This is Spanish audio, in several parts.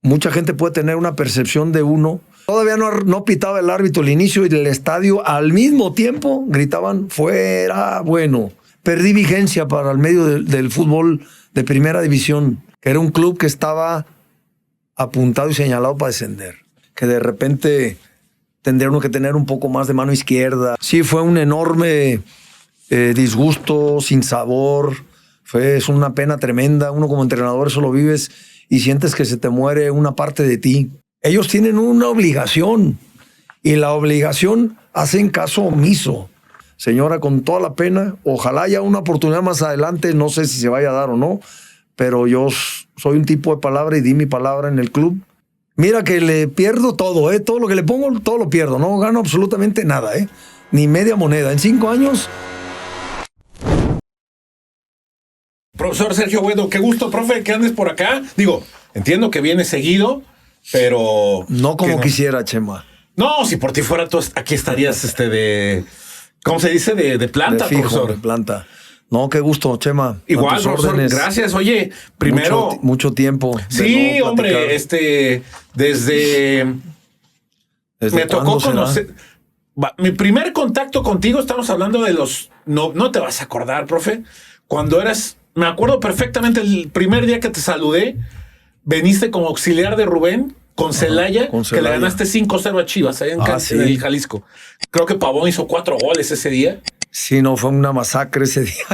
mucha gente puede tener una percepción de uno. Todavía no pitaba el árbitro el inicio y el estadio al mismo tiempo gritaban fuera, bueno. Perdí vigencia para el medio del fútbol de primera división, que era un club que estaba apuntado y señalado para descender. Que de repente tendría uno que tener un poco más de mano izquierda. Sí, fue un enorme disgusto, sin sabor. Es una pena tremenda. Uno como entrenador eso lo vives y sientes que se te muere una parte de ti. Ellos tienen una obligación y la obligación hacen caso omiso. Señora, con toda la pena, ojalá haya una oportunidad más adelante, no sé si se vaya a dar o no, pero yo soy un tipo de palabra y di mi palabra en el club. Mira que le pierdo todo, todo lo que le pongo, todo lo pierdo, no gano absolutamente nada, ni media moneda. En 5 años... Profesor Sergio Boedo, qué gusto, profe, que andes por acá. Digo, entiendo que vienes seguido, pero... No como quisiera, Chema. No, si por ti fuera, tú aquí estarías de... ¿Cómo se dice? De planta, de fijo, profesor. De planta. No, qué gusto, Chema. Igual, profesor, órdenes. Gracias. Oye, primero... Mucho tiempo. Sí, no hombre, desde... Me tocó conocer... Mi primer contacto contigo, estamos hablando de los... No te vas a acordar, profe. Cuando eras... Me acuerdo perfectamente el primer día que te saludé, veniste como auxiliar de Rubén con Celaya, que le ganaste 5-0 a Chivas allá en el Jalisco. Creo que Pavón hizo 4 goles ese día. Sí, no, fue una masacre ese día.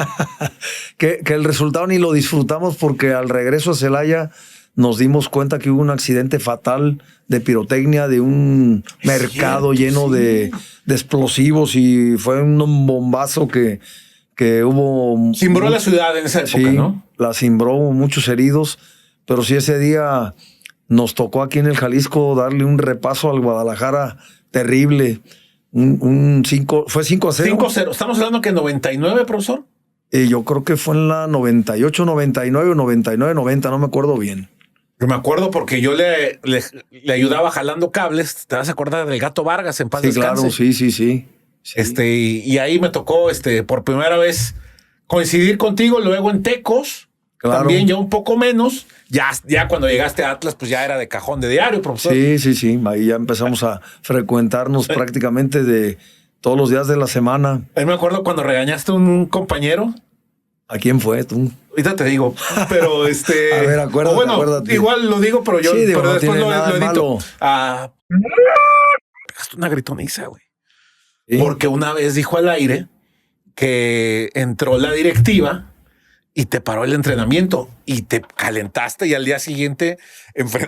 que el resultado ni lo disfrutamos porque al regreso a Celaya nos dimos cuenta que hubo un accidente fatal de pirotecnia de un mercado lleno de explosivos y fue un bombazo que hubo... Cimbró la ciudad en esa época, ¿no? La cimbró, muchos heridos, pero sí ese día nos tocó aquí en el Jalisco darle un repaso al Guadalajara terrible. Fue 5-0. 5-0. Estamos hablando que en 99, profesor. Yo creo que fue en la 98, 99 o 99, 90, no me acuerdo bien. Yo me acuerdo porque yo le ayudaba jalando cables. ¿Te vas a acordar del Gato Vargas en paz descanse? Claro, sí. Y ahí me tocó por primera vez coincidir contigo, luego en Tecos, claro. También ya un poco menos. Ya cuando llegaste a Atlas, pues ya era de cajón de diario, profesor. Sí. Ahí ya empezamos a frecuentarnos prácticamente de todos los días de la semana. Ahí me acuerdo cuando regañaste a un compañero. ¿A quién fue tú? Ahorita te digo, pero A ver, acuérdate. Igual lo digo, pero yo pero no después lo edito. Pegaste una gritoniza, güey. ¿Sí? Porque una vez dijo al aire que entró la directiva y te paró el entrenamiento y te calentaste y al día siguiente,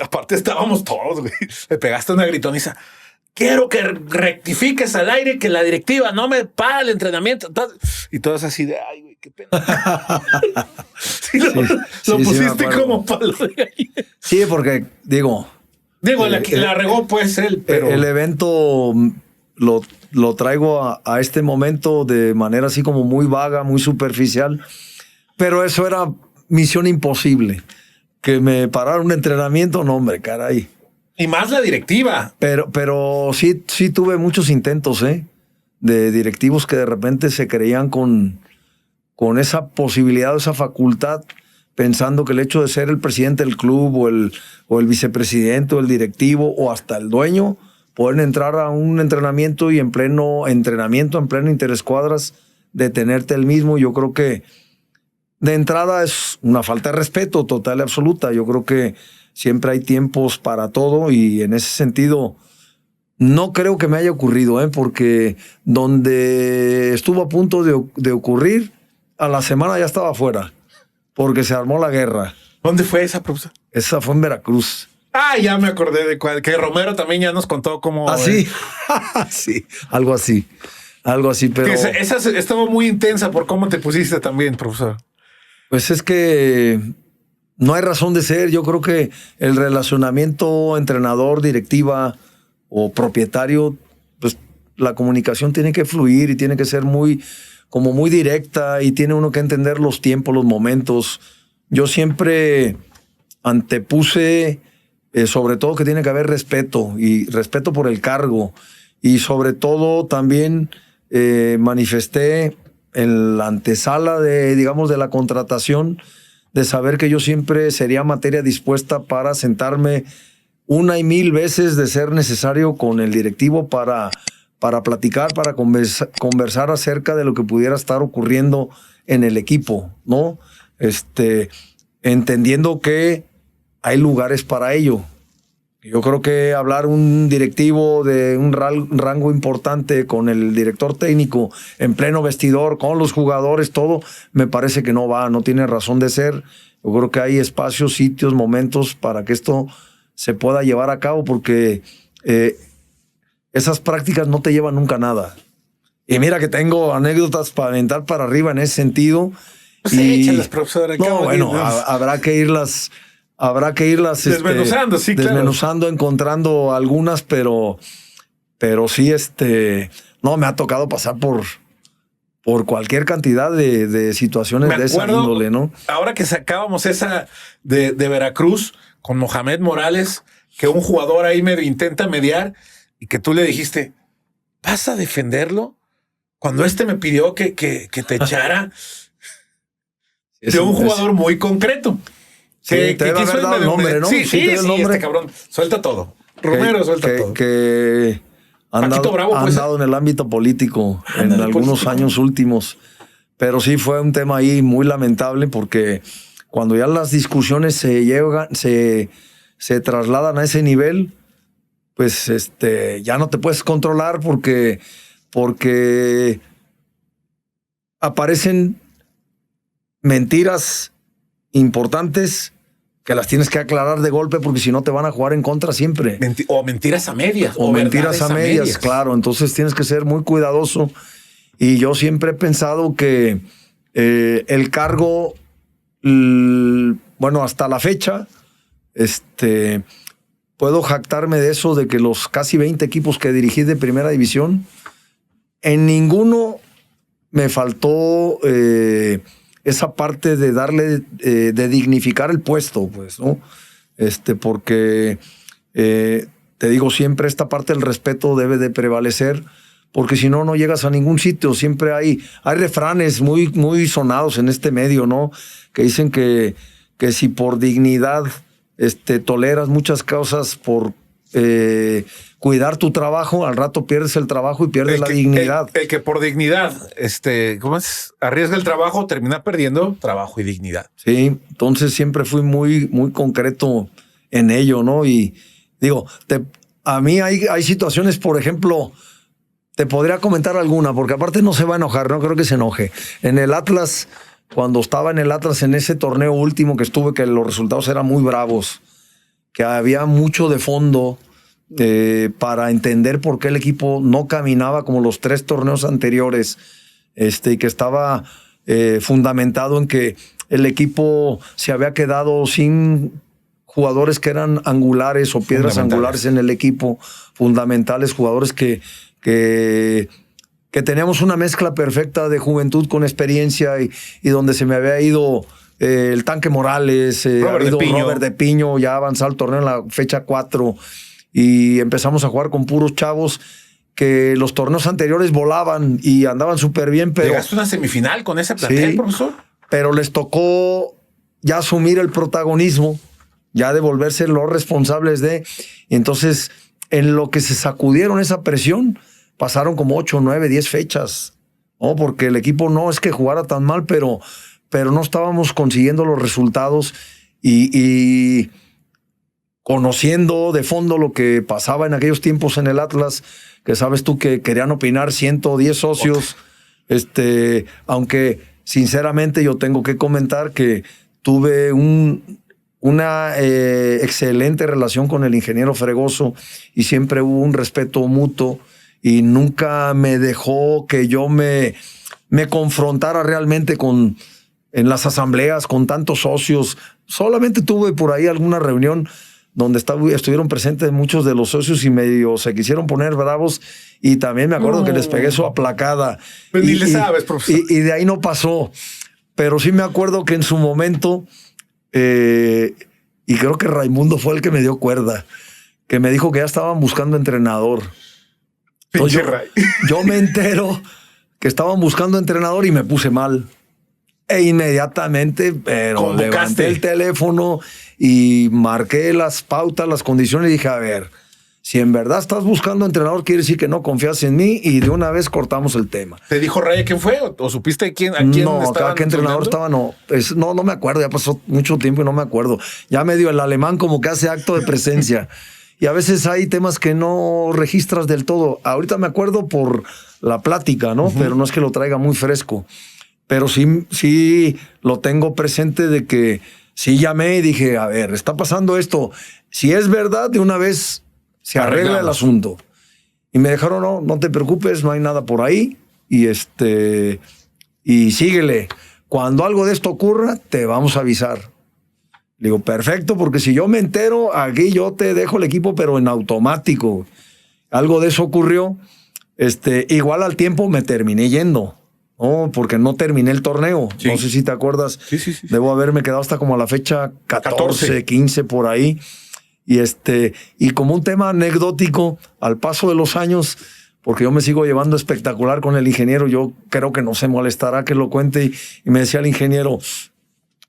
aparte estábamos todos, güey. Le pegaste una gritoniza. Quiero que rectifiques al aire que la directiva no me para el entrenamiento. Y todo es así de, ay, güey, qué pena. Lo pusiste como palo de gallina. Sí, porque digo, la regó pues él, pero... El evento lo traigo a este momento de manera así como muy vaga, muy superficial, pero eso era misión imposible. Que me parara un entrenamiento, no, hombre, caray. Y más la directiva. Pero sí tuve muchos intentos, de directivos que de repente se creían con esa posibilidad, esa facultad, pensando que el hecho de ser el presidente del club o el vicepresidente o el directivo o hasta el dueño pueden entrar a un entrenamiento y en pleno interescuadras detenerte el mismo. Yo creo que de entrada es una falta de respeto total y absoluta. Yo creo que siempre hay tiempos para todo y en ese sentido no creo que me haya ocurrido, porque donde estuvo a punto de ocurrir, a la semana ya estaba afuera, porque se armó la guerra. ¿Dónde fue esa, profesor? Esa fue en Veracruz. Ah, ya me acordé de cuál, que Romero también ya nos contó cómo... ¿Ah, sí? Sí, algo así, pero... Esa estaba muy intensa por cómo te pusiste también, profesor. Pues es que no hay razón de ser. Yo creo que el relacionamiento entrenador, directiva o propietario, pues la comunicación tiene que fluir y tiene que ser muy directa y tiene uno que entender los tiempos, los momentos. Yo siempre antepuse, sobre todo que tiene que haber respeto y respeto por el cargo y sobre todo también manifesté en la antesala de la contratación de saber que yo siempre sería materia dispuesta para sentarme 1 y 1000 veces de ser necesario con el directivo para platicar, para conversar acerca de lo que pudiera estar ocurriendo en el equipo, ¿no? Entendiendo que hay lugares para ello. Yo creo que hablar un directivo de un rango importante con el director técnico en pleno vestidor, con los jugadores, todo, me parece que no tiene razón de ser. Yo creo que hay espacios, sitios, momentos para que esto se pueda llevar a cabo, porque esas prácticas no te llevan nunca a nada. Y mira que tengo anécdotas para aventar para arriba en ese sentido. Échalas, profesor. Habrá que irlas desmenuzando, desmenuzando, encontrando algunas, pero sí, no, me ha tocado pasar por cualquier cantidad de situaciones de esa índole, ¿no? Ahora que sacábamos esa de Veracruz con Mohamed Morales, que un jugador ahí medio intenta mediar y que tú le dijiste, ¿vas a defenderlo? Cuando me pidió que te echara de un jugador muy concreto. Sí, te debe haber dado el nombre, ¿no? Sí, este cabrón. Suelta todo. Romero suelta todo. Que han dado en el ámbito político en algunos años últimos. Pero sí fue un tema ahí muy lamentable, porque cuando ya las discusiones se trasladan a ese nivel, pues ya no te puedes controlar porque aparecen mentiras importantes que las tienes que aclarar de golpe, porque si no te van a jugar en contra siempre. O mentiras a medias. O mentiras a medias, claro. Entonces tienes que ser muy cuidadoso. Y yo siempre he pensado que el cargo, hasta la fecha, puedo jactarme de eso, de que los casi 20 equipos que dirigí de primera división, en ninguno me faltó esa parte de darle, de dignificar el puesto, pues, ¿no? Porque te digo, siempre esta parte del respeto debe de prevalecer, porque si no, no llegas a ningún sitio. Siempre hay refranes muy, muy sonados en este medio, ¿no? Que dicen que si por dignidad toleras muchas cosas por cuidar tu trabajo, al rato pierdes el trabajo y pierdes la dignidad. El que por dignidad, ¿cómo es? Arriesga el trabajo, termina perdiendo trabajo y dignidad. Sí, entonces siempre fui muy, muy concreto en ello, ¿no? Y digo, a mí hay situaciones, por ejemplo, te podría comentar alguna, porque aparte no se va a enojar, no creo que se enoje. En el Atlas, cuando estaba en el Atlas, en ese torneo último que estuve, que los resultados eran muy bravos, que había mucho de fondo para entender por qué el equipo no caminaba como los 3 torneos anteriores, y que estaba fundamentado en que el equipo se había quedado sin jugadores que eran angulares o piedras angulares en el equipo, fundamentales, jugadores que teníamos una mezcla perfecta de juventud con experiencia, y donde se me había ido el Tanque Morales, Robert de Piño, ya avanzado el torneo en la fecha 4, y empezamos a jugar con puros chavos que los torneos anteriores volaban y andaban súper bien. Pero ¿llegaste a una semifinal con ese plantel, profesor? Pero les tocó ya asumir el protagonismo, ya de volverse los responsables de... Y entonces, en lo que se sacudieron esa presión, pasaron como 8, 9, 10 fechas, ¿no? Porque el equipo no es que jugara tan mal, pero no estábamos consiguiendo los resultados, y conociendo de fondo lo que pasaba en aquellos tiempos en el Atlas, que sabes tú que querían opinar 110 socios, aunque sinceramente yo tengo que comentar que tuve una excelente relación con el ingeniero Fregoso, y siempre hubo un respeto mutuo, y nunca me dejó que yo me confrontara realmente en las asambleas con tantos socios. Solamente tuve por ahí alguna reunión donde estuvieron presentes muchos de los socios y medio se quisieron poner bravos, y también me acuerdo que les pegué su aplacada. Pues ni le sabes, profesor. Y de ahí no pasó. Pero sí me acuerdo que en su momento, y creo que Raimundo fue el que me dio cuerda, que me dijo que ya estaban buscando entrenador. Entonces yo me entero que estaban buscando entrenador y me puse mal. E inmediatamente, pero levanté el teléfono y marqué las pautas, las condiciones y dije, a ver, si en verdad estás buscando entrenador, quiere decir que no confías en mí y de una vez cortamos el tema. ¿Te dijo Raya quién fue o supiste a quién no, acá qué entrenador estaba, no. No me acuerdo, ya pasó mucho tiempo y no me acuerdo. Ya medio el alemán como que hace acto de presencia. Y a veces hay temas que no registras del todo. Ahorita me acuerdo por la plática, ¿no? Pero no es que lo traiga muy fresco. Pero sí lo tengo presente de que sí llamé y dije, a ver, está pasando esto. Si es verdad, de una vez se arregla el asunto. Y me dejaron, no te preocupes, no hay nada por ahí. Y síguele. Cuando algo de esto ocurra, te vamos a avisar. Le digo, perfecto, porque si yo me entero, aquí yo te dejo el equipo, pero en automático. Algo de eso ocurrió. Igual al tiempo me terminé yendo, ¿no? Porque no terminé el torneo. Sí. No sé si te acuerdas. Sí. Debo haberme quedado hasta como a la fecha 14, 15 por ahí. Y como un tema anecdótico, al paso de los años, porque yo me sigo llevando espectacular con el ingeniero, yo creo que no se molestará que lo cuente, y me decía el ingeniero,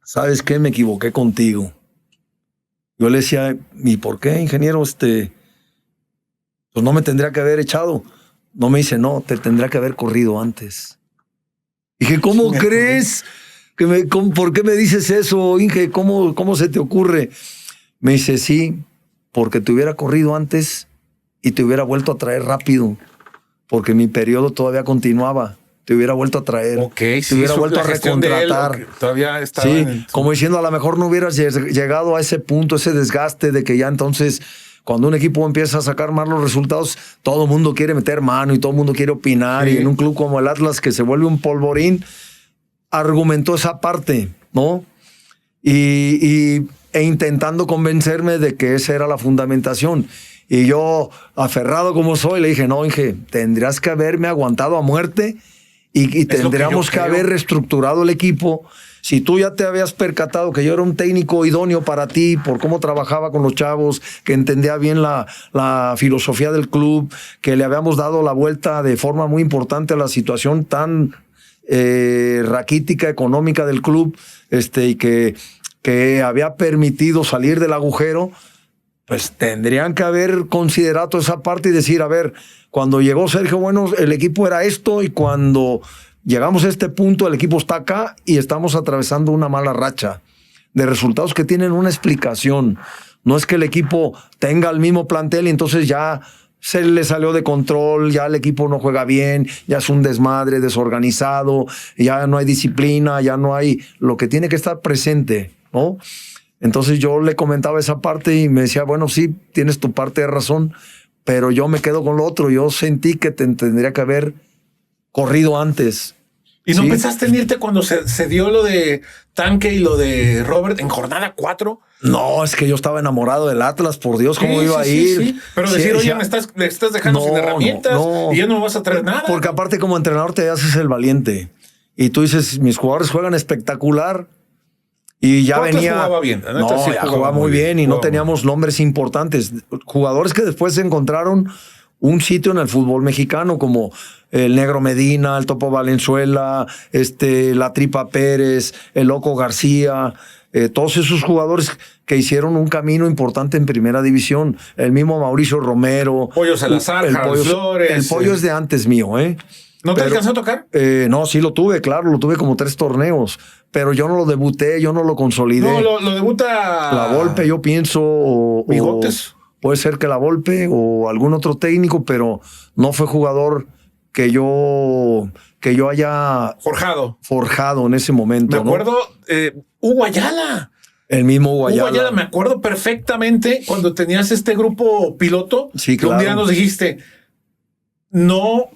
¿sabes qué? Me equivoqué contigo. Yo le decía, ¿y por qué, ingeniero? Pues no me tendría que haber echado. No, me dice, no, te tendría que haber corrido antes. Dije, ¿cómo crees? ¿Por qué me dices eso, Inge? ¿Cómo se te ocurre? Me dice, sí, porque te hubiera corrido antes y te hubiera vuelto a traer rápido, porque mi periodo todavía continuaba. Te hubiera vuelto a traer. Okay, te hubiera vuelto a recontratar. Todavía estaba. Sí, como diciendo, a lo mejor no hubieras llegado a ese punto, ese desgaste de que ya entonces, cuando un equipo empieza a sacar malos resultados, todo el mundo quiere meter mano y todo el mundo quiere opinar. Sí. Y en un club como el Atlas, que se vuelve un polvorín, argumentó esa parte, ¿no? E intentando convencerme de que esa era la fundamentación. Y yo, aferrado como soy, le dije, no, Inge, tendrías que haberme aguantado a muerte y tendríamos que haber reestructurado el equipo. Si tú ya te habías percatado que yo era un técnico idóneo para ti por cómo trabajaba con los chavos, que entendía bien la filosofía del club, que le habíamos dado la vuelta de forma muy importante a la situación tan raquítica, económica del club, y que había permitido salir del agujero, pues tendrían que haber considerado esa parte y decir, a ver, cuando llegó Sergio Bueno, el equipo era esto, y cuando llegamos a este punto, el equipo está acá y estamos atravesando una mala racha de resultados que tienen una explicación. No es que el equipo tenga el mismo plantel y entonces ya se le salió de control, ya el equipo no juega bien, ya es un desmadre, desorganizado, ya no hay disciplina, ya no hay lo que tiene que estar presente, ¿no? Entonces yo le comentaba esa parte y me decía, bueno, sí, tienes tu parte de razón, pero yo me quedo con lo otro. Yo sentí que te tendría que haber corrido antes. ¿Y no pensaste en irte cuando se dio lo de Tanque y lo de Robert en jornada 4? No, es que yo estaba enamorado del Atlas, por Dios, ¿cómo iba a ir? Sí. Pero decir, oye, me estás dejando sin herramientas y ya no me vas a traer nada. Porque aparte como entrenador te haces el valiente. Y tú dices, mis jugadores juegan espectacular. Y ya venía. Jugaba bien. No, ya jugaba muy bien y no teníamos nombres importantes. Jugadores que después encontraron un sitio en el fútbol mexicano, como el Negro Medina, el Topo Valenzuela, la Tripa Pérez, el Loco García, todos esos jugadores que hicieron un camino importante en primera división. El mismo Mauricio Romero. Pollo Salazar, Pollo Flores. El Pollo es de antes mío, ¿No te alcanzó a tocar? No, sí lo tuve, claro, lo tuve como 3 torneos, pero yo no lo debuté, yo no lo consolidé. No, lo debuta La Volpe, yo pienso. Bigotes. Puede ser que La Volpe o algún otro técnico, pero no fue jugador que yo haya forjado en ese momento. Me acuerdo, Hugo Ayala. El mismo Hugo Ayala. Hugo Ayala, me acuerdo perfectamente cuando tenías este grupo piloto. Sí, claro. Que un día nos dijiste, no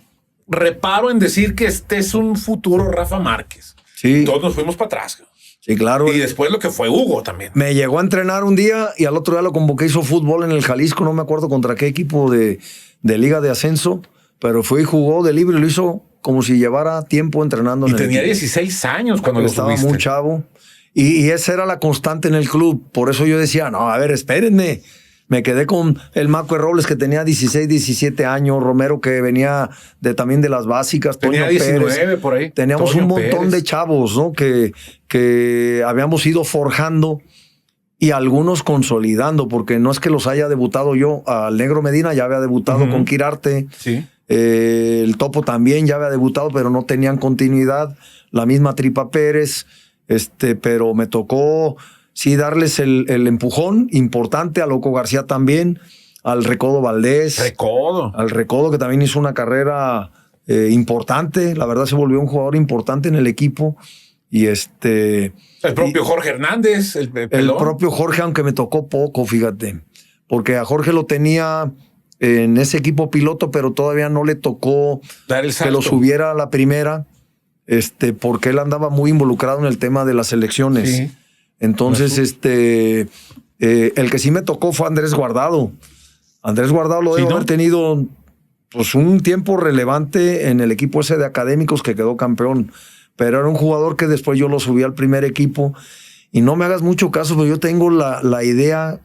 reparo en decir que este es un futuro Rafa Márquez. Sí. Todos nos fuimos para atrás. Sí, claro. Y después lo que fue Hugo también. Me llegó a entrenar un día y al otro día lo convoqué, hizo fútbol en el Jalisco, no me acuerdo contra qué equipo de Liga de Ascenso, pero fue y jugó de libre y lo hizo como si llevara tiempo entrenando. Y tenía 16 años cuando lo estaba tuviste. Muy chavo. Y esa era la constante en el club. Por eso yo decía, no, a ver, espérenme. Me quedé con el Maco Robles, que tenía 16, 17 años, Romero, que venía también de las básicas, tenía Toño 19 Pérez. por ahí. Teníamos Toño un montón Pérez. de chavos, ¿no? Que habíamos ido forjando y algunos consolidando, porque no es que los haya debutado yo. Al Negro Medina ya había debutado con Quirarte. Sí. El Topo también ya había debutado, pero no tenían continuidad. La misma Tripa Pérez, pero me tocó sí darles el empujón importante, a Loco García también, al Recodo Valdés. Al Recodo, que también hizo una carrera importante. La verdad se volvió un jugador importante en el equipo. Y el propio Jorge Hernández, el propio Jorge, aunque me tocó poco, fíjate. Porque a Jorge lo tenía en ese equipo piloto, pero todavía no le tocó dar el salto, que lo subiera a la primera, porque él andaba muy involucrado en el tema de las elecciones. Sí. Entonces, el que sí me tocó fue Andrés Guardado. Andrés Guardado lo debe haber tenido pues un tiempo relevante en el equipo ese de Académicos que quedó campeón. Pero era un jugador que después yo lo subí al primer equipo. Y no me hagas mucho caso, pero yo tengo la idea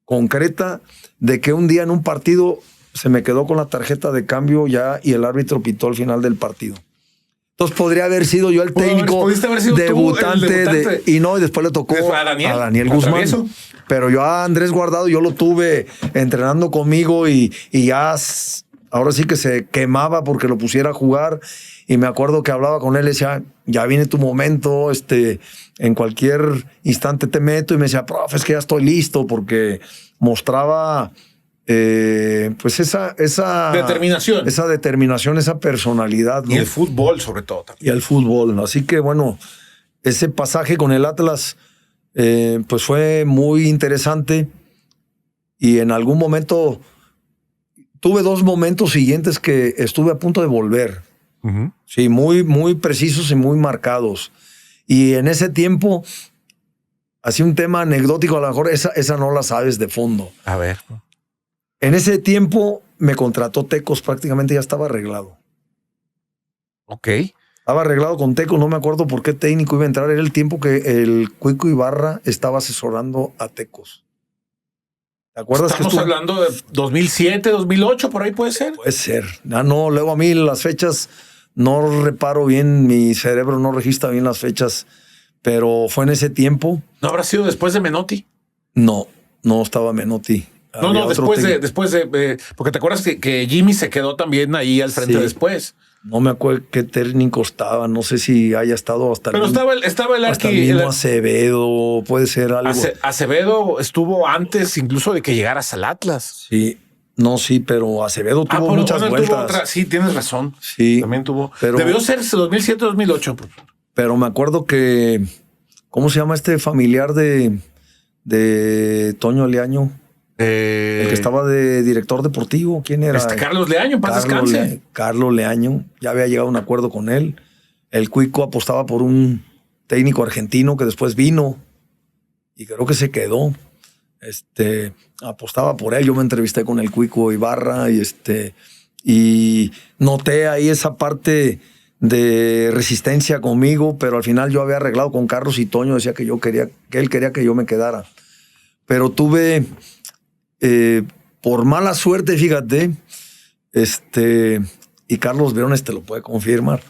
concreta de que un día en un partido se me quedó con la tarjeta de cambio ya y el árbitro pitó al final del partido. Entonces podría haber sido yo el técnico debutante. Y después le tocó a Daniel Guzmán. Pero yo a Andrés Guardado yo lo tuve entrenando conmigo y ya ahora sí que se quemaba porque lo pusiera a jugar. Y me acuerdo que hablaba con él y decía, ya viene tu momento, en cualquier instante te meto. Y me decía, profe, es que ya estoy listo, porque mostraba pues esa determinación. Esa determinación, esa personalidad, ¿no? Y el fútbol, sobre todo. También. Y el fútbol, ¿no? Así que, bueno, ese pasaje con el Atlas pues fue muy interesante. Y en algún momento tuve 2 momentos siguientes que estuve a punto de volver. Sí, muy, muy precisos y muy marcados. Y en ese tiempo, así un tema anecdótico, a lo mejor esa no la sabes de fondo. A ver. En ese tiempo me contrató Tecos, prácticamente ya estaba arreglado. Ok. Estaba arreglado con Tecos, no me acuerdo por qué técnico iba a entrar. Era el tiempo que el Cuico Ibarra estaba asesorando a Tecos. ¿Te acuerdas? Estamos hablando de 2007, 2008, por ahí puede ser. Puede ser. No, luego a mí las fechas no reparo bien, mi cerebro no registra bien las fechas, pero fue en ese tiempo. ¿No habrá sido después de Menotti? No estaba Menotti. No, después de porque te acuerdas que Jimmy se quedó también ahí al frente después. No me acuerdo qué técnico estaba, no sé si haya estado hasta pero estaba el hasta el mismo Acevedo, puede ser algo. Acevedo estuvo antes incluso de que llegaras al Atlas. Sí. No, sí, pero Acevedo tuvo muchas vueltas. Sí, tienes razón. Sí. También tuvo. Debió ser 2007-2008. Pero me acuerdo que, ¿cómo se llama este familiar de Toño Leaño? El que estaba de director deportivo. ¿Quién era? Carlos Leaño, paz descanse. Carlos Leaño. Ya había llegado a un acuerdo con él. El Cuico apostaba por un técnico argentino que después vino y creo que se quedó. Apostaba por él. Yo me entrevisté con el Cuico Ibarra y noté ahí esa parte de resistencia conmigo, pero al final yo había arreglado con Carlos y Toño, decía que él quería que yo me quedara. Pero tuve, por mala suerte, fíjate, y Carlos Verones te lo puede confirmar,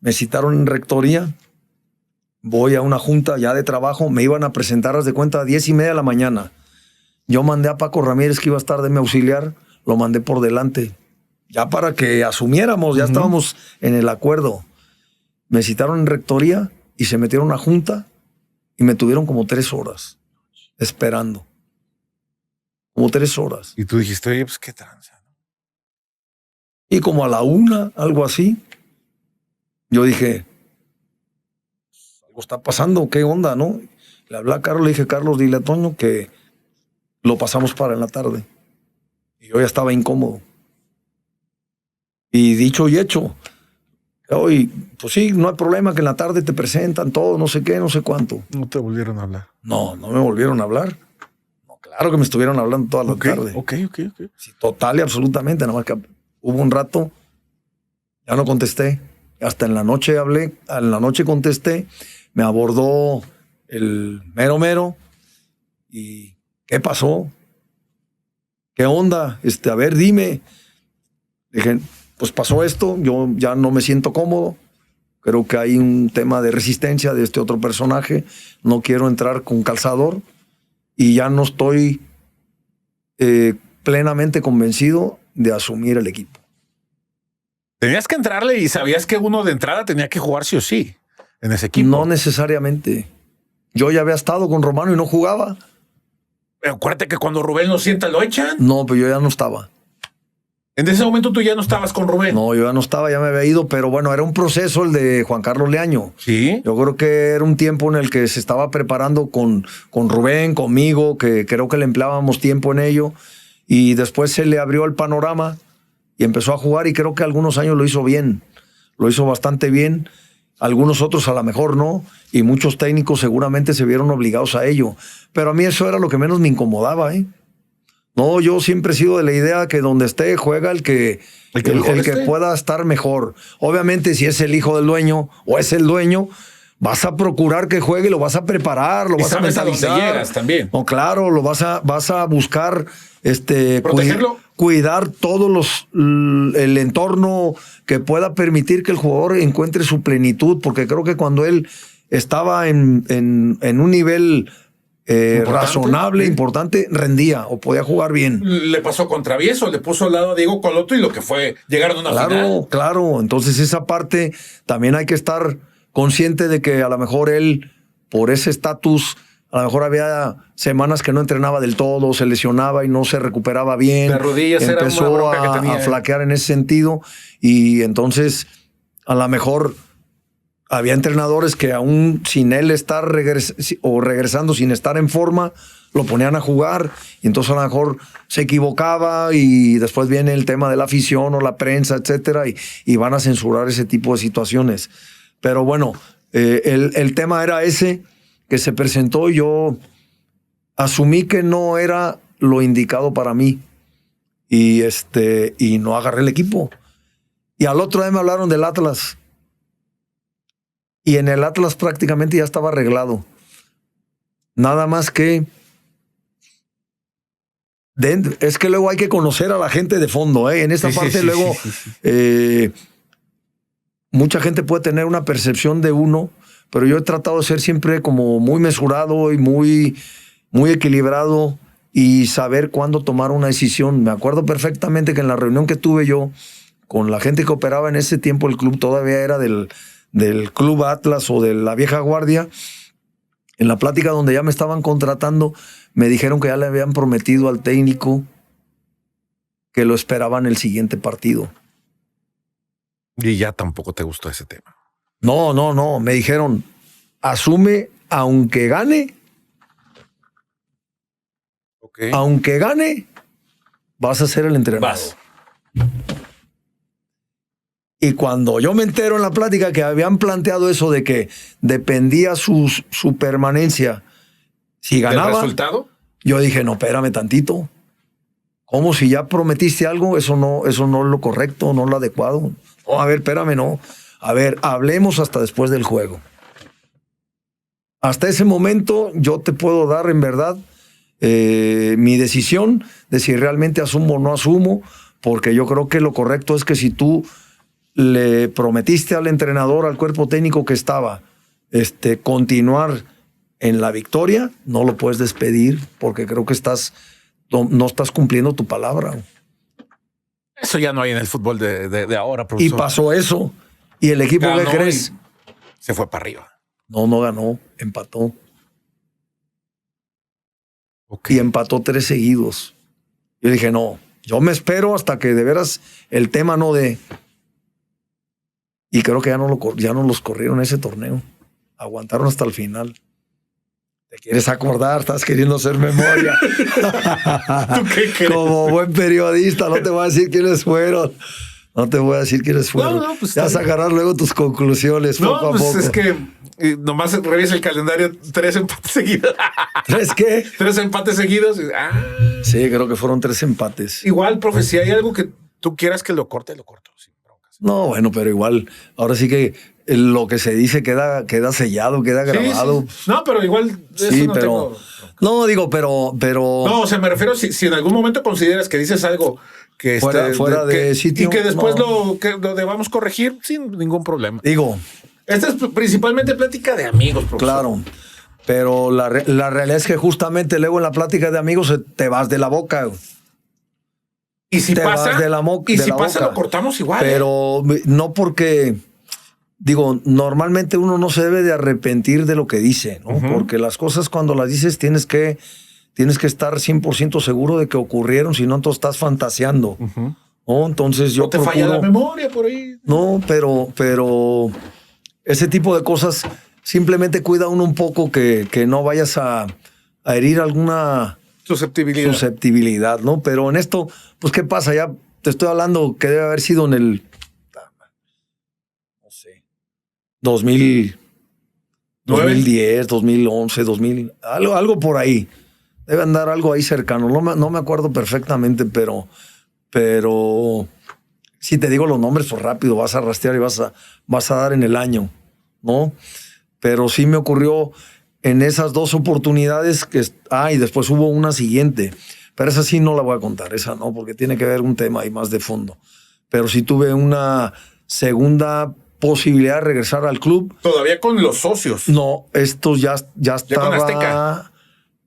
me citaron en rectoría, voy a una junta ya de trabajo, me iban a presentar, haz de cuenta, a 10:30 de la mañana. Yo mandé a Paco Ramírez, que iba a estar de mi auxiliar, lo mandé por delante, ya para que asumiéramos, ya estábamos en el acuerdo. Me citaron en rectoría y se metieron a junta y me tuvieron como 3 horas esperando. Como 3 horas. Y tú dijiste, oye, pues qué tranza. Y como a la 1, algo así, yo dije, algo está pasando, ¿qué onda, no? Le hablé a Carlos, le dije, Carlos, dile a Toño que lo pasamos para en la tarde. Y yo ya estaba incómodo. Y dicho y hecho, hoy, pues sí, no hay problema, que en la tarde te presentan todo, no sé qué, no sé cuánto. ¿No te volvieron a hablar? No me volvieron a hablar. No, claro que me estuvieron hablando toda la tarde. Ok. Sí, total y absolutamente, nada más que hubo un rato, ya no contesté. Hasta en la noche hablé, en la noche contesté, me abordó el mero y ¿qué pasó? ¿qué onda? A ver, dime. Dije, pues pasó esto, yo ya no me siento cómodo. Creo que hay un tema de resistencia de este otro personaje. No quiero entrar con calzador y ya no estoy plenamente convencido de asumir el equipo. Tenías que entrarle y sabías que uno de entrada tenía que jugar sí o sí en ese equipo. No necesariamente. Yo ya había estado con Romano y no jugaba. Pero acuérdate que cuando Rubén lo sienta, lo echan. No, pero yo ya no estaba. En ese momento tú ya no estabas con Rubén. No, yo ya no estaba, ya me había ido, pero bueno, era un proceso el de Juan Carlos Leaño. Sí. Yo creo que era un tiempo en el que se estaba preparando con Rubén, conmigo, que creo que le empleábamos tiempo en ello. Y después se le abrió el panorama y empezó a jugar y creo que algunos años lo hizo bien. Lo hizo bastante bien. Algunos otros a lo mejor no. Y muchos técnicos seguramente se vieron obligados a ello. Pero a mí eso era lo que menos me incomodaba, ¿eh? No, yo siempre he sido de la idea que donde esté juega el que pueda estar mejor. Obviamente, si es el hijo del dueño o es el dueño, vas a procurar que juegue, lo vas a preparar, lo vas a mentalizar. A dónde llegas también. No, claro, lo vas a buscar protegerlo. Cuidar todos el entorno que pueda permitir que el jugador encuentre su plenitud, porque creo que cuando él estaba en un nivel razonable, importante, rendía o podía jugar bien. Le pasó con Travieso, le puso al lado a Diego Coloto y lo que fue llegar a una final. Claro. Entonces esa parte también hay que estar consciente de que a lo mejor él, por ese estatus, a lo mejor había semanas que no entrenaba del todo, se lesionaba y no se recuperaba bien. De rodillas empezó a flaquear en ese sentido y entonces a lo mejor había entrenadores que aún sin él estar regresando, sin estar en forma, lo ponían a jugar y entonces a lo mejor se equivocaba y después viene el tema de la afición o la prensa, etcétera, y van a censurar ese tipo de situaciones. Pero bueno, el tema era ese que se presentó y yo asumí que no era lo indicado para mí y no agarré el equipo. Y al otro día me hablaron del Atlas. Y en el Atlas prácticamente ya estaba arreglado. Nada más que... Es que luego hay que conocer a la gente de fondo, ¿eh? En esta parte luego... mucha gente puede tener una percepción de uno, pero yo he tratado de ser siempre como muy mesurado y muy equilibrado y saber cuándo tomar una decisión. Me acuerdo perfectamente que en la reunión que tuve yo con la gente que operaba en ese tiempo, el club todavía era del Club Atlas o de la vieja guardia, en la plática donde ya me estaban contratando, me dijeron que ya le habían prometido al técnico que lo esperaban el siguiente partido. Y ya tampoco te gustó ese tema. No. Me dijeron, asume aunque gane. Okay. Aunque gane, vas a ser el entrenador. Vas. Y cuando yo me entero en la plática que habían planteado eso de que dependía su permanencia si ganaba. ¿Del resultado? Yo dije, no, espérame tantito. ¿Cómo si ya prometiste algo? Eso no es lo correcto, no es lo adecuado. No, a ver, espérame, no. A ver, hablemos hasta después del juego. Hasta ese momento yo te puedo dar en verdad mi decisión de si realmente asumo o no asumo, porque yo creo que lo correcto es que si tú le prometiste al entrenador, al cuerpo técnico que estaba, continuar en la victoria, no lo puedes despedir porque creo que no estás cumpliendo tu palabra. Eso ya no hay en el fútbol de ahora, profesor. Y pasó eso. ¿Y el equipo qué crees? Se fue para arriba. No ganó, empató. Okay. Y empató 3 seguidos. Yo dije, no, yo me espero hasta que de veras el tema no dé. Y creo que ya no los corrieron ese torneo. Aguantaron hasta el final. ¿Te quieres acordar? Estás queriendo hacer memoria. ¿Tú qué crees? Como buen periodista, no te voy a decir quiénes fueron. No, pues ya sacarás luego tus conclusiones poco a poco. Es que nomás revisa el calendario, 3 empates seguidos. ¿3 qué? 3 empates seguidos. Sí, creo que fueron 3 empates. Igual, profe, si hay algo que tú quieras que lo corte, lo corto. Sin broncas. No, bueno, pero igual, ahora sí que lo que se dice queda sellado, queda grabado. Sí. No, pero igual sí, no pero tengo... No, digo, pero... No, o sea, me refiero si en algún momento consideras que dices algo que fuera de sitio. Y que después lo debamos corregir sin ningún problema. Digo... Esta es principalmente plática de amigos, profesor. Claro, pero la realidad es que justamente luego en la plática de amigos te vas de la boca. Y si pasa, lo cortamos igual. Pero no porque... Digo, normalmente uno no se debe de arrepentir de lo que dice, ¿no? Porque las cosas cuando las dices tienes que estar 100% seguro de que ocurrieron, si no, entonces estás fantaseando. ¿No? Entonces yo ¿No te falla la memoria por ahí? No, pero ese tipo de cosas simplemente cuida uno un poco que no vayas a herir alguna susceptibilidad, ¿no? Pero en esto, pues, ¿qué pasa? Ya te estoy hablando que debe haber sido en el 2010, 2011, 2000, algo por ahí. Debe andar algo ahí cercano. No me acuerdo perfectamente, pero si te digo los nombres, pues rápido vas a rastrear y vas a dar en el año, ¿no? Pero sí me ocurrió en esas dos oportunidades y después hubo una siguiente. Pero esa sí no la voy a contar, esa no, porque tiene que ver un tema ahí más de fondo. Pero sí tuve una segunda posibilidad de regresar al club. ¿Todavía con los socios? No, esto ya estaba... con Azteca.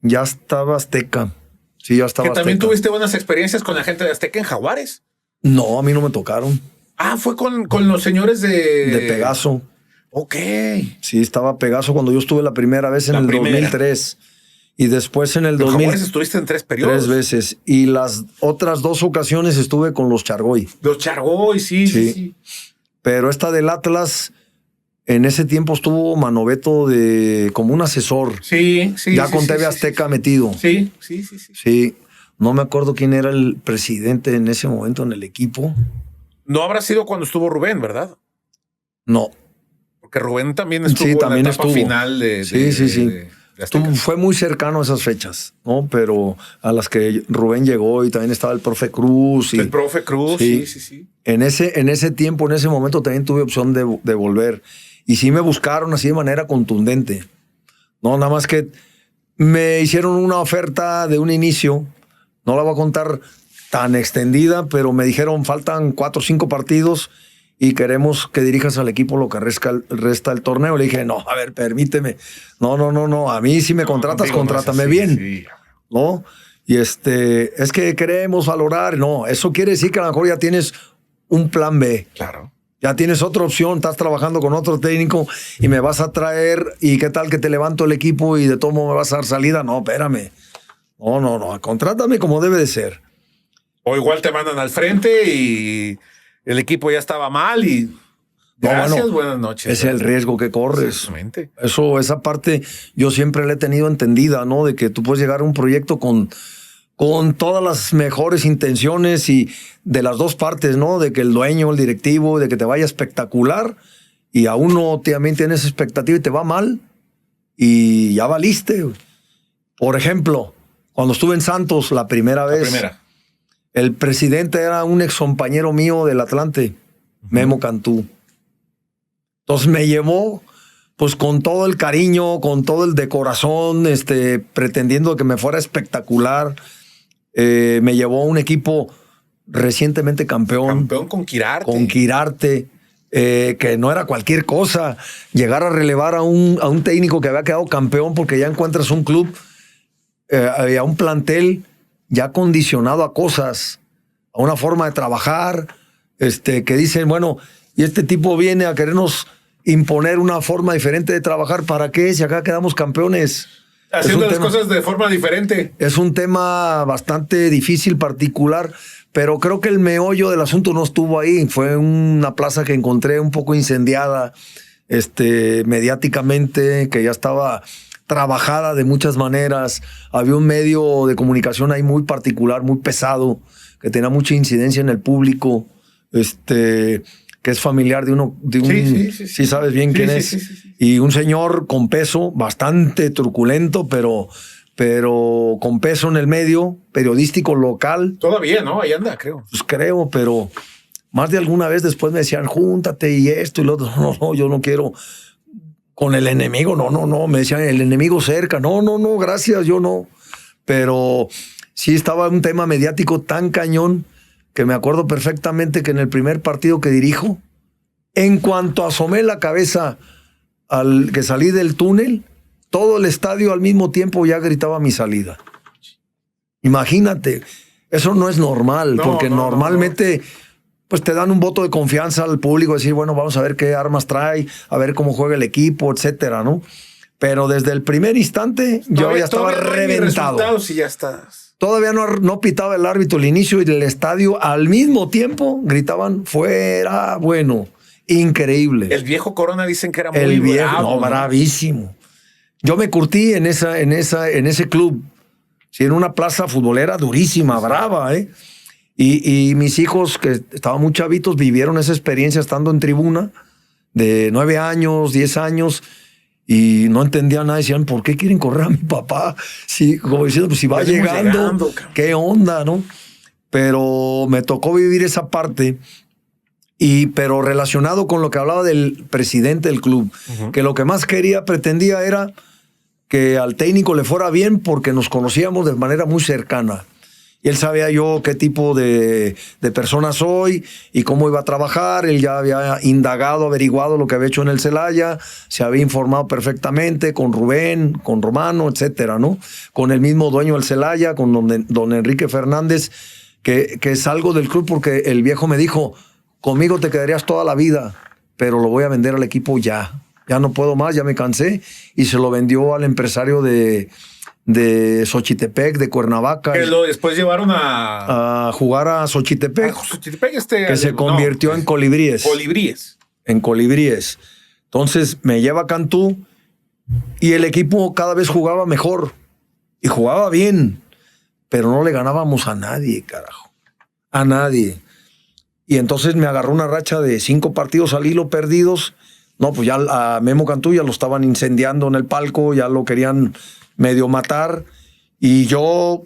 Ya estaba Azteca. Sí, ya estaba Azteca. ¿Que también tuviste buenas experiencias con la gente de Azteca en Jaguares? No, a mí no me tocaron. Fue con los señores de Pegaso. Ok. Sí, estaba Pegaso cuando yo estuve la primera vez en el 2003. Y después en el 2000. Jaguares estuviste en 3 periodos. 3 veces. Y las otras 2 ocasiones estuve con los Chargoy. Los Chargoy, sí. Pero esta del Atlas, en ese tiempo estuvo Manoveto como un asesor. Sí. Ya con TV Azteca metido. Sí. Sí. No me acuerdo quién era el presidente en ese momento en el equipo. No habrá sido cuando estuvo Rubén, ¿verdad? No. Porque Rubén también estuvo en la etapa final de fue muy cercano a esas fechas, ¿no? Pero a las que Rubén llegó y también estaba el profe Cruz. El profe Cruz, sí. En ese tiempo, en ese momento también tuve opción de volver. Y sí me buscaron así de manera contundente. No, nada más que me hicieron una oferta de un inicio. No la voy a contar tan extendida, pero me dijeron faltan 4 o 5 partidos y queremos que dirijas al equipo lo que resta el torneo. Le dije, no, a ver, permíteme. No. A mí si me contratas, contrátame bien. Sí. ¿No? Y es que queremos valorar. No, eso quiere decir que a lo mejor ya tienes un plan B. Claro. Ya tienes otra opción, estás trabajando con otro técnico y me vas a traer y qué tal que te levanto el equipo y de todo modo me vas a dar salida. No, espérame. No, contrátame como debe de ser. O igual te mandan al frente y el equipo ya estaba mal y gracias, buenas noches. Es el riesgo que corres. Exactamente. Esa parte yo siempre la he tenido entendida, ¿no? De que tú puedes llegar a un proyecto con todas las mejores intenciones y de las dos partes, ¿no? De que el dueño, el directivo, de que te vaya espectacular y a uno también tienes expectativa y te va mal y ya valiste. Por ejemplo, cuando estuve en Santos la primera vez, el presidente era un ex compañero mío del Atlante, Memo Cantú. Entonces me llevó pues con todo el cariño, con todo el de corazón, pretendiendo que me fuera espectacular. Me llevó a un equipo recientemente campeón. Campeón con Quirarte. Con Quirarte, que no era cualquier cosa. Llegar a relevar a un técnico que había quedado campeón porque ya encuentras un club, a un plantel ya condicionado a cosas, a una forma de trabajar, que dicen, bueno, y este tipo viene a querernos imponer una forma diferente de trabajar. ¿Para qué? Si acá quedamos campeones. Haciendo las cosas de forma diferente. Es un tema bastante difícil, particular, pero creo que el meollo del asunto no estuvo ahí. Fue una plaza que encontré un poco incendiada mediáticamente, que ya estaba trabajada de muchas maneras. Había un medio de comunicación ahí muy particular, muy pesado, que tenía mucha incidencia en el público, que es familiar de uno, sí sabes bien quién es. Sí. Y un señor con peso, bastante truculento, pero con peso en el medio periodístico local. Todavía, ¿no? Ahí anda, creo. Pues creo, pero Más de alguna vez después me decían, júntate y esto y lo otro. No, yo no quiero con el enemigo. No. Me decían, el enemigo cerca. No, gracias, yo no. Pero sí estaba un tema mediático tan cañón que me acuerdo perfectamente que en el primer partido que dirijo, en cuanto asomé la cabeza al que salí del túnel, todo el estadio al mismo tiempo ya gritaba mi salida. Imagínate, eso no es normal, porque normalmente pues te dan un voto de confianza al público, decir, bueno, vamos a ver qué armas trae, a ver cómo juega el equipo, etcétera, ¿no? Pero desde el primer instante yo ya estaba reventado. Y ya estás. Todavía no pitaba el árbitro el inicio y del estadio al mismo tiempo gritaban, fuera, bueno, increíble. El viejo Corona dicen que era muy bravo. Bravísimo. Yo me curtí en ese club, sí, en una plaza futbolera durísima, brava, ¿eh? Y mis hijos, que estaban muy chavitos, vivieron esa experiencia estando en tribuna de 9 años, 10 años, y no entendían nada. Decían, ¿por qué quieren correr a mi papá? Sí, como diciendo, pues si va llegando, ¿qué onda, no? Pero me tocó vivir esa parte, pero relacionado con lo que hablaba del presidente del club, que lo que más pretendía era que al técnico le fuera bien porque nos conocíamos de manera muy cercana. Y él sabía yo qué tipo de persona soy y cómo iba a trabajar. Él ya había indagado, averiguado lo que había hecho en el Celaya, se había informado perfectamente con Rubén, con Romano, etcétera, ¿no? Con el mismo dueño del Celaya, con don Enrique Fernández, que salgo del club porque el viejo me dijo, conmigo te quedarías toda la vida, pero lo voy a vender al equipo ya. Ya no puedo más, ya me cansé. Y se lo vendió al empresario de Xochitepec, de Cuernavaca. Que lo después llevaron a jugar a Xochitepec. Que se convirtió en Colibríes. En Colibríes. Entonces me lleva a Cantú y el equipo cada vez jugaba mejor. Y jugaba bien. Pero no le ganábamos a nadie, carajo. A nadie. Y entonces me agarró una racha de 5 partidos al hilo perdidos. No, pues ya a Memo Cantú ya lo estaban incendiando en el palco, ya lo querían medio matar. Y yo,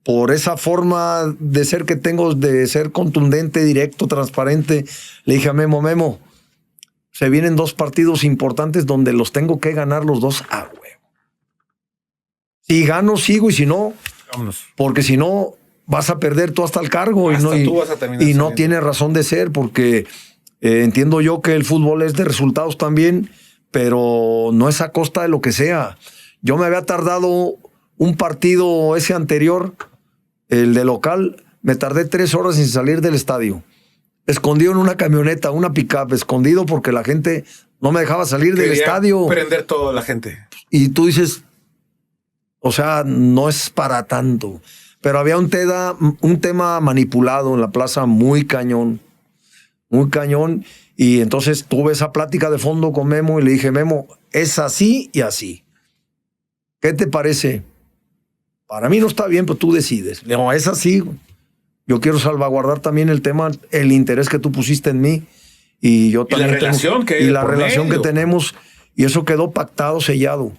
por esa forma de ser que tengo, de ser contundente, directo, transparente, le dije a Memo, se vienen 2 partidos importantes donde los tengo que ganar los 2 a huevo. Si gano, sigo, y si no, vámonos. Porque si no, vas a perder tú hasta el cargo. Tú vas a terminar y no tiene razón de ser, porque entiendo yo que el fútbol es de resultados también, pero no es a costa de lo que sea. Yo me había tardado un partido ese anterior, el de local, me tardé 3 horas sin salir del estadio. Escondido en una camioneta, una pick-up, escondido porque la gente no me dejaba salir del estadio. Prender toda la gente. Y tú dices, o sea, no es para tanto. Pero había un tema manipulado en la plaza muy cañón. Muy cañón. Y entonces tuve esa plática de fondo con Memo y le dije, Memo, es así y así. ¿Qué te parece? Para mí no está bien, pero tú decides. No, es así. Yo quiero salvaguardar también el tema, el interés que tú pusiste en mí. Y yo también. Y la relación que tenemos. Y eso quedó pactado, sellado.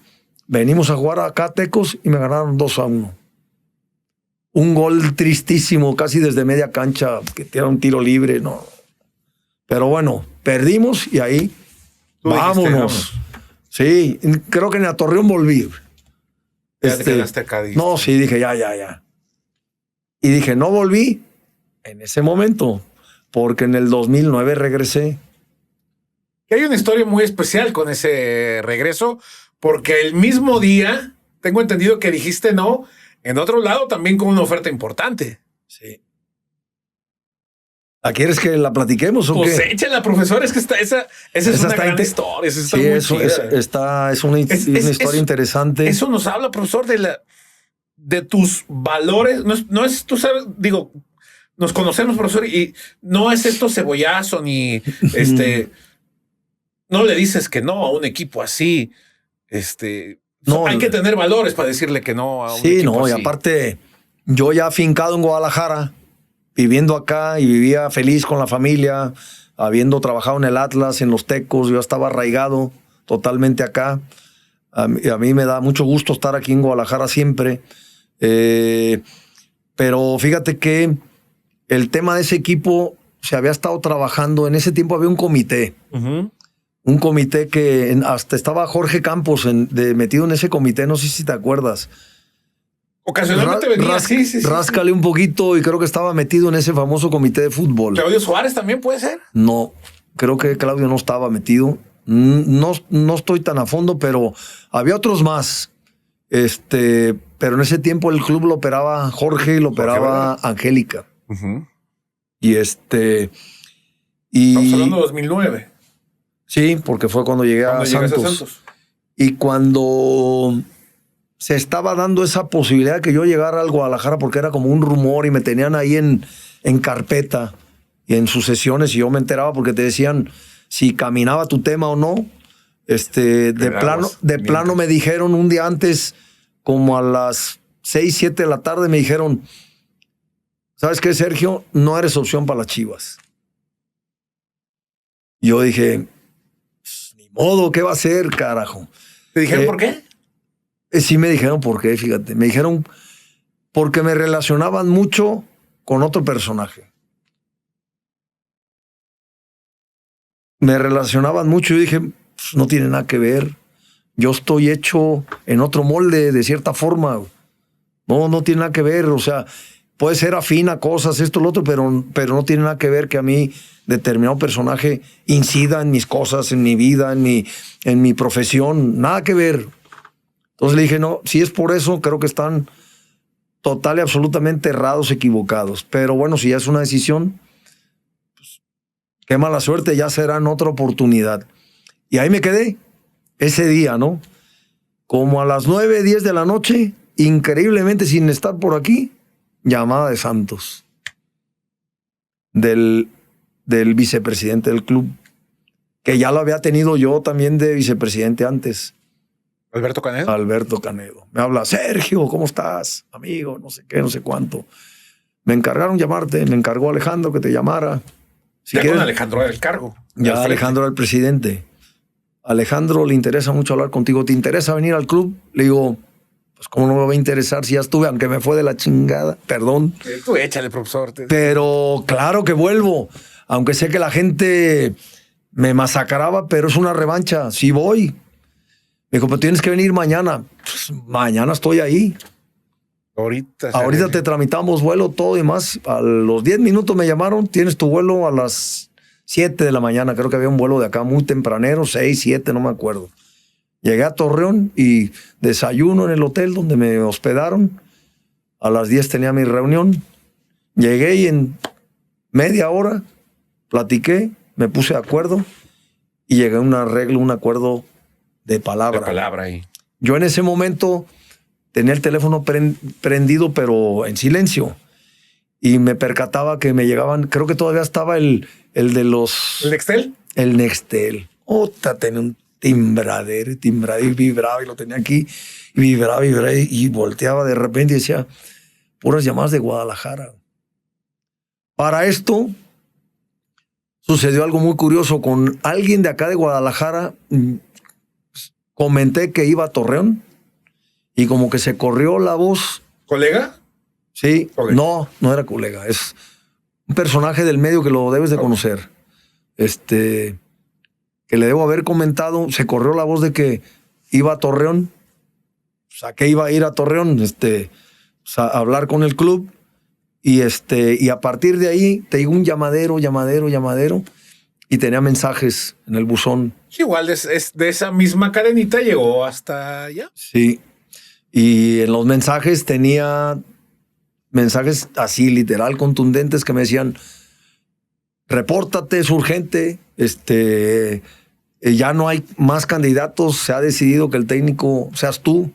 Venimos a jugar acá a Tecos y me ganaron 2-1. Un gol tristísimo, casi desde media cancha, que era un tiro libre, no. Pero bueno, perdimos y ahí vámonos. Sí, creo que en la Torreón volví. No, sí, dije ya. Y dije, no volví en ese momento, porque en el 2009 regresé. Y hay una historia muy especial con ese regreso, porque el mismo día, tengo entendido que dijiste no, en otro lado también con una oferta importante. Sí. ¿La quieres que la platiquemos o pues qué? Échala, profesor, es que esa es una gran historia. Esa es una historia interesante. Eso nos habla, profesor, de tus valores. No es, tú sabes, digo, nos conocemos, profesor, y no es esto cebollazo ni no le dices que no a un equipo así. No, hay que tener valores para decirle que no a un equipo así. Y aparte, yo ya afincado en Guadalajara, viviendo acá y vivía feliz con la familia, habiendo trabajado en el Atlas, en los Tecos, yo estaba arraigado totalmente acá. A mí me da mucho gusto estar aquí en Guadalajara siempre. Pero fíjate que el tema de ese equipo se había estado trabajando. En ese tiempo había un comité. Un comité que hasta estaba Jorge Campos metido en ese comité, no sé si te acuerdas. Ocasionalmente venía, sí. Ráscale un poquito y creo que estaba metido en ese famoso comité de fútbol. ¿Claudio Suárez también puede ser? No, creo que Claudio no estaba metido. No estoy tan a fondo, pero había otros más. Pero en ese tiempo el club lo operaba Jorge y lo operaba Angélica. Y estamos hablando de 2009. Sí, porque fue cuando llegué a Santos. Y cuando se estaba dando esa posibilidad de que yo llegara al Guadalajara, porque era como un rumor y me tenían ahí en carpeta y en sucesiones, y yo me enteraba porque te decían si caminaba tu tema o no. De plano me dijeron un día antes, como a las 6, 7 de la tarde, me dijeron, ¿sabes qué, Sergio? No eres opción para las Chivas. Yo dije, ni modo, ¿qué va a hacer, carajo? ¿Te dijeron por qué? Sí me dijeron por qué, fíjate. Me dijeron porque me relacionaban mucho con otro personaje. Me relacionaban mucho y dije, pues, no tiene nada que ver. Yo estoy hecho en otro molde, de cierta forma. No tiene nada que ver. O sea, puede ser afín a cosas, esto, lo otro, pero no tiene nada que ver que a mí determinado personaje incida en mis cosas, en mi vida, en mi profesión. Nada que ver. Entonces le dije, no, si es por eso, creo que están total y absolutamente errados, equivocados. Pero bueno, si ya es una decisión, pues, qué mala suerte, ya será en otra oportunidad. Y ahí me quedé ese día, ¿no? Como a las 9, 10 de la noche, increíblemente sin estar por aquí, llamada de Santos, del vicepresidente del club, que ya lo había tenido yo también de vicepresidente antes. ¿Alberto Canedo? Alberto Canedo. Me habla, Sergio, ¿cómo estás? Amigo, no sé qué, no sé cuánto. Me encargaron llamarte, me encargó Alejandro que te llamara. Si ya con Alejandro era el cargo. Ya Alejandro era el presidente. Alejandro le interesa mucho hablar contigo. ¿Te interesa venir al club? Le digo, pues cómo no me va a interesar si ya estuve, aunque me fue de la chingada, perdón. Tú échale, profesor. Pero claro que vuelvo, aunque sé que la gente me masacraba, pero es una revancha. Sí voy. Me dijo, pero tienes que venir mañana. Pues, mañana estoy ahí. Ahorita te tramitamos vuelo, todo y más. A los 10 minutos me llamaron, tienes tu vuelo a las 7 de la mañana. Creo que había un vuelo de acá muy tempranero, 6, 7, no me acuerdo. Llegué a Torreón y desayuno en el hotel donde me hospedaron. A las 10 tenía mi reunión. Llegué y en media hora platiqué, me puse de acuerdo y llegué a un arreglo, un acuerdo de palabra. De palabra ahí. Yo en ese momento tenía el teléfono prendido, pero en silencio. Y me percataba que me llegaban, creo que todavía estaba el de los... ¿El Nextel? El Nextel. Tenía un timbradero, y vibraba y lo tenía aquí. Y vibraba y volteaba de repente y decía, puras llamadas de Guadalajara. Para esto sucedió algo muy curioso. Con alguien de acá de Guadalajara comenté que iba a Torreón y como que se corrió la voz. ¿Colega? Sí, no era colega. Es un personaje del medio que lo debes de conocer. Que le debo haber comentado. Se corrió la voz de que iba a Torreón. O sea, que iba a ir a Torreón a hablar con el club. Y a partir de ahí te digo un llamadero. Y tenía mensajes en el buzón. Igual es de esa misma cadenita llegó hasta allá. Sí. Y en los mensajes tenía mensajes así literal contundentes que me decían, repórtate, es urgente, ya no hay más candidatos, se ha decidido que el técnico seas tú,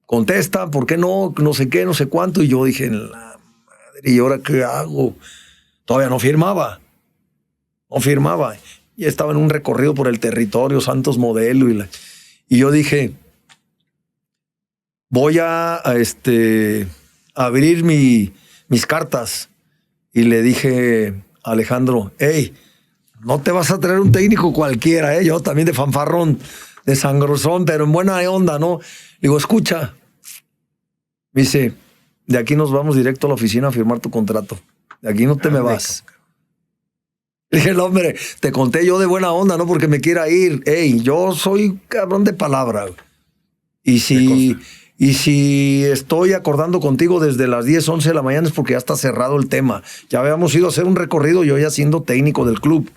contesta, ¿por qué no? No sé qué, no sé cuánto. Y yo dije, la madre, ¿y ahora qué hago? Todavía no firmaba. Y estaba en un recorrido por el territorio, Santos Modelo. Y yo dije, voy a abrir mis cartas. Y le dije a Alejandro, hey, no te vas a traer un técnico cualquiera, yo también de fanfarrón, de sangrosón, pero en buena onda, ¿no? Le digo, escucha. Me dice, de aquí nos vamos directo a la oficina a firmar tu contrato. De aquí no te me vas. Dije, no, hombre, te conté yo de buena onda, no porque me quiera ir. Ey, yo soy cabrón de palabra. Y si estoy acordando contigo desde las 10, 11 de la mañana es porque ya está cerrado el tema. Ya habíamos ido a hacer un recorrido, yo ya siendo técnico del club.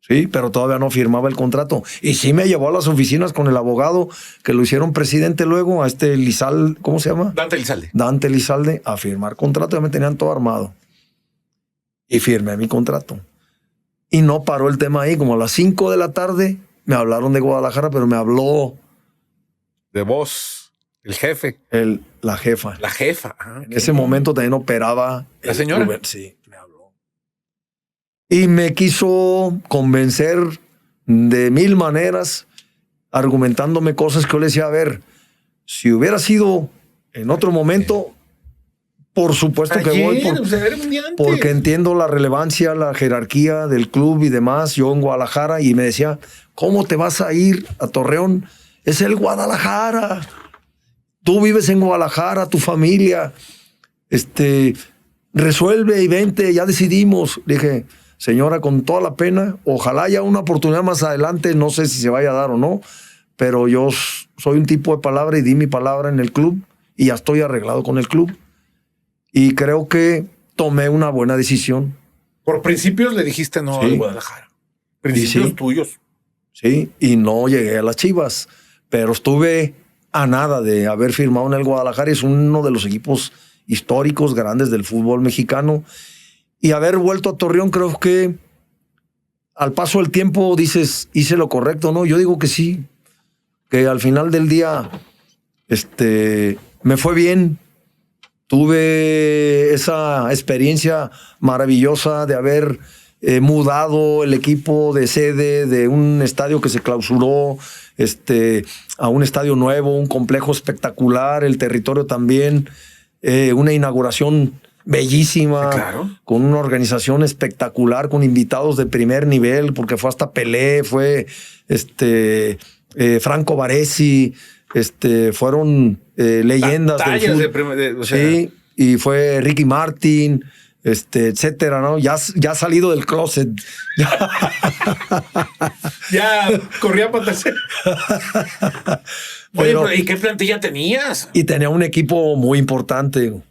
Sí, pero todavía no firmaba el contrato. Y sí me llevó a las oficinas con el abogado que lo hicieron presidente luego, a Lizalde, ¿cómo se llama? Dante Lizalde, a firmar contrato. Ya me tenían todo armado. Y firmé mi contrato. Y no paró el tema ahí. Como a las 5 de la tarde me hablaron de Guadalajara, pero me habló... De vos, el jefe. La jefa. La jefa. En ese momento también operaba... ¿La señora? Club. Sí, me habló. Y me quiso convencer de 1000 maneras, argumentándome cosas que yo le decía, a ver, si hubiera sido en otro momento... Por supuesto que voy, porque entiendo la relevancia, la jerarquía del club y demás. Yo en Guadalajara, y me decía, ¿cómo te vas a ir a Torreón? Es el Guadalajara. Tú vives en Guadalajara, tu familia. Resuelve y vente, ya decidimos. Le dije, señora, con toda la pena, ojalá haya una oportunidad más adelante, no sé si se vaya a dar o no, pero yo soy un tipo de palabra y di mi palabra en el club y ya estoy arreglado con el club. Y creo que tomé una buena decisión. Por principios le dijiste no al Guadalajara. Principios tuyos. Sí, y no llegué a las Chivas, pero estuve a nada de haber firmado en el Guadalajara. Es uno de los equipos históricos grandes del fútbol mexicano. Y haber vuelto a Torreón, creo que al paso del tiempo dices, hice lo correcto, ¿no? Yo digo que sí, que al final del día me fue bien. Tuve esa experiencia maravillosa de haber mudado el equipo de sede de un estadio que se clausuró a un estadio nuevo, un complejo espectacular, el territorio también, una inauguración bellísima, claro, con una organización espectacular, con invitados de primer nivel, porque fue hasta Pelé, fue Franco Baresi, fueron leyendas del fútbol. Sí, y fue Ricky Martin, etcétera, ¿no? Ya salido del closet. Ya corría para tercero. Oye, pero ¿y qué plantilla tenías? Y tenía un equipo muy importante. Un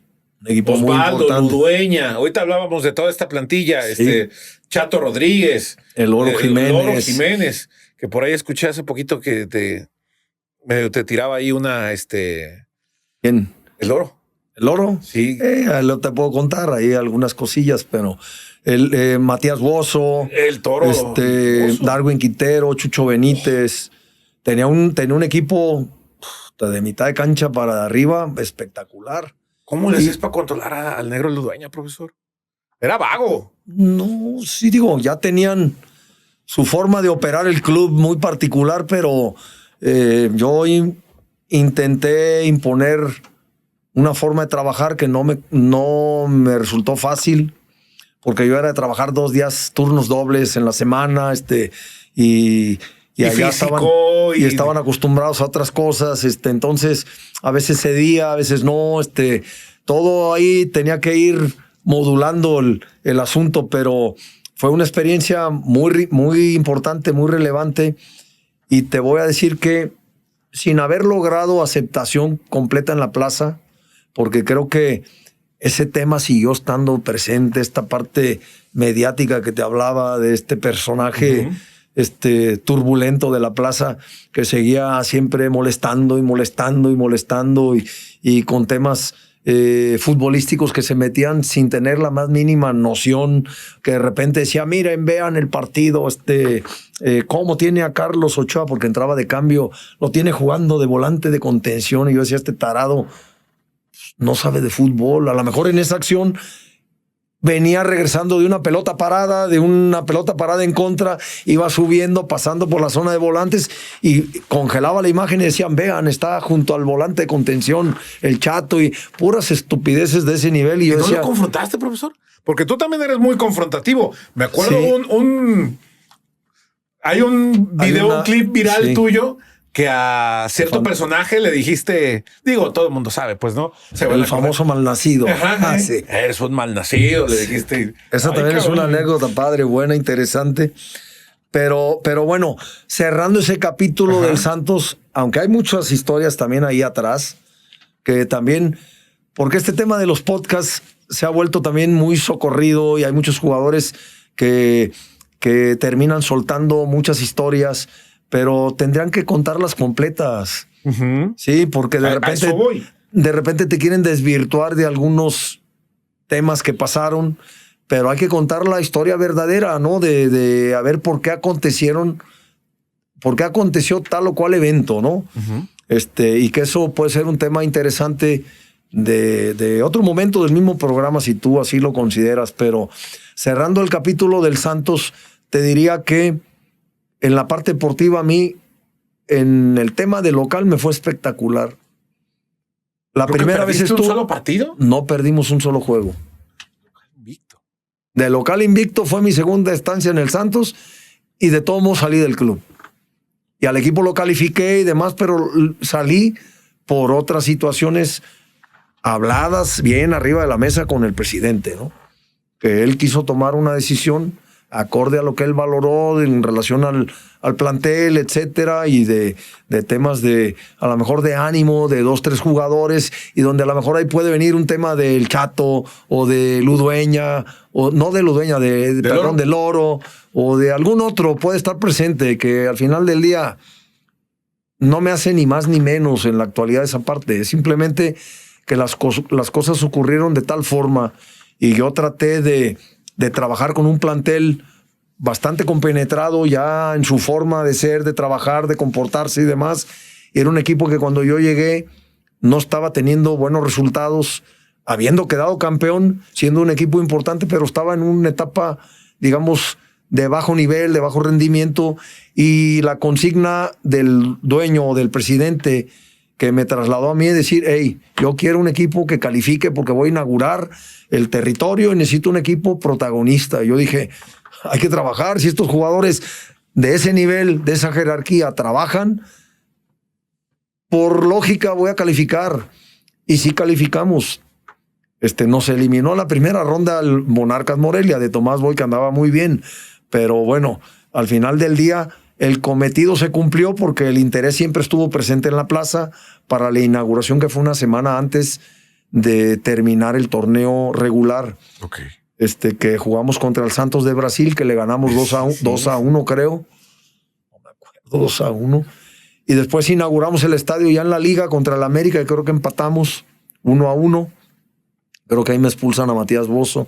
equipo Osvaldo, muy importante. Ludueña. Ahorita hablábamos de toda esta plantilla. Sí. Chato Rodríguez. El Oro Jiménez. El Oro Jiménez. Que por ahí escuché hace poquito que te tiraba ahí una... ¿Quién? El Oro. ¿El Oro? Sí. Lo te puedo contar ahí algunas cosillas, pero Matías Bozo, el Toro, Darwin Quintero, Chucho Benítez. Tenía un equipo de mitad de cancha para arriba espectacular. ¿Cómo le haces para controlar al negro Ludueña, profesor? Era vago. No, sí digo, ya tenían su forma de operar el club muy particular, pero yo intenté imponer una forma de trabajar que no me resultó fácil, porque yo era de trabajar 2 días, turnos dobles en la semana, y allá estaban acostumbrados a otras cosas, entonces a veces cedía, a veces no, todo ahí tenía que ir modulando el asunto, pero fue una experiencia muy, muy importante, muy relevante, y te voy a decir que sin haber logrado aceptación completa en la plaza, porque creo que ese tema siguió estando presente, esta parte mediática que te hablaba de este personaje turbulento de la plaza que seguía siempre molestando y con temas futbolísticos que se metían sin tener la más mínima noción, que de repente decía, miren, vean el partido, cómo tiene a Carlos Ochoa, porque entraba de cambio, lo tiene jugando de volante de contención, y yo decía, este tarado no sabe de fútbol. A lo mejor en esa acción venía regresando de una pelota parada en contra, iba subiendo, pasando por la zona de volantes y congelaba la imagen y decían, vean, está junto al volante de contención el Chato, y puras estupideces de ese nivel. Y yo decía, ¿no lo confrontaste, profesor? Porque tú también eres muy confrontativo. Me acuerdo hay un video, un clip viral tuyo que a cierto personaje le dijiste, digo, todo el mundo sabe, pues, ¿no? El famoso malnacido. Ajá, sí. Eres un malnacido, le dijiste. Esa también es una anécdota padre, buena, interesante. Pero bueno, cerrando ese capítulo del Santos, aunque hay muchas historias también ahí atrás, que también, porque este tema de los podcasts se ha vuelto también muy socorrido y hay muchos jugadores que terminan soltando muchas historias, pero tendrían que contarlas completas. Sí, porque de repente te quieren desvirtuar de algunos temas que pasaron, pero hay que contar la historia verdadera, ¿no? De a ver por qué aconteció tal o cual evento, ¿no? Y que eso puede ser un tema interesante de otro momento del mismo programa, si tú así lo consideras. Pero cerrando el capítulo del Santos, te diría que en la parte deportiva a mí, en el tema de local, me fue espectacular. La primera vez estuvo... ¿Un solo partido? No perdimos un solo juego. Invicto. De local invicto fue mi segunda estancia en el Santos y de todos modos salí del club. Y al equipo lo califiqué y demás, pero salí por otras situaciones habladas bien arriba de la mesa con el presidente, ¿no? Que él quiso tomar una decisión acorde a lo que él valoró en relación al plantel, etcétera, y de temas de, a lo mejor de ánimo, de 2, 3 jugadores, y donde a lo mejor ahí puede venir un tema del Chato, o de Ludueña, o no de Ludueña, del Oro, o de algún otro, puede estar presente, que al final del día no me hace ni más ni menos en la actualidad esa parte, es simplemente que las cosas ocurrieron de tal forma, y yo traté de trabajar con un plantel bastante compenetrado ya en su forma de ser, de trabajar, de comportarse y demás. Era un equipo que cuando yo llegué no estaba teniendo buenos resultados, habiendo quedado campeón, siendo un equipo importante, pero estaba en una etapa, digamos, de bajo nivel, de bajo rendimiento, y la consigna del dueño o del presidente que me trasladó a mí es decir, hey, yo quiero un equipo que califique porque voy a inaugurar el territorio y necesito un equipo protagonista. Y yo dije, hay que trabajar. Si estos jugadores de ese nivel, de esa jerarquía, trabajan, por lógica voy a calificar. Y sí calificamos. Nos eliminó la primera ronda el Monarcas Morelia de Tomás Boy, que andaba muy bien. Pero bueno, al final del día el cometido se cumplió porque el interés siempre estuvo presente en la plaza para la inauguración, que fue una semana antes de terminar el torneo regular. Okay. Que jugamos contra el Santos de Brasil, que le ganamos 2-1, creo. No me acuerdo, 2-1. Y después inauguramos el estadio ya en la liga contra el América, y creo que empatamos 1-1. Creo que ahí me expulsan a Matías Bozo.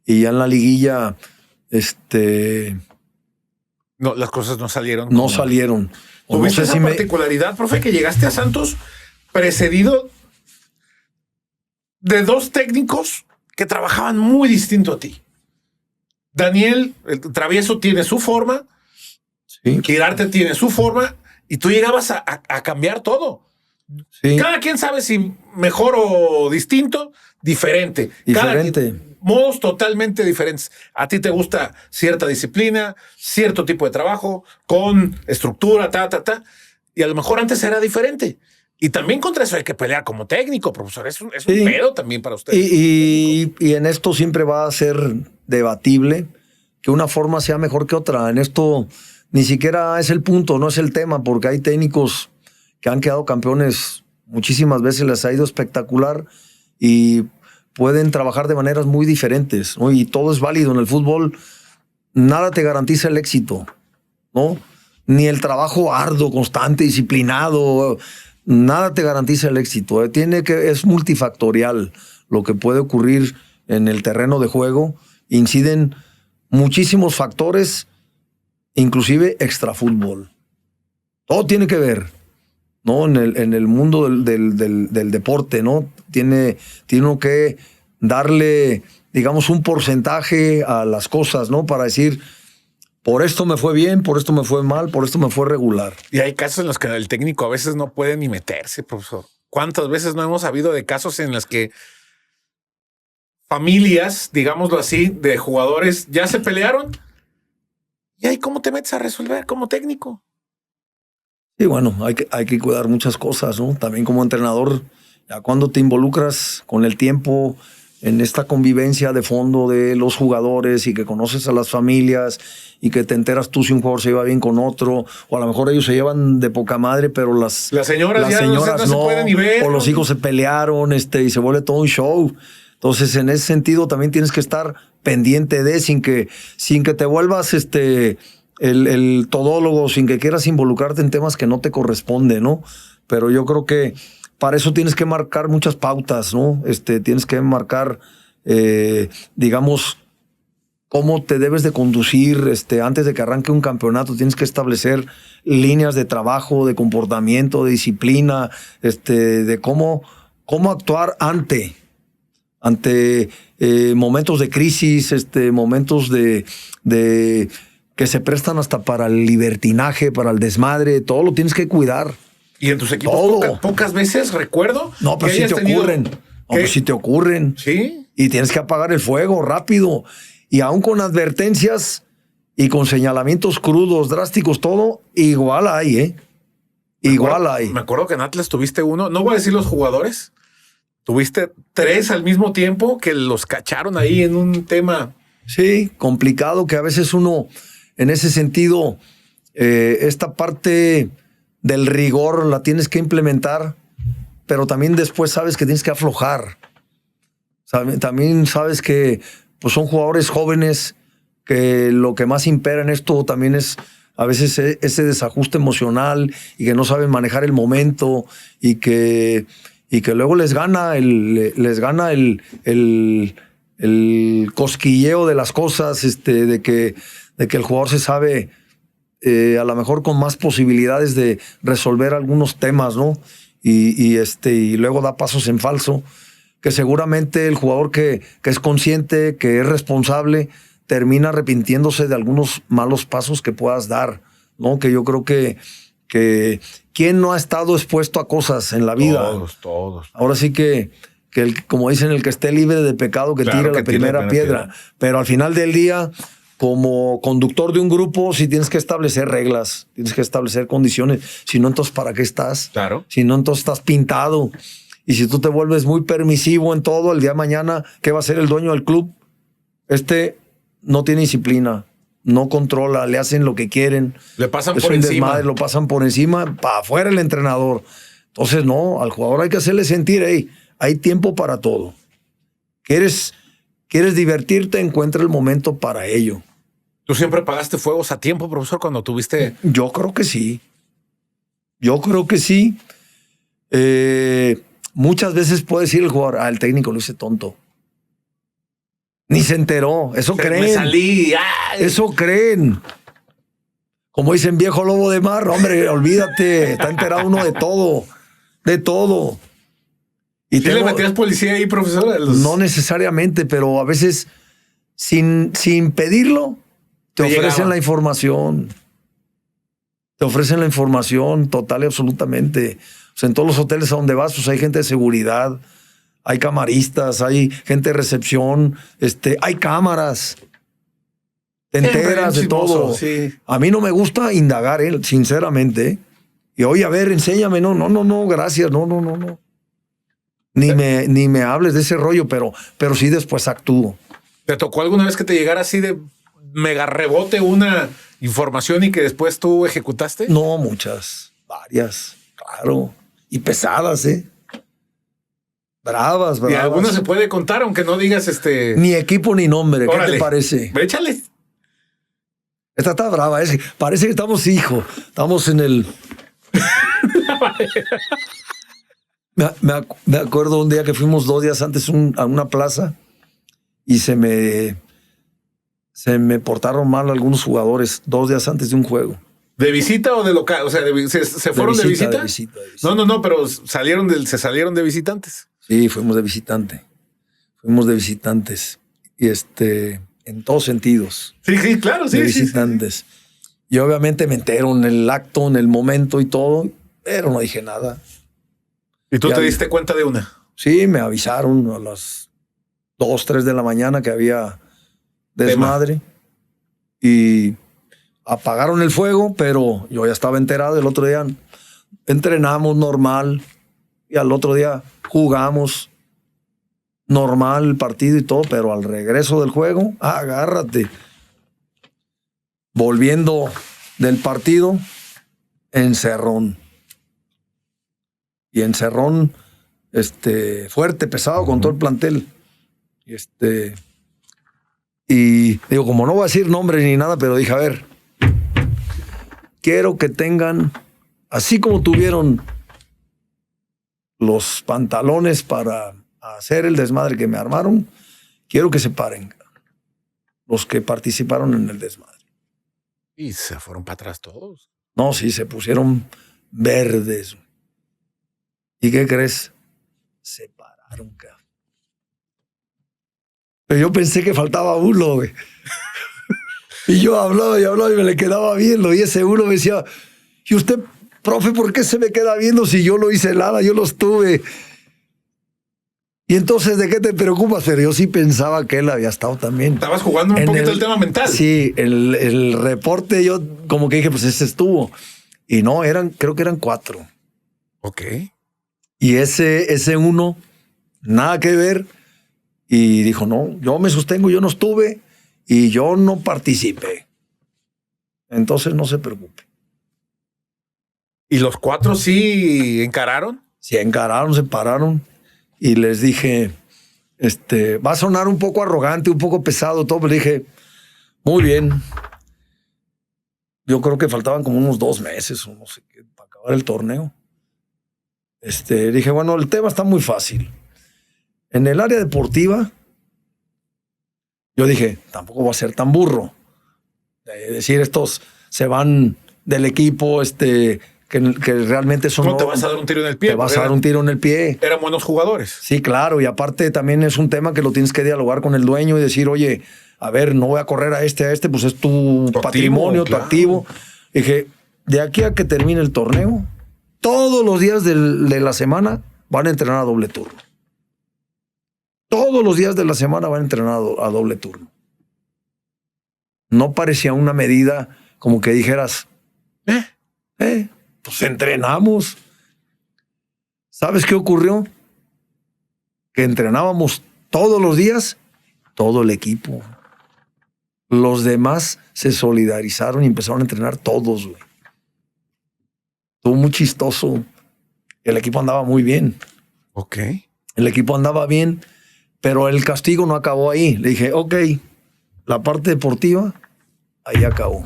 Y ya en la liguilla, no, las cosas no salieron. No salieron. ¿Tuviste esa particularidad, profe, que llegaste a Santos precedido de 2 técnicos que trabajaban muy distinto a ti? Daniel, el Travieso, tiene su forma, sí. Quirarte tiene su forma, y tú llegabas a cambiar todo. Sí. Cada quien sabe si mejor o distinto, diferente. Modos totalmente diferentes. A ti te gusta cierta disciplina, cierto tipo de trabajo, con estructura, y a lo mejor antes era diferente. Y también contra eso hay que pelear como técnico, profesor. Es un pedo también para usted. Y en esto siempre va a ser debatible que una forma sea mejor que otra. En esto ni siquiera es el punto, no es el tema, porque hay técnicos que han quedado campeones muchísimas veces, les ha ido espectacular y pueden trabajar de maneras muy diferentes, ¿no? Y todo es válido en el fútbol. Nada te garantiza el éxito, ¿no? Ni el trabajo arduo, constante, disciplinado. Nada te garantiza el éxito. Es multifactorial lo que puede ocurrir en el terreno de juego. Inciden muchísimos factores, inclusive extrafútbol. Todo tiene que ver, ¿no? En el mundo del deporte, ¿no? Tiene uno que darle, digamos, un porcentaje a las cosas, ¿no? Para decir, por esto me fue bien, por esto me fue mal, por esto me fue regular. Y hay casos en los que el técnico a veces no puede ni meterse, profesor. ¿Cuántas veces no hemos sabido de casos en los que familias, digámoslo así, de jugadores ya se pelearon? ¿Y ahí cómo te metes a resolver como técnico? Y bueno, hay que cuidar muchas cosas, ¿no? También como entrenador, ya cuando te involucras con el tiempo en esta convivencia de fondo de los jugadores y que conoces a las familias y que te enteras tú si un jugador se lleva bien con otro, o a lo mejor ellos se llevan de poca madre, pero las señoras no se pueden ni ver, o los hijos se pelearon, y se vuelve todo un show. Entonces, en ese sentido también tienes que estar pendiente de, sin que te vuelvas el todólogo, sin que quieras involucrarte en temas que no te corresponden, ¿no? Pero yo creo que para eso tienes que marcar muchas pautas, ¿no? Tienes que marcar, digamos, cómo te debes de conducir antes de que arranque un campeonato. Tienes que establecer líneas de trabajo, de comportamiento, de disciplina, de cómo actuar ante momentos de crisis, momentos de que se prestan hasta para el libertinaje, para el desmadre. Todo lo tienes que cuidar. Y en tus equipos pocas veces recuerdo. No, pero sí te ocurren. No, pero sí te ocurren. Sí. Y tienes que apagar el fuego rápido. Y aún con advertencias y con señalamientos crudos, drásticos, todo, igual hay, ¿eh? Hay. Me acuerdo que en Atlas tuviste uno, no voy a decir los jugadores, tuviste 3 al mismo tiempo que los cacharon ahí en un tema. Sí, complicado, que a veces uno, en ese sentido, esta parte del rigor la tienes que implementar, pero también después sabes que tienes que aflojar. También sabes que pues son jugadores jóvenes, que lo que más impera en esto también es a veces ese desajuste emocional y que no saben manejar el momento y que luego les gana el cosquilleo de las cosas, de que el jugador se sabe a lo mejor con más posibilidades de resolver algunos temas, ¿no? Y luego da pasos en falso, que seguramente el jugador que es consciente, que es responsable, termina arrepintiéndose de algunos malos pasos que puedas dar, ¿no? Que yo creo que ¿quién no ha estado expuesto a cosas en la vida? Todos. Ahora sí que como dicen, el que esté libre de pecado que tire la primera piedra. Pero al final del día, como conductor de un grupo, sí tienes que establecer reglas, tienes que establecer condiciones. Si no, entonces, ¿para qué estás? Claro. Si no, entonces estás pintado. Y si tú te vuelves muy permisivo en todo, el día de mañana, ¿qué va a hacer el dueño del club? No tiene disciplina, no controla, le hacen lo que quieren. Le pasan por encima. Desmadre, lo pasan por encima, para afuera el entrenador. Entonces, no, al jugador hay que hacerle sentir, hay tiempo para todo. ¿Quieres divertirte? Encuentra el momento para ello. ¿Tú siempre apagaste fuegos a tiempo, profesor, cuando tuviste...? Yo creo que sí. Muchas veces puede decir el jugador, el técnico lo hice tonto. Ni se enteró. Eso creen. Me salí. Eso creen. Como dicen, viejo lobo de mar, hombre, olvídate. Está enterado uno de todo. De todo. ¿Y le metías policía ahí, profesor? No necesariamente, pero a veces, sin pedirlo, te ofrecen la información. Te ofrecen la información total y absolutamente. O sea, en todos los hoteles a donde vas, pues hay gente de seguridad, hay camaristas, hay gente de recepción, hay cámaras. Te enteras de todo. Sí. A mí no me gusta indagar, sinceramente. Y oye, a ver, enséñame. No, gracias. No. Ni me hables de ese rollo, pero sí después actúo. ¿Te tocó alguna vez que te llegara así de mega rebote una información y que después tú ejecutaste? No, muchas, varias, claro. Y pesadas, Bravas. Y alguna se puede contar, aunque no digas Ni equipo ni nombre. Órale. ¿Qué te parece? Échale. Esta está brava. Parece que estamos en el... me acuerdo un día que fuimos 2 días antes a una plaza y se me portaron mal algunos jugadores 2 días antes de un juego. ¿De visita o de local? O sea, ¿se fueron de visita? De visita. No, pero se salieron de visitantes. Sí, fuimos de visitante. Fuimos de visitantes. Y en todos sentidos. Sí, claro, sí. De visitantes. Sí. Y obviamente me entero en el acto, en el momento y todo, pero no dije nada. ¿Y tú te diste cuenta de una? Sí, me avisaron a las 2, 3 de la mañana que había desmadre. Y apagaron el fuego, pero yo ya estaba enterado. El otro día entrenamos normal y al otro día jugamos normal el partido y todo, pero al regreso del juego, agárrate. Volviendo del partido, encerrón. Y encerrón fuerte, pesado, con todo el plantel. Y digo, como no voy a decir nombres ni nada, pero dije, a ver, quiero que tengan, así como tuvieron los pantalones para hacer el desmadre que me armaron, quiero que se paren los que participaron en el desmadre. Y se fueron para atrás todos. No, sí, se pusieron verdes. ¿Y qué crees? Se pararon, cabrón. Pero yo pensé que faltaba uno, güey. Y yo hablaba y me le quedaba viendo. Y ese uno me decía, ¿y usted, profe, por qué se me queda viendo si yo no hice nada? Yo los tuve. Y entonces, ¿de qué te preocupas? Pero yo sí pensaba que él había estado también. Estabas jugando un poquito el tema mental. Sí, el reporte yo como que dije, pues ese estuvo. Y no, creo que eran 4. Ok. Y ese uno, nada que ver. Y dijo, no, yo me sostengo, yo no estuve y yo no participé. Entonces no se preocupe. ¿Y los 4 sí encararon? Sí, encararon, se pararon. Y les dije, va a sonar un poco arrogante, un poco pesado, todo, pero dije, muy bien. Yo creo que faltaban como unos 2 meses o no sé qué, para acabar el torneo. Dije, bueno, el tema está muy fácil. En el área deportiva, yo dije, tampoco va a ser tan burro. Decir, estos se van del equipo, que realmente son... No te vas a dar un tiro en el pie. Te vas a dar un tiro en el pie. Eran buenos jugadores. Sí, claro. Y aparte también es un tema que lo tienes que dialogar con el dueño y decir, oye, a ver, no voy a correr a pues es tu patrimonio, activo, tu activo. Dije, de aquí a que termine el torneo, todos los días de la semana van a entrenar a doble turno. Todos los días de la semana van a entrenar a doble turno. No parecía una medida como que dijeras, pues entrenamos. ¿Sabes qué ocurrió? Que entrenábamos todos los días, todo el equipo. Los demás se solidarizaron y empezaron a entrenar todos, güey. Estuvo muy chistoso. El equipo andaba muy bien. Ok. El equipo andaba bien, pero el castigo no acabó ahí. Le dije, ok, la parte deportiva, ahí acabó.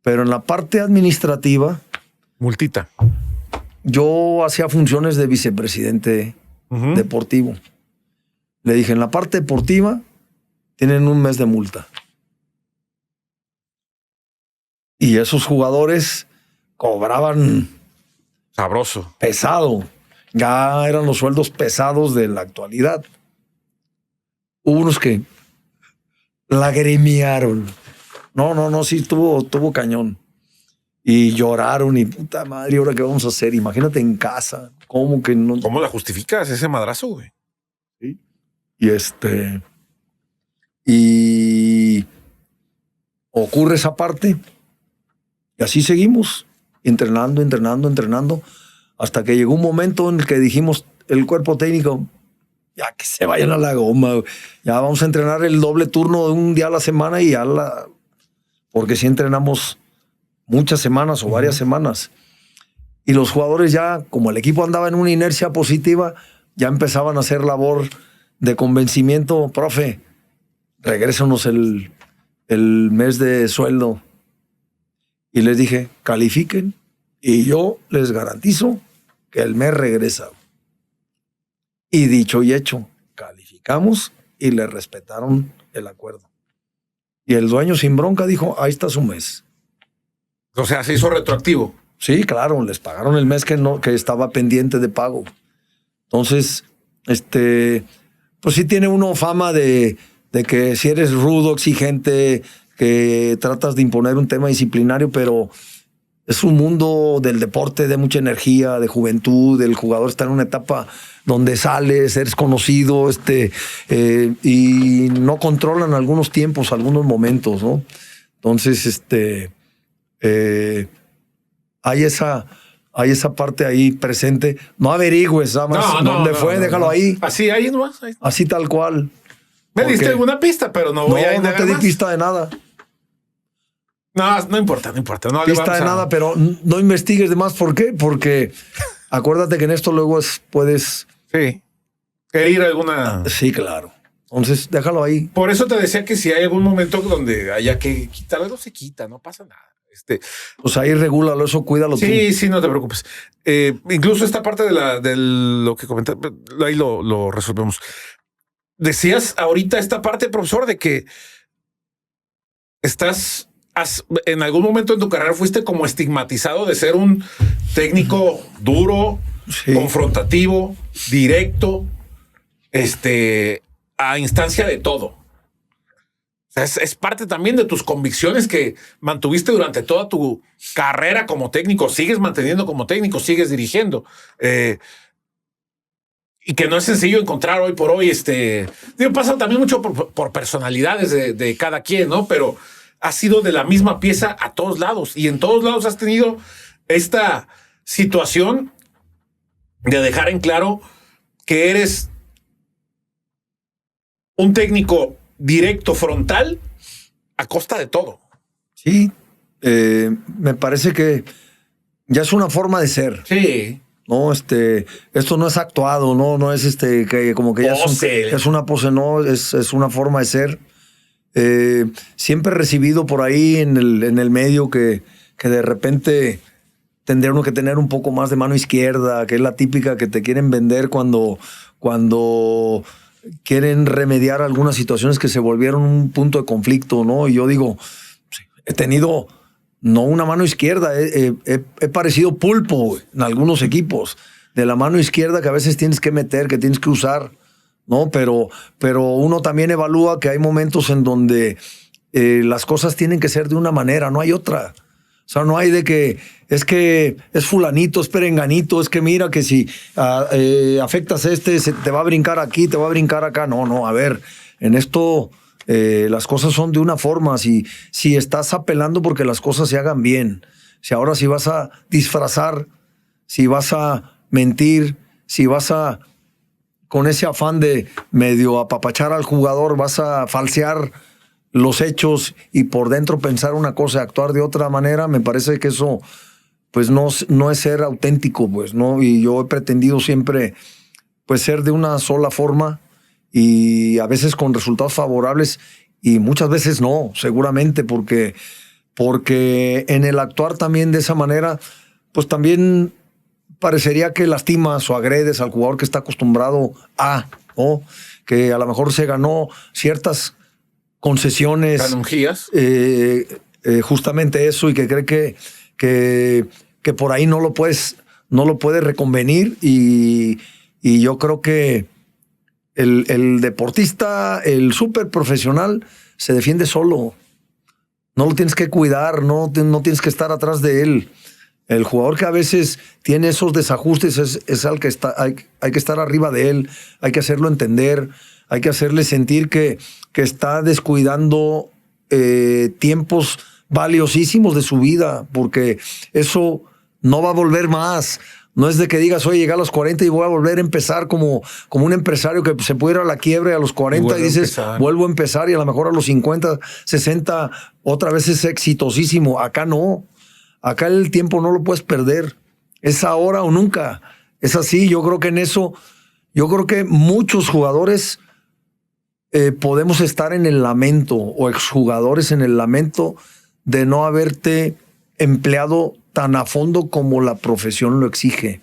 Pero en la parte administrativa... Multita. Yo hacía funciones de vicepresidente deportivo. Le dije, en la parte deportiva tienen 1 mes de multa. Y esos jugadores cobraban... Sabroso. Pesado. Ya eran los sueldos pesados de la actualidad. Hubo unos que lagrimearon. No, sí, tuvo cañón. Y lloraron y puta madre, ¿ahora qué vamos a hacer? Imagínate en casa. ¿Cómo que no? ¿Cómo la justificas ese madrazo, güey? Sí. Y ocurre esa parte. Y así seguimos, entrenando, hasta que llegó un momento en el que dijimos, el cuerpo técnico, ya que se vayan a la goma, ya vamos a entrenar el doble turno de un día a la semana y porque si entrenamos muchas semanas o varias semanas. Y los jugadores ya, como el equipo andaba en una inercia positiva, ya empezaban a hacer labor de convencimiento. Profe, regrésanos el mes de sueldo. Y les dije, califiquen y yo les garantizo que el mes regresa. Y dicho y hecho, calificamos y le respetaron el acuerdo. Y el dueño sin bronca dijo, ahí está su mes. O sea, se hizo retroactivo. Sí, claro, les pagaron el mes que estaba pendiente de pago. Entonces, pues sí tiene uno fama de que si eres rudo, exigente, que tratas de imponer un tema disciplinario, pero es un mundo del deporte de mucha energía, de juventud. El jugador está en una etapa donde sales, eres conocido, y no controlan algunos tiempos, algunos momentos, ¿no? Entonces, hay esa hay esa parte ahí presente. No averigües, nada más dónde fue, déjalo ahí. Así, ahí nomás. Así tal cual. Me diste alguna pista, pero no voy a indagar no te di más. pista de nada. No importa. No pista de nada, pero no investigues de más. ¿Por qué? Porque acuérdate que en esto luego puedes... Sí. Herir alguna... Sí, claro. Entonces, déjalo ahí. Por eso te decía que si hay algún momento donde haya que quitarlo, se quita, no pasa nada. Pues ahí regúlalo, eso cuídalo. Sí, no te preocupes. Incluso esta parte de lo que comentaste, ahí lo resolvemos. Decías ahorita esta parte, profesor, de que en algún momento en tu carrera fuiste como estigmatizado de ser un técnico duro, confrontativo, directo, a instancia de todo. O sea, es parte también de tus convicciones que mantuviste durante toda tu carrera como técnico, sigues manteniendo como técnico, sigues dirigiendo. Y que no es sencillo encontrar hoy por hoy. Pasa también mucho por personalidades de cada quien, ¿no? Pero has sido de la misma pieza a todos lados. Y en todos lados has tenido esta situación de dejar en claro que eres un técnico directo, frontal, a costa de todo. Sí, me parece que ya es una forma de ser. Sí. No, esto no es actuado, no es que como que ya es una pose, no, es una forma de ser. Siempre he recibido por ahí en el medio que de repente tendría uno que tener un poco más de mano izquierda, que es la típica que te quieren vender cuando quieren remediar algunas situaciones que se volvieron un punto de conflicto, ¿no? Y yo digo, he tenido no una mano izquierda, he parecido pulpo en algunos equipos de la mano izquierda que a veces tienes que meter, que tienes que usar, ¿no? Pero uno también evalúa que hay momentos en donde las cosas tienen que ser de una manera, no hay otra. O sea, no hay de que es fulanito, es perenganito, es que mira que si afectas se te va a brincar aquí, te va a brincar acá. No, a ver, en esto las cosas son de una forma. Si estás apelando porque las cosas se hagan bien, si vas a disfrazar, si vas a mentir, si vas a, con ese afán de medio apapachar al jugador, vas a falsear los hechos y por dentro pensar una cosa y actuar de otra manera, me parece que eso pues no es ser auténtico, pues, ¿no? Y yo he pretendido siempre pues ser de una sola forma y a veces con resultados favorables y muchas veces no, seguramente, porque en el actuar también de esa manera, pues también parecería que lastimas o agredes al jugador que está acostumbrado ¿no? Que a lo mejor se ganó ciertas concesiones. Canonjías. Justamente eso, y que cree que por ahí no lo puedes reconvenir, y yo creo que el deportista, el súper profesional, se defiende solo. No lo tienes que cuidar, no tienes que estar atrás de él. El jugador que a veces tiene esos desajustes es al que hay que estar arriba de él, hay que hacerlo entender, hay que hacerle sentir que está descuidando tiempos valiosísimos de su vida, porque eso no va a volver más. No es de que digas, oye, llegué a los 40 y voy a volver a empezar como un empresario que se puede ir a la quiebra a los 40 y dices, vuelvo a empezar, y a lo mejor a los 50, 60, otra vez es exitosísimo. Acá no. Acá el tiempo no lo puedes perder. Es ahora o nunca. Es así. Yo creo que en eso, muchos jugadores podemos estar en el lamento, o exjugadores en el lamento de no haberte empleado tan a fondo como la profesión lo exige,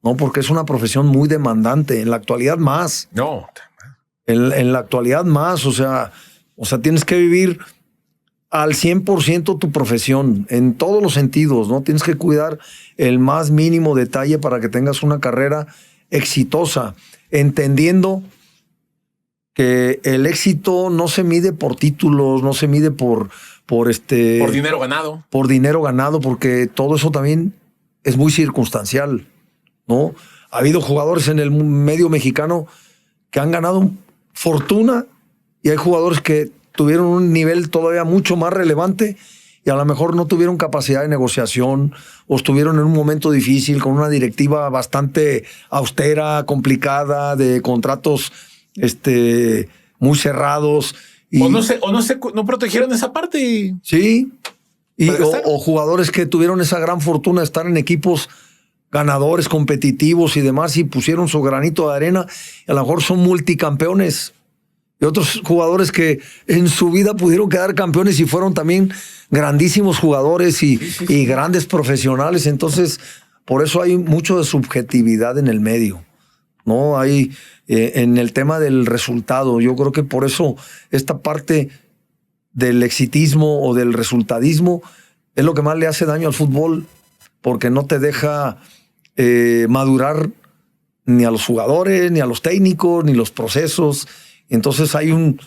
¿no? Porque es una profesión muy demandante, en la actualidad más. No. En la actualidad más, o sea, tienes que vivir al 100% tu profesión, en todos los sentidos, ¿no? Tienes que cuidar el más mínimo detalle para que tengas una carrera exitosa, entendiendo que el éxito no se mide por títulos, no se mide por dinero ganado. Por dinero ganado, porque todo eso también es muy circunstancial, ¿no? Ha habido jugadores en el medio mexicano que han ganado fortuna, y hay jugadores que tuvieron un nivel todavía mucho más relevante y a lo mejor no tuvieron capacidad de negociación o estuvieron en un momento difícil con una directiva bastante austera, complicada, de contratos muy cerrados. Y, no protegieron esa parte. Sí, o jugadores que tuvieron esa gran fortuna de estar en equipos ganadores, competitivos y demás, y pusieron su granito de arena, y a lo mejor son multicampeones. Y otros jugadores que en su vida pudieron quedar campeones y fueron también grandísimos jugadores y grandes profesionales. Entonces, por eso hay mucho de subjetividad en el medio, ¿no? Hay en el tema del resultado. Yo creo que por eso esta parte del exitismo o del resultadismo es lo que más le hace daño al fútbol, porque no te deja madurar ni a los jugadores, ni a los técnicos, ni los procesos. Entonces hay un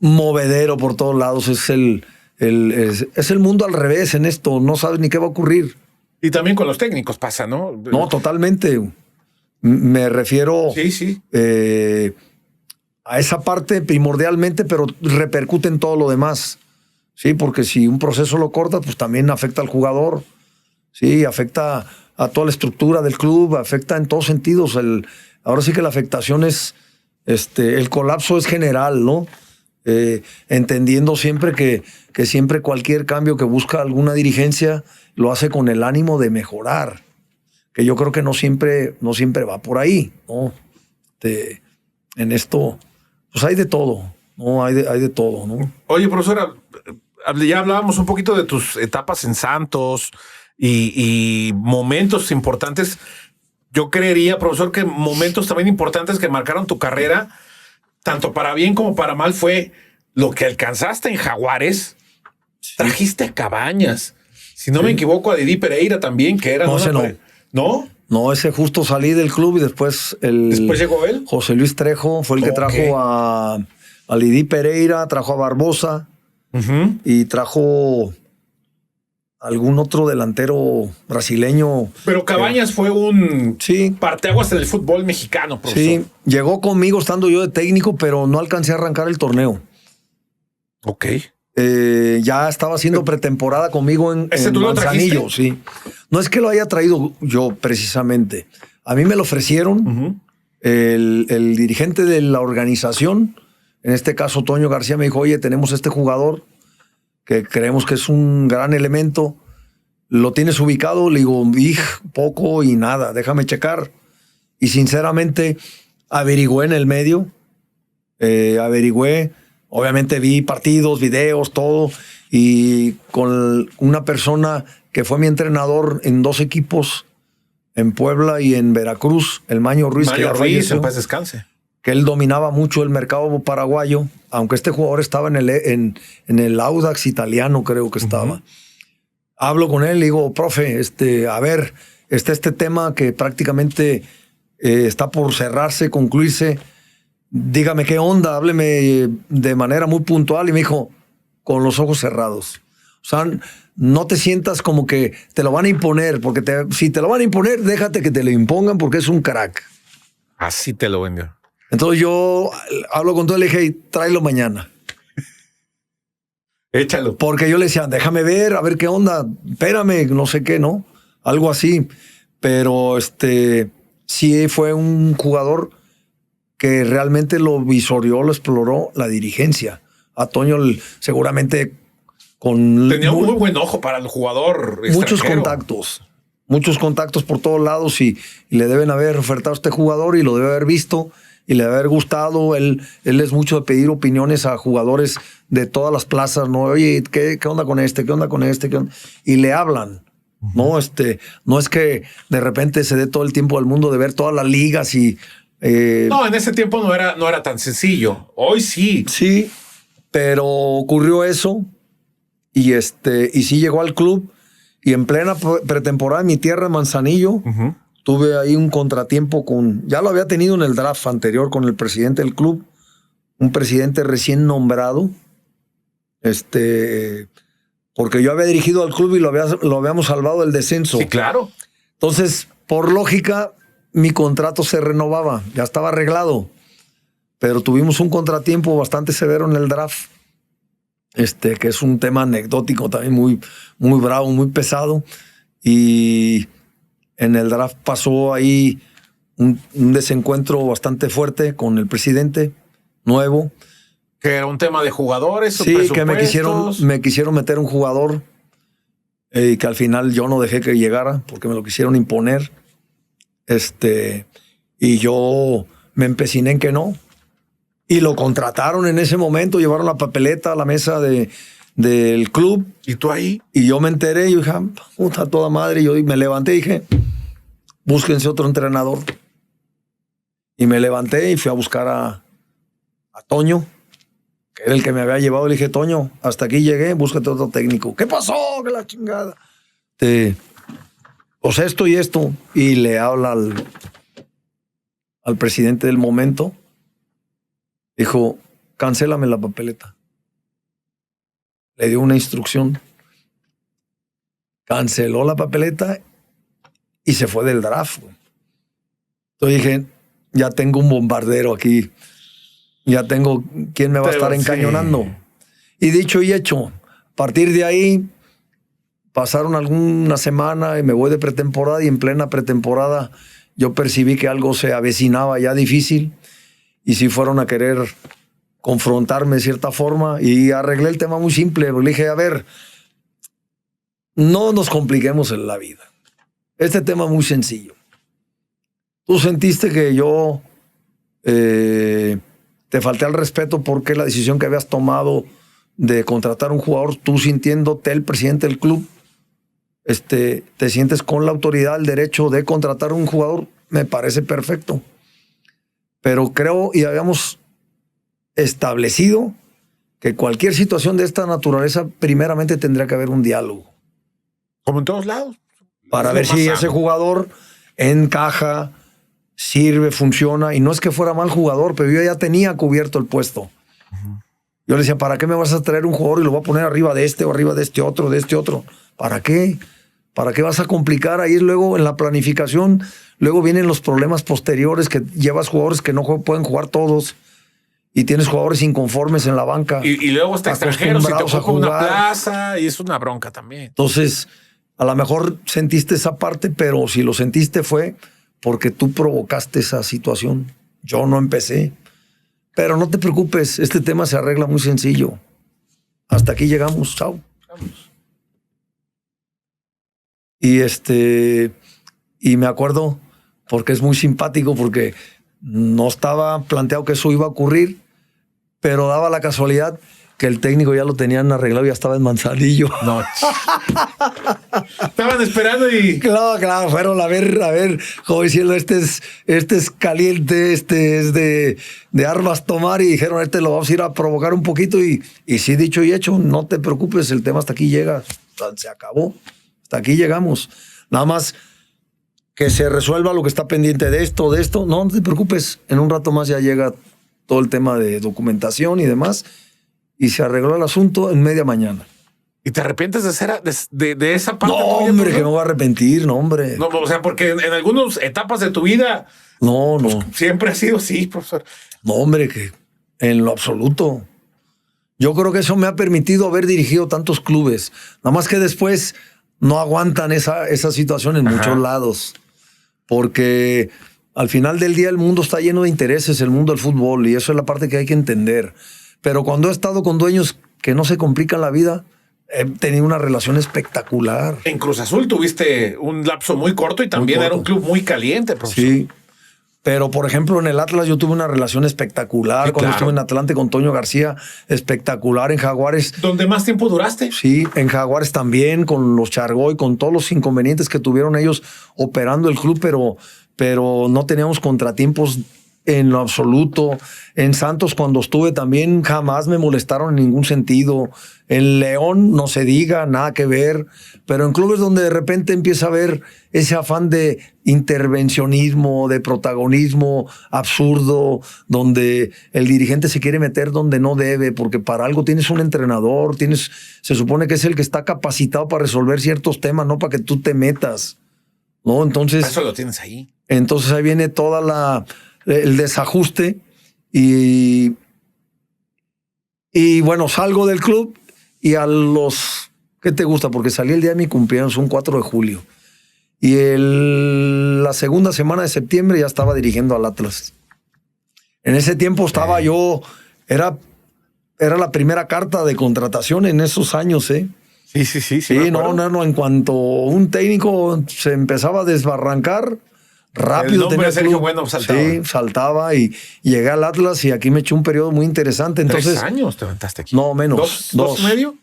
movedero por todos lados. Es el mundo al revés en esto. No sabes ni qué va a ocurrir. Y también con los técnicos pasa, ¿no? No, totalmente. Me refiero a esa parte primordialmente, pero repercute en todo lo demás. Sí, porque si un proceso lo corta, pues también afecta al jugador. Sí, afecta a toda la estructura del club, afecta en todos sentidos. Ahora sí que la afectación es... el colapso es general, ¿no? Entendiendo siempre que siempre cualquier cambio que busca alguna dirigencia lo hace con el ánimo de mejorar, que yo creo que no siempre va por ahí, ¿no? En esto, pues hay de todo, ¿no? Hay de todo, ¿no? Oye, profesora, ya hablábamos un poquito de tus etapas en Santos y momentos importantes. Yo creería, profesor, que momentos también importantes que marcaron tu carrera, tanto para bien como para mal, fue lo que alcanzaste en Jaguares. Sí. Trajiste a Cabañas. Si no me equivoco, a Didi Pereira también, que era... ¿No? No, ese justo salí del club y después... ¿Después llegó él? José Luis Trejo fue el que trajo a Didi Pereira, trajo a Barbosa y trajo... algún otro delantero brasileño. Pero Cabañas fue un parteaguas en el fútbol mexicano, profesor. Sí, llegó conmigo estando yo de técnico, pero no alcancé a arrancar el torneo. Ok. Ya estaba haciendo pretemporada conmigo en Manzanillo, sí. No es que lo haya traído yo precisamente. A mí me lo ofrecieron. El dirigente de la organización, en este caso Toño García, me dijo, oye, tenemos este jugador que creemos que es un gran elemento, ¿lo tienes ubicado? Le digo, poco y nada, déjame checar. Y sinceramente averigüé en el medio, obviamente vi partidos, videos, todo, y con una persona que fue mi entrenador en 2 equipos, en Puebla y en Veracruz, el Maño Ruiz. Maño Ruiz, en paz descanse. Que él dominaba mucho el mercado paraguayo, aunque este jugador estaba en el Audax italiano, creo que estaba. Hablo con él y digo, profe, a ver, este tema que prácticamente está por cerrarse, concluirse, dígame qué onda, hábleme de manera muy puntual. Y me dijo, con los ojos cerrados. O sea, no te sientas como que te lo van a imponer, porque si te lo van a imponer, déjate que te lo impongan porque es un crack. Así te lo vendió. Entonces yo hablo con todo y le dije, tráelo mañana. Échalo. Porque yo le decía, déjame ver, a ver qué onda, espérame, no sé qué, ¿no? Algo así. Pero sí fue un jugador que realmente lo visorió, lo exploró la dirigencia. A Toño seguramente tenía un muy buen ojo para el jugador extranjero. Muchos contactos por todos lados y le deben haber ofertado a este jugador y lo debe haber visto y le debe haber gustado. Él es mucho de pedir opiniones a jugadores de todas las plazas, ¿no? Oye, ¿qué onda con este? ¿Qué onda con este? ¿Qué onda? Y le hablan, ¿no? No es que de repente se dé todo el tiempo del mundo de ver todas las ligas y... no, en ese tiempo no era tan sencillo. Hoy sí. Sí, pero ocurrió eso y sí llegó al club y en plena pretemporada en mi tierra, Manzanillo, tuve ahí un contratiempo ya lo había tenido en el draft anterior con el presidente del club, un presidente recién nombrado, porque yo había dirigido al club y lo habíamos salvado del descenso. Sí, claro. Entonces, por lógica, mi contrato se renovaba, ya estaba arreglado, pero tuvimos un contratiempo bastante severo en el draft que es un tema anecdótico también muy, muy bravo, muy pesado. Y en el draft pasó ahí un desencuentro bastante fuerte con el presidente nuevo. Que era un tema de jugadores. Sí, que me quisieron meter un jugador y que al final yo no dejé que llegara porque me lo quisieron imponer. Y yo me empeciné en que no. Y lo contrataron en ese momento, llevaron la papeleta a la mesa del club. ¿Y tú ahí? Y yo me enteré y dije, puta toda madre. Y yo me levanté y dije, búsquense otro entrenador. Y me levanté y fui a buscar a Toño, que era el que me había llevado. Le dije, Toño, hasta aquí llegué, búscate otro técnico. ¿Qué pasó? ¿Qué la chingada? Pues esto y esto. Y le habla al presidente del momento. Dijo, cancélame la papeleta. Le dio una instrucción. Canceló la papeleta y se fue del draft. Entonces dije, ya tengo un bombardero aquí. Ya tengo quien me va a estar encañonando. Sí. Y dicho y hecho, a partir de ahí pasaron alguna semana y me voy de pretemporada, y en plena pretemporada yo percibí que algo se avecinaba ya difícil. Y sí fueron a querer confrontarme de cierta forma y arreglé el tema muy simple. Le dije, a ver, no nos compliquemos en la vida. Este tema es muy sencillo. Tú sentiste que yo te falté al respeto porque la decisión que habías tomado de contratar un jugador, tú sintiéndote el presidente del club, te sientes con la autoridad, el derecho de contratar un jugador, me parece perfecto. Pero creo y habíamos establecido que cualquier situación de esta naturaleza primeramente tendría que haber un diálogo. Como en todos lados. Para ver si ese jugador encaja, sirve, funciona. Y no es que fuera mal jugador, pero yo ya tenía cubierto el puesto. Yo le decía, ¿para qué me vas a traer un jugador y lo voy a poner arriba de este o arriba de este otro, de este otro? ¿Para qué? ¿Para qué vas a complicar ahí luego en la planificación? Luego vienen los problemas posteriores, que llevas jugadores que no pueden jugar todos y tienes jugadores inconformes en la banca. Y luego está extranjero, si te ocupa una plaza, y es una bronca también. Entonces, a lo mejor sentiste esa parte, pero si lo sentiste fue porque tú provocaste esa situación. Yo no empecé. Pero no te preocupes, este tema se arregla muy sencillo. Hasta aquí llegamos, chao. Vamos. Y me acuerdo, porque es muy simpático, porque no estaba planteado que eso iba a ocurrir, pero daba la casualidad que el técnico ya lo tenían arreglado y ya estaba en Manzanillo. No. Estaban esperando y... Claro, fueron a ver, como diciendo, este es caliente, este es de armas tomar, y dijeron, lo vamos a ir a provocar un poquito, y sí, dicho y hecho, no te preocupes, el tema hasta aquí llega, se acabó, hasta aquí llegamos. Nada más que se resuelva lo que está pendiente de esto, no te preocupes, en un rato más ya llega todo el tema de documentación y demás, y se arregló el asunto en media mañana. ¿Y te arrepientes de esa parte? No, hombre, que me voy a arrepentir, no, hombre. No, o sea, porque en algunas etapas de tu vida... No. Pues, siempre ha sido así, profesor. No, hombre, que en lo absoluto. Yo creo que eso me ha permitido haber dirigido tantos clubes. Nada más que después no aguantan esa situación en muchos lados. Porque al final del día el mundo está lleno de intereses, el mundo del fútbol, y eso es la parte que hay que entender. Pero cuando he estado con dueños que no se complican la vida, he tenido una relación espectacular. En Cruz Azul tuviste un lapso muy corto y también era un club muy caliente, profesor. Sí, pero por ejemplo en el Atlas yo tuve una relación espectacular. Sí, cuando estuve en Atlante con Toño García, espectacular. En Jaguares. ¿Dónde más tiempo duraste? Sí, en Jaguares también, con los Chargoy, con todos los inconvenientes que tuvieron ellos operando el club, pero no teníamos contratiempos en lo absoluto. En Santos, cuando estuve también, jamás me molestaron en ningún sentido. En León, no se diga, nada que ver. Pero en clubes donde de repente empieza a haber ese afán de intervencionismo, de protagonismo absurdo, donde el dirigente se quiere meter donde no debe, porque para algo tienes un entrenador, se supone que es el que está capacitado para resolver ciertos temas, no para que tú te metas, ¿no? Entonces... Eso lo tienes ahí. Entonces ahí viene toda el desajuste y bueno, salgo del club Y a los, ¿qué te gusta? Porque salí el día de mi cumpleaños, un 4 de julio. Y la segunda semana de septiembre ya estaba dirigiendo al Atlas. En ese tiempo estaba yo, era la primera carta de contratación en esos años, ¿eh? Sí, no, en cuanto un técnico se empezaba a desbarrancar, rápido tenía Sergio Bueno saltaba. Sí, saltaba y llegué al Atlas y aquí me eché un periodo muy interesante. Entonces, 3 años te aventaste aquí. No, menos. ¿Dos y medio?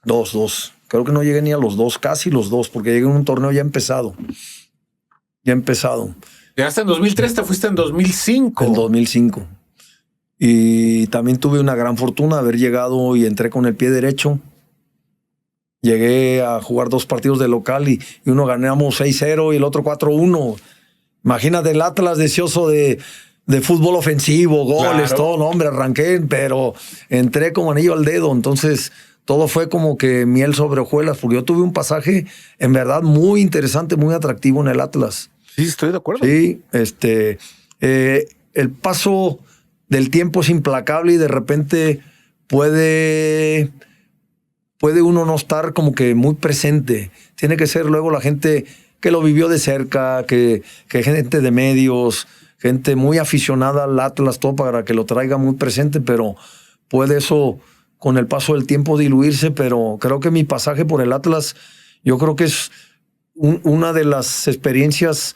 Dos. Creo que no llegué ni a los 2, casi los 2, porque llegué en un torneo ya empezado. Llegaste en 2003, te fuiste en 2005. En 2005. Y también tuve una gran fortuna de haber llegado y entré con el pie derecho. Llegué a jugar 2 partidos de local y uno ganamos 6-0 y el otro 4-1. Imagínate el Atlas deseoso de fútbol ofensivo, goles, claro. todo. No, hombre, arranqué, pero entré como anillo al dedo. Entonces, todo fue como que miel sobre hojuelas, porque yo tuve un pasaje en verdad muy interesante, muy atractivo en el Atlas. Sí, estoy de acuerdo. Sí, el paso del tiempo es implacable y de repente puede uno no estar como que muy presente. Tiene que ser luego la gente que lo vivió de cerca, que gente de medios, gente muy aficionada al Atlas, todo para que lo traiga muy presente, pero puede eso con el paso del tiempo diluirse. Pero creo que mi pasaje por el Atlas, yo creo que es una de las experiencias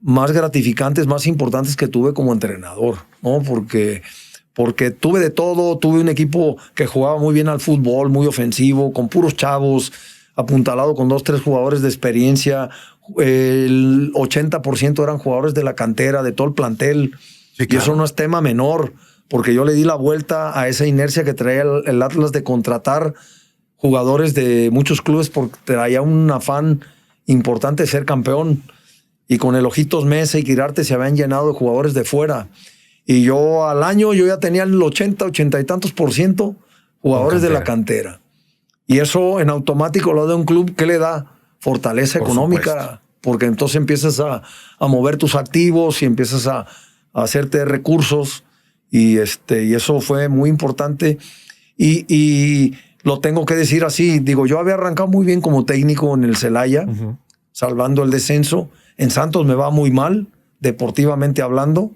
más gratificantes, más importantes que tuve como entrenador, ¿no? Porque tuve de todo, tuve un equipo que jugaba muy bien al fútbol, muy ofensivo, con puros chavos, apuntalado con 2, 3 jugadores de experiencia. El 80% eran jugadores de la cantera, de todo el plantel. Sí, claro. Y eso no es tema menor, porque yo le di la vuelta a esa inercia que traía el Atlas de contratar jugadores de muchos clubes porque traía un afán importante de ser campeón. Y con el Ojitos Mesa y Quirarte se habían llenado de jugadores de fuera. Y yo al año yo ya tenía el 80 y tantos % jugadores de la cantera. Y eso en automático lo da un club que le da fortaleza económica, supuesto. Porque entonces empiezas a mover tus activos y empiezas a hacerte recursos y eso fue muy importante y lo tengo que decir así. Digo, yo había arrancado muy bien como técnico en el Celaya, salvando el descenso. En Santos me va muy mal, deportivamente hablando.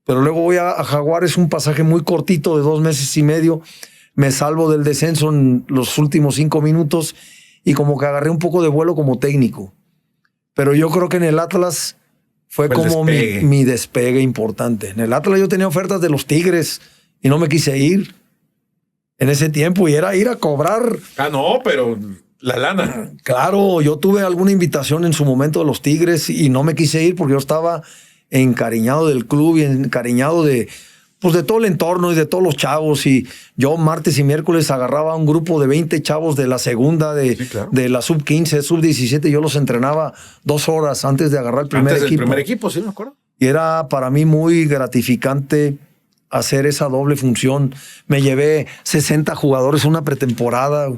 Pero luego voy a Jaguares, un pasaje muy cortito de 2 meses y medio. Me salvo del descenso en los últimos 5 minutos y como que agarré un poco de vuelo como técnico. Pero yo creo que en el Atlas fue como mi despegue importante. En el Atlas yo tenía ofertas de los Tigres y no me quise ir en ese tiempo y era ir a cobrar. No, pero la lana. Claro, yo tuve alguna invitación en su momento de los Tigres y no me quise ir porque yo estaba encariñado del club y encariñado de todo el entorno y de todos los chavos. Y yo martes y miércoles agarraba un grupo de 20 chavos de la segunda, de la sub-15, sub-17. Yo los entrenaba 2 horas antes de agarrar el primer equipo. Antes del primer equipo, sí, me acuerdo. Y era para mí muy gratificante hacer esa doble función. Me llevé 60 jugadores una pretemporada,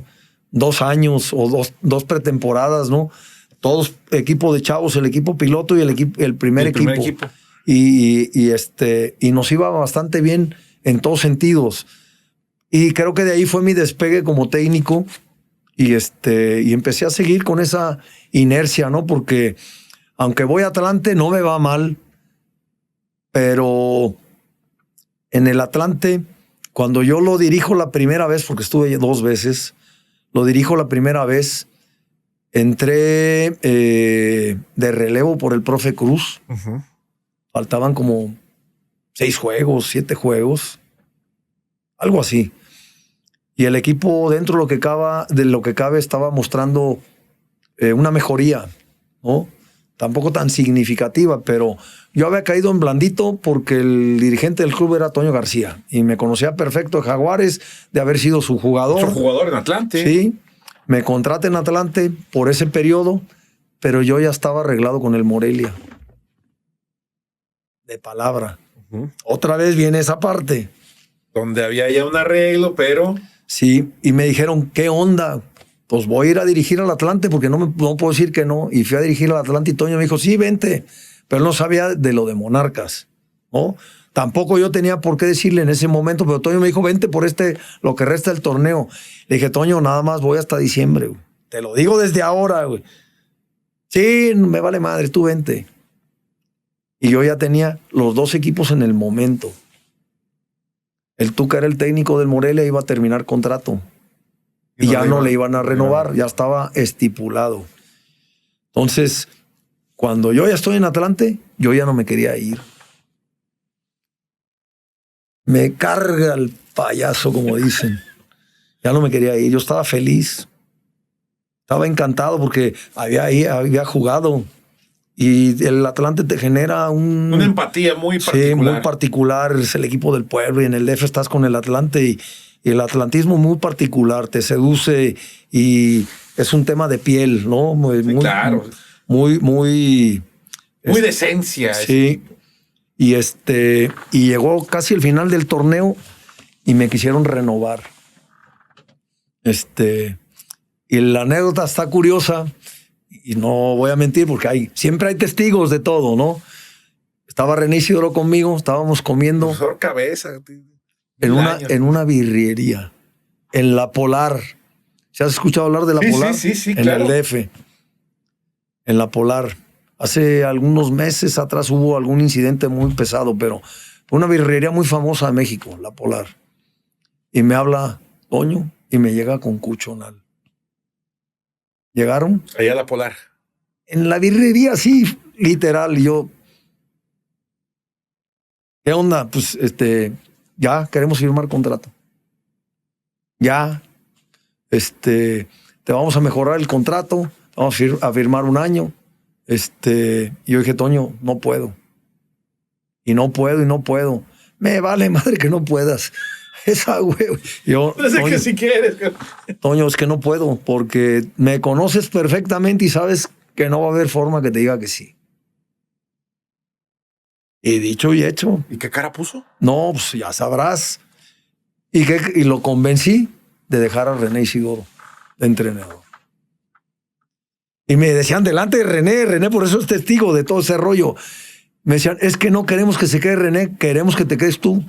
2 años o dos pretemporadas, ¿no? Todos equipo de chavos, el equipo piloto y el primer equipo. Y nos iba bastante bien en todos sentidos. Y creo que de ahí fue mi despegue como técnico y empecé a seguir con esa inercia, ¿no? Porque aunque voy a Atlante no me va mal, pero en el Atlante, cuando yo lo dirijo la primera vez, porque estuve 2 veces, lo dirijo la primera vez, entré de relevo por el profe Cruz. Faltaban como 6 juegos, 7 juegos, algo así. Y el equipo, dentro de lo que cabe, estaba mostrando una mejoría, ¿no? Tampoco tan significativa, pero yo había caído en blandito porque el dirigente del club era Toño García y me conocía perfecto de Jaguares, de haber sido su jugador. Su jugador en Atlante. Sí, me contraté en Atlante por ese periodo, pero yo ya estaba arreglado con el Morelia. De palabra. Otra vez viene esa parte. Donde había ya un arreglo, pero... Sí, y me dijeron, ¿qué onda? Pues voy a ir a dirigir al Atlante porque no puedo decir que no. Y fui a dirigir al Atlante y Toño me dijo, sí, vente. Pero él no sabía de lo de Monarcas, ¿no? Tampoco yo tenía por qué decirle en ese momento, pero Toño me dijo, vente por lo que resta del torneo. Le dije, Toño, nada más voy hasta diciembre, güey. Te lo digo desde ahora, güey. Sí, me vale madre, tú vente. Y yo ya tenía los 2 equipos en el momento. El Tuca era el técnico del Morelia, iba a terminar contrato. Y ya no le iban a renovar, ya estaba estipulado. Entonces, cuando yo ya estoy en Atlante, yo ya no me quería ir. Me carga el payaso, como dicen. Ya no me quería ir. Yo estaba feliz. Estaba encantado porque había jugado. Y el Atlante te genera una empatía muy particular. Sí, muy particular. Es el equipo del pueblo y en el DF estás con el Atlante y el atlantismo muy particular. Te seduce y es un tema de piel, ¿no? Claro. Muy de esencia. Sí. Y llegó casi el final del torneo y me quisieron renovar. Y la anécdota está curiosa y no voy a mentir porque siempre hay testigos de todo, ¿no? Estaba René Isidoro conmigo, estábamos comiendo. Profesor Cabeza. En una birrería, en La Polar. ¿Se has escuchado hablar de La Polar? Sí, en claro. el DF. En La Polar. Hace algunos meses atrás hubo algún incidente muy pesado, pero fue una birrería muy famosa de México, La Polar. Y me habla Toño y me llega con Cuchonal. ¿Llegaron? Allá a La Polar. En la birrería, sí, literal. Y yo, ¿qué onda? Pues ya queremos firmar contrato. Ya, te vamos a mejorar el contrato, vamos a firmar un año. Y yo dije, Toño, no puedo. Y no puedo. Me vale madre que no puedas. Esa, güey. Yo, no sé que si quieres. Toño, es que no puedo porque me conoces perfectamente y sabes que no va a haber forma que te diga que sí. Y dicho y hecho. ¿Y qué cara puso? No, pues ya sabrás. Y lo convencí de dejar a René Isidoro de entrenador. Y me decían, delante de René, por eso es testigo de todo ese rollo. Me decían, es que no queremos que se quede René, queremos que te quedes tú.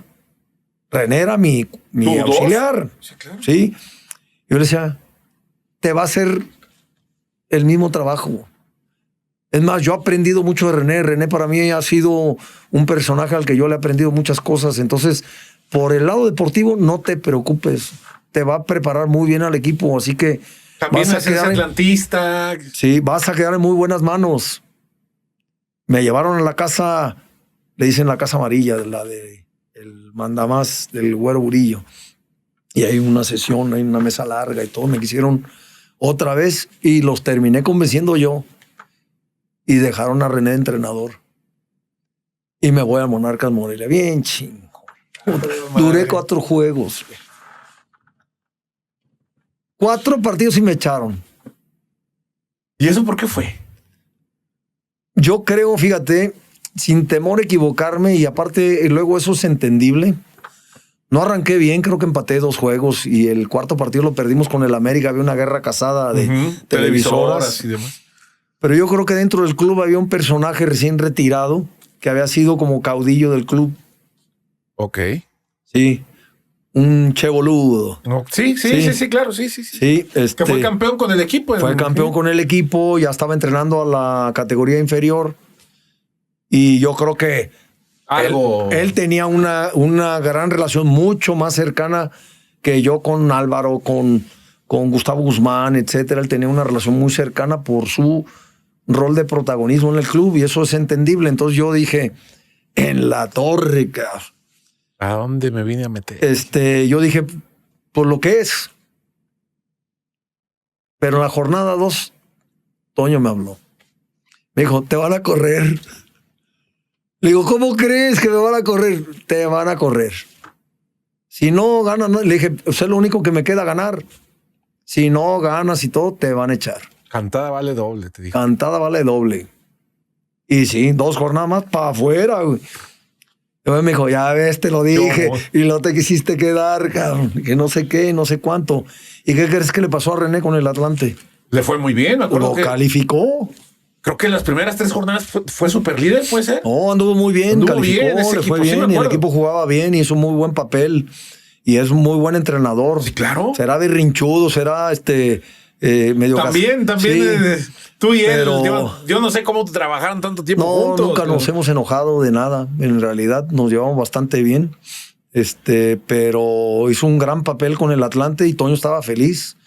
René era mi auxiliar. Sí, claro. Sí. Yo le decía, te va a hacer el mismo trabajo. Es más, yo he aprendido mucho de René. René para mí ha sido un personaje al que yo le he aprendido muchas cosas. Entonces, por el lado deportivo, no te preocupes. Te va a preparar muy bien al equipo. Así que también vas a quedar atlantista. Sí, vas a quedar en muy buenas manos. Me llevaron a la casa, le dicen la casa amarilla, el mandamás del Güero Burillo. Y hay una sesión, hay una mesa larga y todo. Me quisieron otra vez y los terminé convenciendo yo. Y dejaron a René de entrenador. Y me voy a Monarcas Morelia. Bien chingón. Duré 4 juegos. 4 partidos y me echaron. ¿Y eso por qué fue? Yo creo, fíjate, sin temor a equivocarme, y aparte, luego eso es entendible. No arranqué bien, creo que empaté 2 juegos y el 4º partido lo perdimos con el América. Había una guerra casada de televisoras y demás. Pero yo creo que dentro del club había un personaje recién retirado que había sido como caudillo del club. Ok. Sí. Un Che Boludo. No, sí, claro, sí. Sí, que fue campeón con el equipo. Fue campeón con el equipo, ya estaba entrenando a la categoría inferior. Y yo creo que él tenía una gran relación mucho más cercana que yo con Álvaro, con Gustavo Guzmán, etcétera. Él tenía una relación muy cercana por su rol de protagonismo en el club y eso es entendible. Entonces yo dije, en la torre, cabrón. ¿A dónde me vine a meter? Yo dije, por lo que es. Pero en la jornada 2, Toño me habló. Me dijo, te van a correr. Le digo, ¿cómo crees que me van a correr? Te van a correr. Si no ganas, no. Le dije, es lo único que me queda ganar. Si no ganas y todo, te van a echar. Cantada vale doble, te dijo. Cantada vale doble. Y sí, 2 jornadas más para afuera, güey. Entonces me dijo, ya ves, te lo dije, y no te quisiste quedar, cabrón, que no sé qué, no sé cuánto. ¿Y qué crees que le pasó a René con el Atlante? Le fue muy bien, me acuerdo. Lo calificó. Creo que en las primeras 3 jornadas fue super líder, ¿puede ser? No, anduvo muy bien, anduvo calificó, bien, ese le equipo, fue bien, sí y el equipo jugaba bien, y hizo muy buen papel, y es un muy buen entrenador. Sí, claro. Será berrinchudo, será medio... También, sí, tú y él, pero... yo no sé cómo trabajaron tanto tiempo juntos. No, nunca nos hemos enojado de nada, en realidad nos llevamos bastante bien, pero hizo un gran papel con el Atlante y Toño estaba feliz.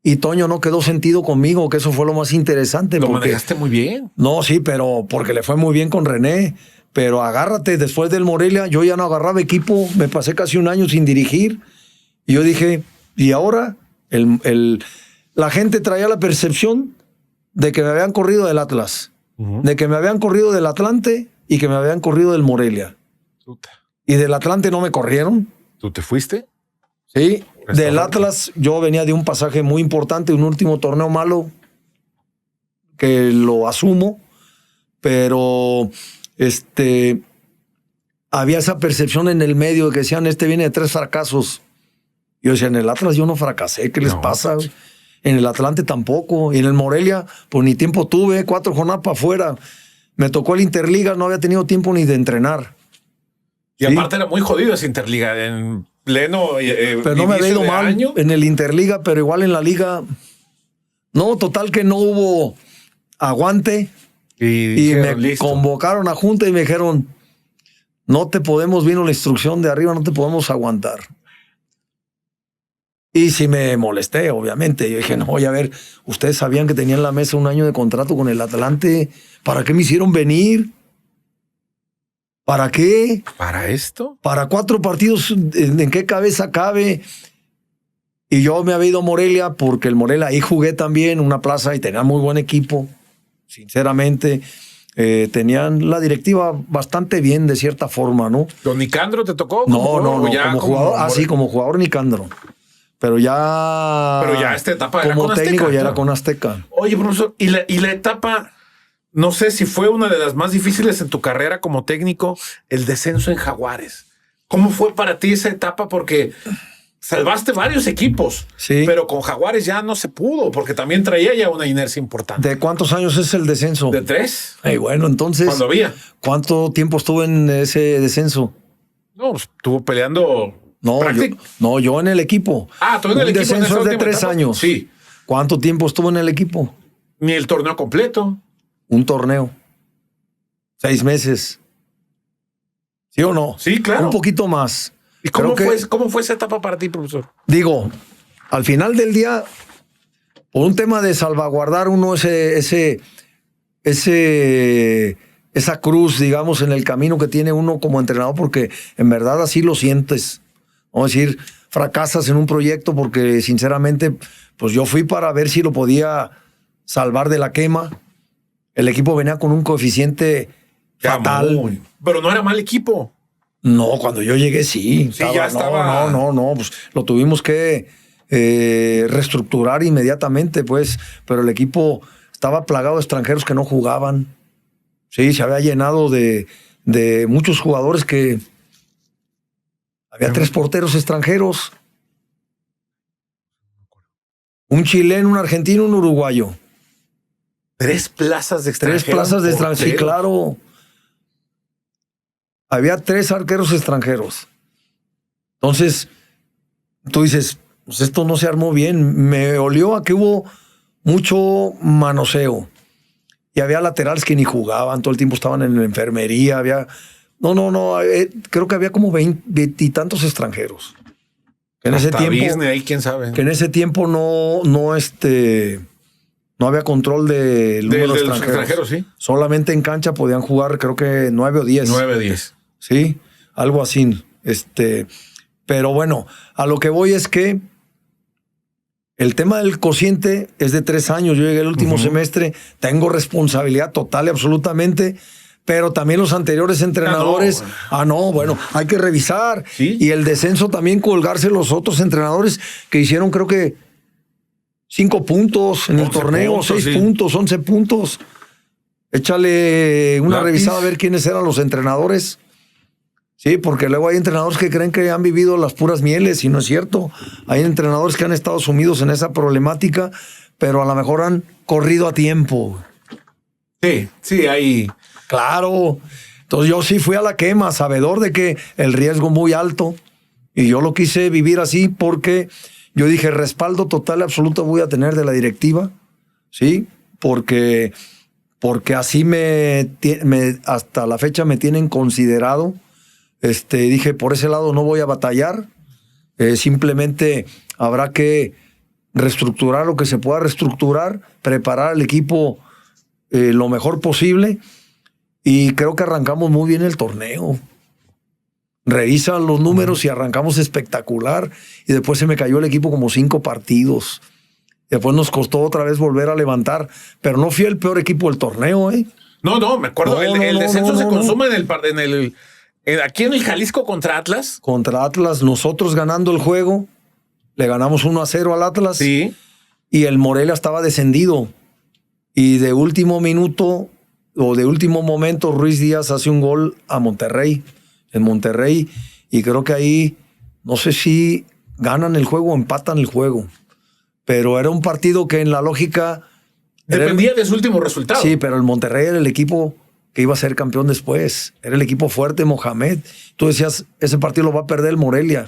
Y Toño no quedó sentido conmigo, que eso fue lo más interesante. Lo manejaste muy bien. No, sí, pero porque le fue muy bien con René. Pero agárrate, después del Morelia, yo ya no agarraba equipo, me pasé casi un año sin dirigir. Y yo dije, ¿y ahora? La gente traía la percepción de que me habían corrido del Atlas, de que me habían corrido del Atlante y que me habían corrido del Morelia. Y del Atlante no me corrieron. ¿Tú te fuiste? Sí, del Atlas yo venía de un pasaje muy importante, un último torneo malo, que lo asumo, pero había esa percepción en el medio de que decían, viene de 3 fracasos. Yo decía, en el Atlas yo no fracasé, ¿qué les pasa? En el Atlante tampoco, y en el Morelia, pues ni tiempo tuve, 4 jornadas para afuera. Me tocó el Interliga, no había tenido tiempo ni de entrenar. Y ¿sí? Aparte era muy jodido ese Interliga, en pleno pero no me había ido mal año. En el Interliga, pero igual en la liga. No, total que no hubo aguante. Y me convocaron a junta y me dijeron, no te podemos, vino la instrucción de arriba, no te podemos aguantar. Y sí me molesté, obviamente. Yo dije, no, voy a ver, ustedes sabían que tenía en la mesa un año de contrato con el Atlante. ¿Para qué me hicieron venir? ¿Para qué? ¿Para esto? Para 4 partidos, ¿en qué cabeza cabe? Y yo me había ido a Morelia porque el Morelia ahí jugué también, una plaza, y tenía muy buen equipo, sinceramente. Tenían la directiva bastante bien, de cierta forma, ¿no? ¿Don Nicandro te tocó? No, como jugador. Sí, como jugador Nicandro. Pero ya esta etapa era como con técnico Azteca, ya era con Azteca. Oye, profesor, ¿y la etapa, no sé si fue una de las más difíciles en tu carrera como técnico, el descenso en Jaguares? ¿Cómo fue para ti esa etapa? Porque salvaste varios equipos, sí, pero con Jaguares ya no se pudo, porque también traía ya una inercia importante. ¿De cuántos años es el descenso? De 3. Bueno, entonces, cuando había. ¿Cuánto tiempo estuvo en ese descenso? No, pues, estuvo peleando. Yo en el equipo. Tú en el equipo. El descenso es de 3 años. Sí. ¿Cuánto tiempo estuvo en el equipo? Ni el torneo completo. Un torneo. 6 meses. ¿Sí o no? Sí, claro. Un poquito más. ¿Y cómo fue esa etapa para ti, profesor? Digo, al final del día, por un tema de salvaguardar uno esa cruz, digamos, en el camino que tiene uno como entrenador, porque en verdad así lo sientes. Vamos a decir, fracasas en un proyecto porque sinceramente, pues yo fui para ver si lo podía salvar de la quema. El equipo venía con un coeficiente fatal. Pero no era mal equipo. No, cuando yo llegué sí. Ya estaba. No, pues lo tuvimos que reestructurar inmediatamente, pues, pero el equipo estaba plagado de extranjeros que no jugaban. Sí, se había llenado de muchos jugadores que... Había 3 porteros extranjeros. Un chileno, un argentino, un uruguayo. 3 plazas de extranjeros. 3 plazas de extranjeros, sí, claro. Había 3 arqueros extranjeros. Entonces, tú dices, pues esto no se armó bien. Me olió a que hubo mucho manoseo. Y había laterales que ni jugaban, todo el tiempo estaban en la enfermería, había... No, creo que había como 20 y tantos extranjeros. En ese tiempo, Disney, ahí quién sabe. Que en ese tiempo no había control del número de extranjeros. Sí. Solamente en cancha podían jugar, creo que 9 o 10. 9 o 10. Sí, algo así. Pero bueno, a lo que voy es que el tema del cociente es de 3 años. Yo llegué el último semestre, tengo responsabilidad total y absolutamente, pero también los anteriores entrenadores, bueno, hay que revisar. ¿Sí? Y el descenso también colgarse los otros entrenadores que hicieron creo que 5 puntos en el torneo, 6 puntos, 11 puntos. Échale una revisada a ver quiénes eran los entrenadores. Sí, porque luego hay entrenadores que creen que han vivido las puras mieles y no es cierto. Hay entrenadores que han estado sumidos en esa problemática, pero a lo mejor han corrido a tiempo. Sí, ahí. Claro. Entonces yo sí fui a la quema, sabedor de que el riesgo muy alto. Y yo lo quise vivir así porque yo dije, respaldo total y absoluto voy a tener de la directiva, ¿sí? Porque así hasta la fecha me tienen considerado. Dije, por ese lado no voy a batallar. Simplemente habrá que reestructurar lo que se pueda reestructurar, preparar al equipo lo mejor posible. Y creo que arrancamos muy bien el torneo. Revisa los números y arrancamos espectacular. Y después se me cayó el equipo como 5 partidos. Después nos costó otra vez volver a levantar. Pero no fui el peor equipo del torneo, ¿eh? No, me acuerdo. El descenso se consume aquí en el Jalisco contra Atlas. Contra Atlas, nosotros ganando el juego. Le ganamos 1-0 al Atlas. Sí. Y el Morelia estaba descendido. Y de último minuto o de último momento, Ruiz Díaz hace un gol a Monterrey. En Monterrey. Y creo que ahí, no sé si ganan el juego o empatan el juego. Pero era un partido que en la lógica... Dependía de su último resultado. Sí, pero el Monterrey era el equipo que iba a ser campeón después. Era el equipo fuerte, Mohamed. Tú decías, ese partido lo va a perder el Morelia.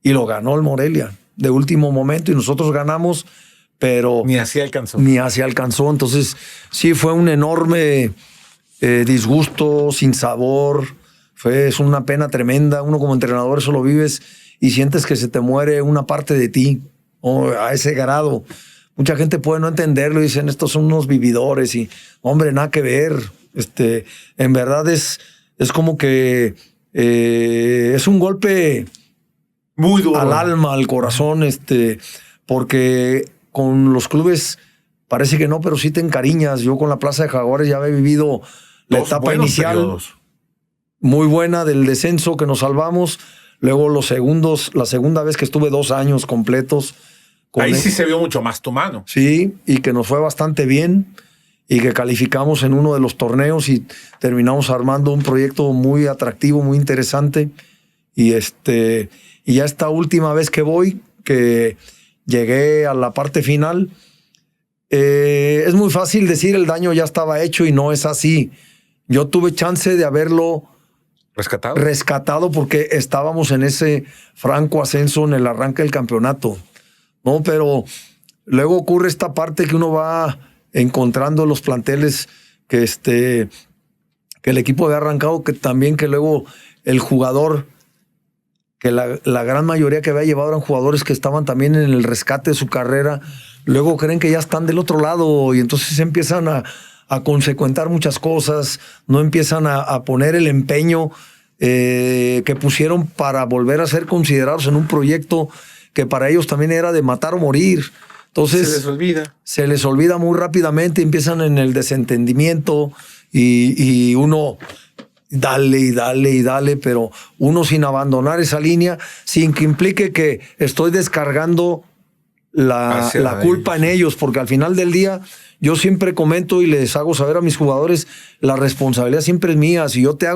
Y lo ganó el Morelia de último momento. Y nosotros ganamos, pero... Ni así alcanzó. Entonces, sí, fue un enorme disgusto, sin sabor. Es una pena tremenda. Uno como entrenador eso lo vives y sientes que se te muere una parte de ti. A ese grado. Mucha gente puede no entenderlo y dicen, estos son unos vividores y, hombre, nada que ver. En verdad es como que es un golpe muy duro al alma, al corazón, porque con los clubes parece que no, pero sí te encariñas. Yo con la Plaza de Jaguares ya había vivido la etapa inicial periodos. Muy buena del descenso que nos salvamos. Luego la segunda vez que estuve 2 años completos. Ahí sí se vio mucho más tu mano. Sí, y que nos fue bastante bien y que calificamos en uno de los torneos y terminamos armando un proyecto muy atractivo, muy interesante. Y ya esta última vez que voy, que llegué a la parte final, es muy fácil decir el daño ya estaba hecho y no es así. Yo tuve chance de haberlo rescatado porque estábamos en ese franco ascenso en el arranque del campeonato. No, pero luego ocurre esta parte que uno va encontrando los planteles que el equipo había arrancado, que también que luego el jugador, que la gran mayoría que había llevado eran jugadores que estaban también en el rescate de su carrera, luego creen que ya están del otro lado y entonces empiezan a consecuentar muchas cosas, no empiezan a poner el empeño que pusieron para volver a ser considerados en un proyecto que para ellos también era de matar o morir. Entonces se les olvida muy rápidamente, empiezan en el desentendimiento y uno dale, pero uno sin abandonar esa línea, sin que implique que estoy descargando la culpa en ellos, porque al final del día yo siempre comento y les hago saber a mis jugadores, la responsabilidad siempre es mía. Si yo te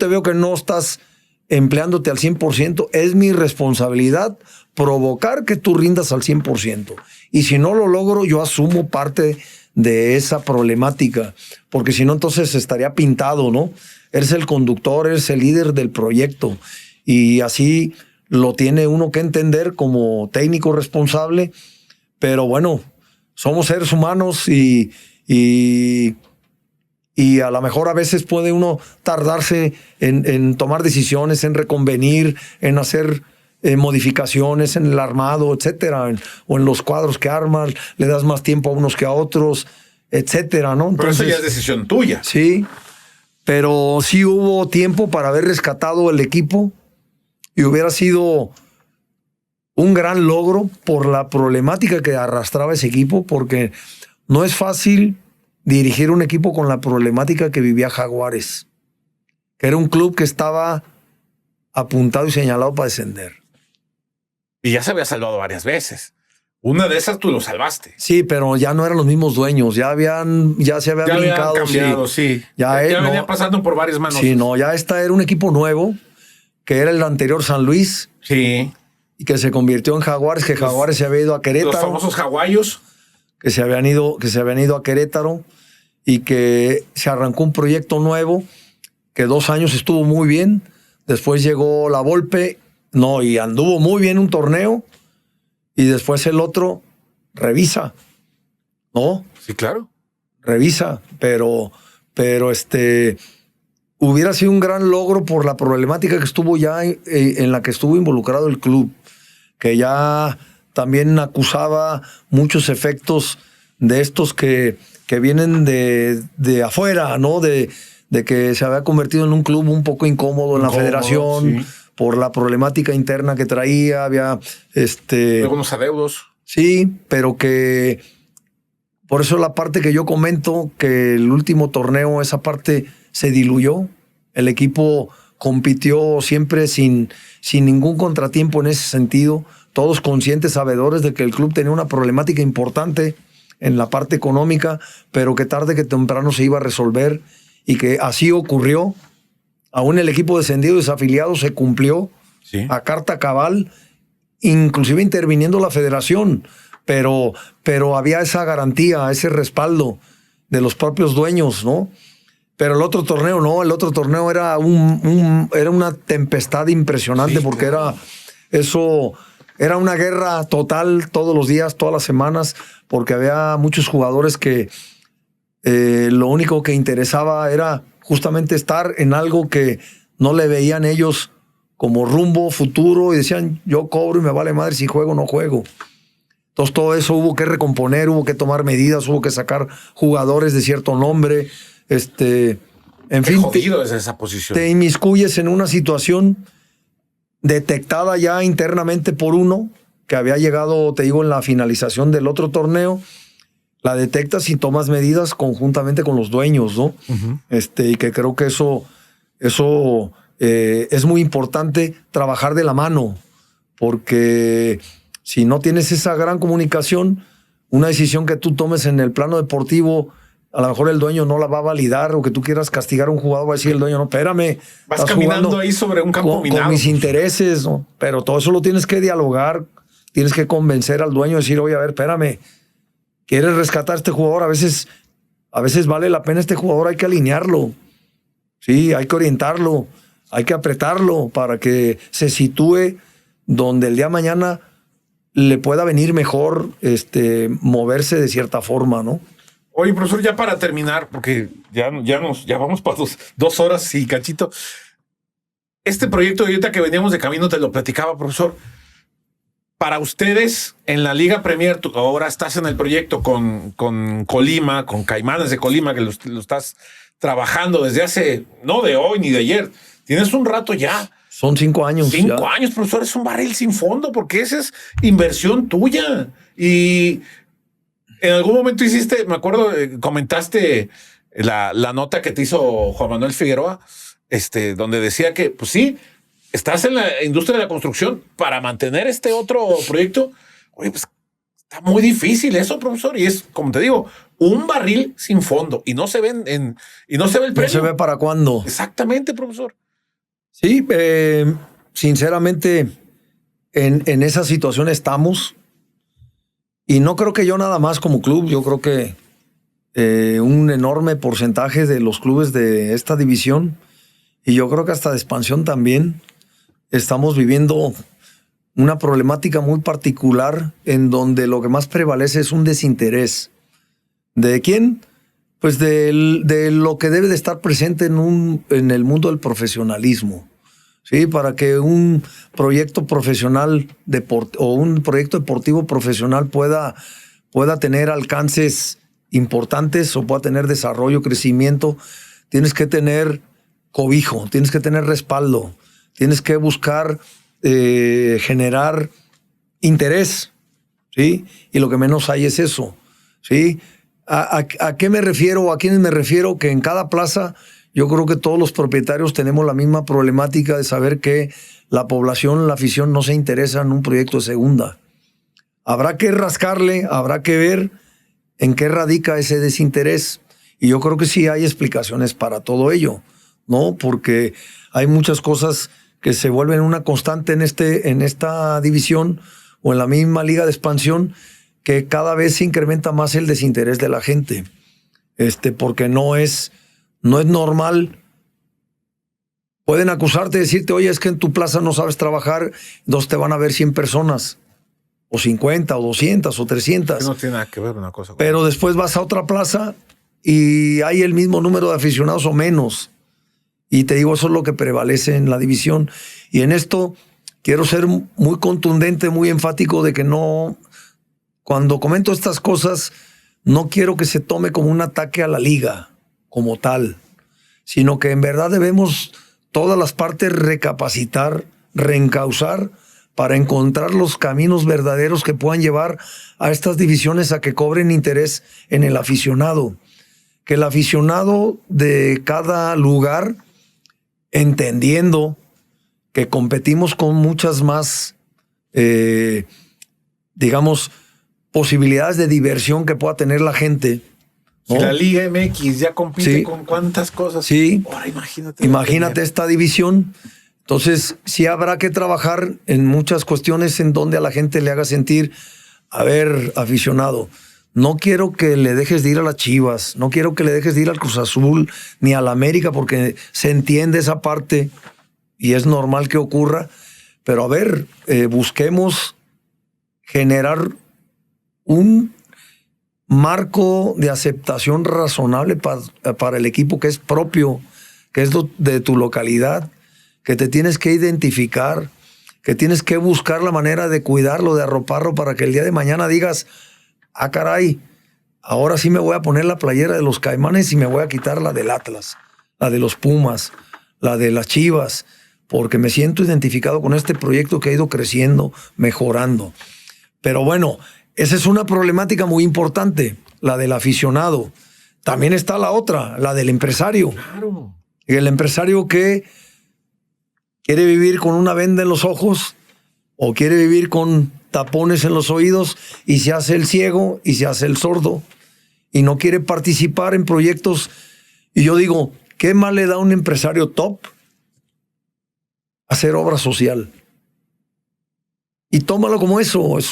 veo que no estás empleándote al 100%, es mi responsabilidad provocar que tú rindas al 100%. Y si no lo logro, yo asumo parte de esa problemática, porque si no, entonces estaría pintado, ¿no? Eres el conductor, eres el líder del proyecto. Y así lo tiene uno que entender como técnico responsable. Pero bueno, somos seres humanos y a lo mejor a veces puede uno tardarse en tomar decisiones, en reconvenir, en hacer modificaciones en el armado, etcétera, o en los cuadros que armas, le das más tiempo a unos que a otros, etcétera, ¿no? Entonces, pero eso ya es decisión tuya. Sí, pero sí hubo tiempo para haber rescatado el equipo y hubiera sido un gran logro por la problemática que arrastraba ese equipo, porque no es fácil dirigir un equipo con la problemática que vivía Jaguares, que era un club que estaba apuntado y señalado para descender. Y ya se había salvado varias veces. Una de esas tú lo salvaste. Sí, pero ya no eran los mismos dueños. Ya se habían brincado. Habían cambiado, sí. Ya venía pasando por varias manos. Sí, no, ya era un equipo nuevo, que era el anterior San Luis. Sí. Y que se convirtió en Jaguares, que Jaguares se había ido a Querétaro. Los famosos jaguayos. Que se habían ido a Querétaro. y que se arrancó un proyecto nuevo, que 2 años estuvo muy bien, después llegó la Volpe, y anduvo muy bien un torneo, y después el otro revisa, ¿no? Sí, claro. Revisa, pero hubiera sido un gran logro por la problemática que estuvo ya en la que estuvo involucrado el club, que ya también acusaba muchos efectos de estos que vienen de afuera, ¿no? De que se había convertido en un club un poco incómodo en la federación, sí, por la problemática interna que traía, había algunos adeudos. Sí, pero que por eso la parte que yo comento, que el último torneo, esa parte se diluyó. El equipo compitió siempre sin ningún contratiempo en ese sentido. Todos conscientes, sabedores de que el club tenía una problemática importante en la parte económica, pero que tarde que temprano se iba a resolver, y que así ocurrió. Aún el equipo descendido y desafiliado se cumplió, sí, a carta cabal, inclusive interviniendo la federación, pero había esa garantía, ese respaldo de los propios dueños, ¿no? Pero el otro torneo no, el otro torneo era era una tempestad impresionante, sí, porque claro, era una guerra total todos los días, todas las semanas, porque había muchos jugadores que lo único que interesaba era justamente estar en algo que no le veían ellos como rumbo futuro, y decían, yo cobro y me vale madre si juego o no juego. Entonces todo eso hubo que recomponer, hubo que tomar medidas, hubo que sacar jugadores de cierto nombre. En fin, jodido es esa posición. Te inmiscuyes en una situación detectada ya internamente por uno, que había llegado, te digo, en la finalización del otro torneo. La detectas y tomas medidas conjuntamente con los dueños, ¿no? Uh-huh. Y que creo que eso es muy importante, trabajar de la mano, porque si no tienes esa gran comunicación, una decisión que tú tomes en el plano deportivo, a lo mejor el dueño no la va a validar, o que tú quieras castigar a un jugador, va a decir el dueño, no, espérame. Vas caminando ahí sobre un campo minado. Con mis intereses, ¿no? Pero todo eso lo tienes que dialogar, tienes que convencer al dueño, decir, oye, a ver, espérame, ¿quieres rescatar a este jugador? A veces vale la pena este jugador, hay que alinearlo. Sí, hay que orientarlo, hay que apretarlo para que se sitúe donde el día de mañana le pueda venir mejor moverse de cierta forma, ¿no? Oye, profesor, ya para terminar, porque ya vamos para 2 horas y cachito. Este proyecto de ahorita que veníamos de camino, te lo platicaba, profesor. Para ustedes, en la Liga Premier, tú ahora estás en el proyecto con Colima, con Caimanes de Colima, que lo estás trabajando desde hace, no de hoy ni de ayer. Tienes un rato ya. Son 5 años. 5 años, profesor, es un barril sin fondo, porque esa es inversión tuya. Y en algún momento hiciste, me acuerdo, comentaste la nota que te hizo Juan Manuel Figueroa, donde decía que, pues sí, estás en la industria de la construcción para mantener este otro proyecto. Oye, pues está muy difícil eso, profesor. Y es, como te digo, un barril sin fondo. Y no se ven y no se ve el premio. No se ve para cuándo. Exactamente, profesor. Sí, sinceramente, en esa situación estamos. Y no creo que yo nada más como club. Yo creo que un enorme porcentaje de los clubes de esta división, y yo creo que hasta de expansión también, estamos viviendo una problemática muy particular en donde lo que más prevalece es un desinterés. ¿De quién? Pues de lo que debe de estar presente en el mundo del profesionalismo. ¿Sí? Para que un proyecto profesional o un proyecto deportivo profesional pueda tener alcances importantes o pueda tener desarrollo, crecimiento, tienes que tener cobijo, tienes que tener respaldo, tienes que buscar generar interés, ¿sí? Y lo que menos hay es eso, ¿sí? ¿A qué me refiero? ¿A quiénes me refiero? Que en cada plaza yo creo que todos los propietarios tenemos la misma problemática de saber que la población, la afición no se interesa en un proyecto de segunda. Habrá que rascarle, habrá que ver en qué radica ese desinterés. Y yo creo que sí hay explicaciones para todo ello, ¿no? Porque hay muchas cosas que se vuelven una constante en esta división o en la misma liga de expansión, que cada vez se incrementa más el desinterés de la gente. porque no es normal. Pueden acusarte, decirte, oye, es que en tu plaza no sabes trabajar, entonces te van a ver 100 personas, o 50, o 200, o 300. No tiene nada que ver una cosa con Pero otra. después vas a otra plaza y hay el mismo número de aficionados o menos. Y te digo, eso es lo que prevalece en la división. Y en esto quiero ser muy contundente, muy enfático de que no, cuando comento estas cosas, no quiero que se tome como un ataque a la liga como tal, sino que en verdad debemos todas las partes recapacitar, reencauzar para encontrar los caminos verdaderos que puedan llevar a estas divisiones a que cobren interés en el aficionado. Que el aficionado de cada lugar, entendiendo que competimos con muchas más, digamos, posibilidades de diversión que pueda tener la gente, ¿no? Si la Liga MX ya compite Sí. con cuántas cosas. Sí. Ahora Imagínate esta división. Entonces, sí habrá que trabajar en muchas cuestiones en donde a la gente le haga sentir, a ver, aficionado, no quiero que le dejes de ir a las Chivas, no quiero que le dejes de ir al Cruz Azul, ni a la América, porque se entiende esa parte y es normal que ocurra. Pero a ver, busquemos generar un marco de aceptación razonable para el equipo que es propio, que es de tu localidad, que te tienes que identificar, que tienes que buscar la manera de cuidarlo, de arroparlo, para que el día de mañana digas, ah, caray, ahora sí me voy a poner la playera de los Caimanes y me voy a quitar la del Atlas, la de los Pumas, la de las Chivas, porque me siento identificado con este proyecto que ha ido creciendo, mejorando. Pero bueno, esa es una problemática muy importante, la del aficionado. También está la otra, la del empresario. Claro. El empresario que quiere vivir con una venda en los ojos o quiere vivir con tapones en los oídos y se hace el ciego y se hace el sordo y no quiere participar en proyectos. Y yo digo, ¿qué más le da a un empresario top hacer obra social? Y tómalo como eso, es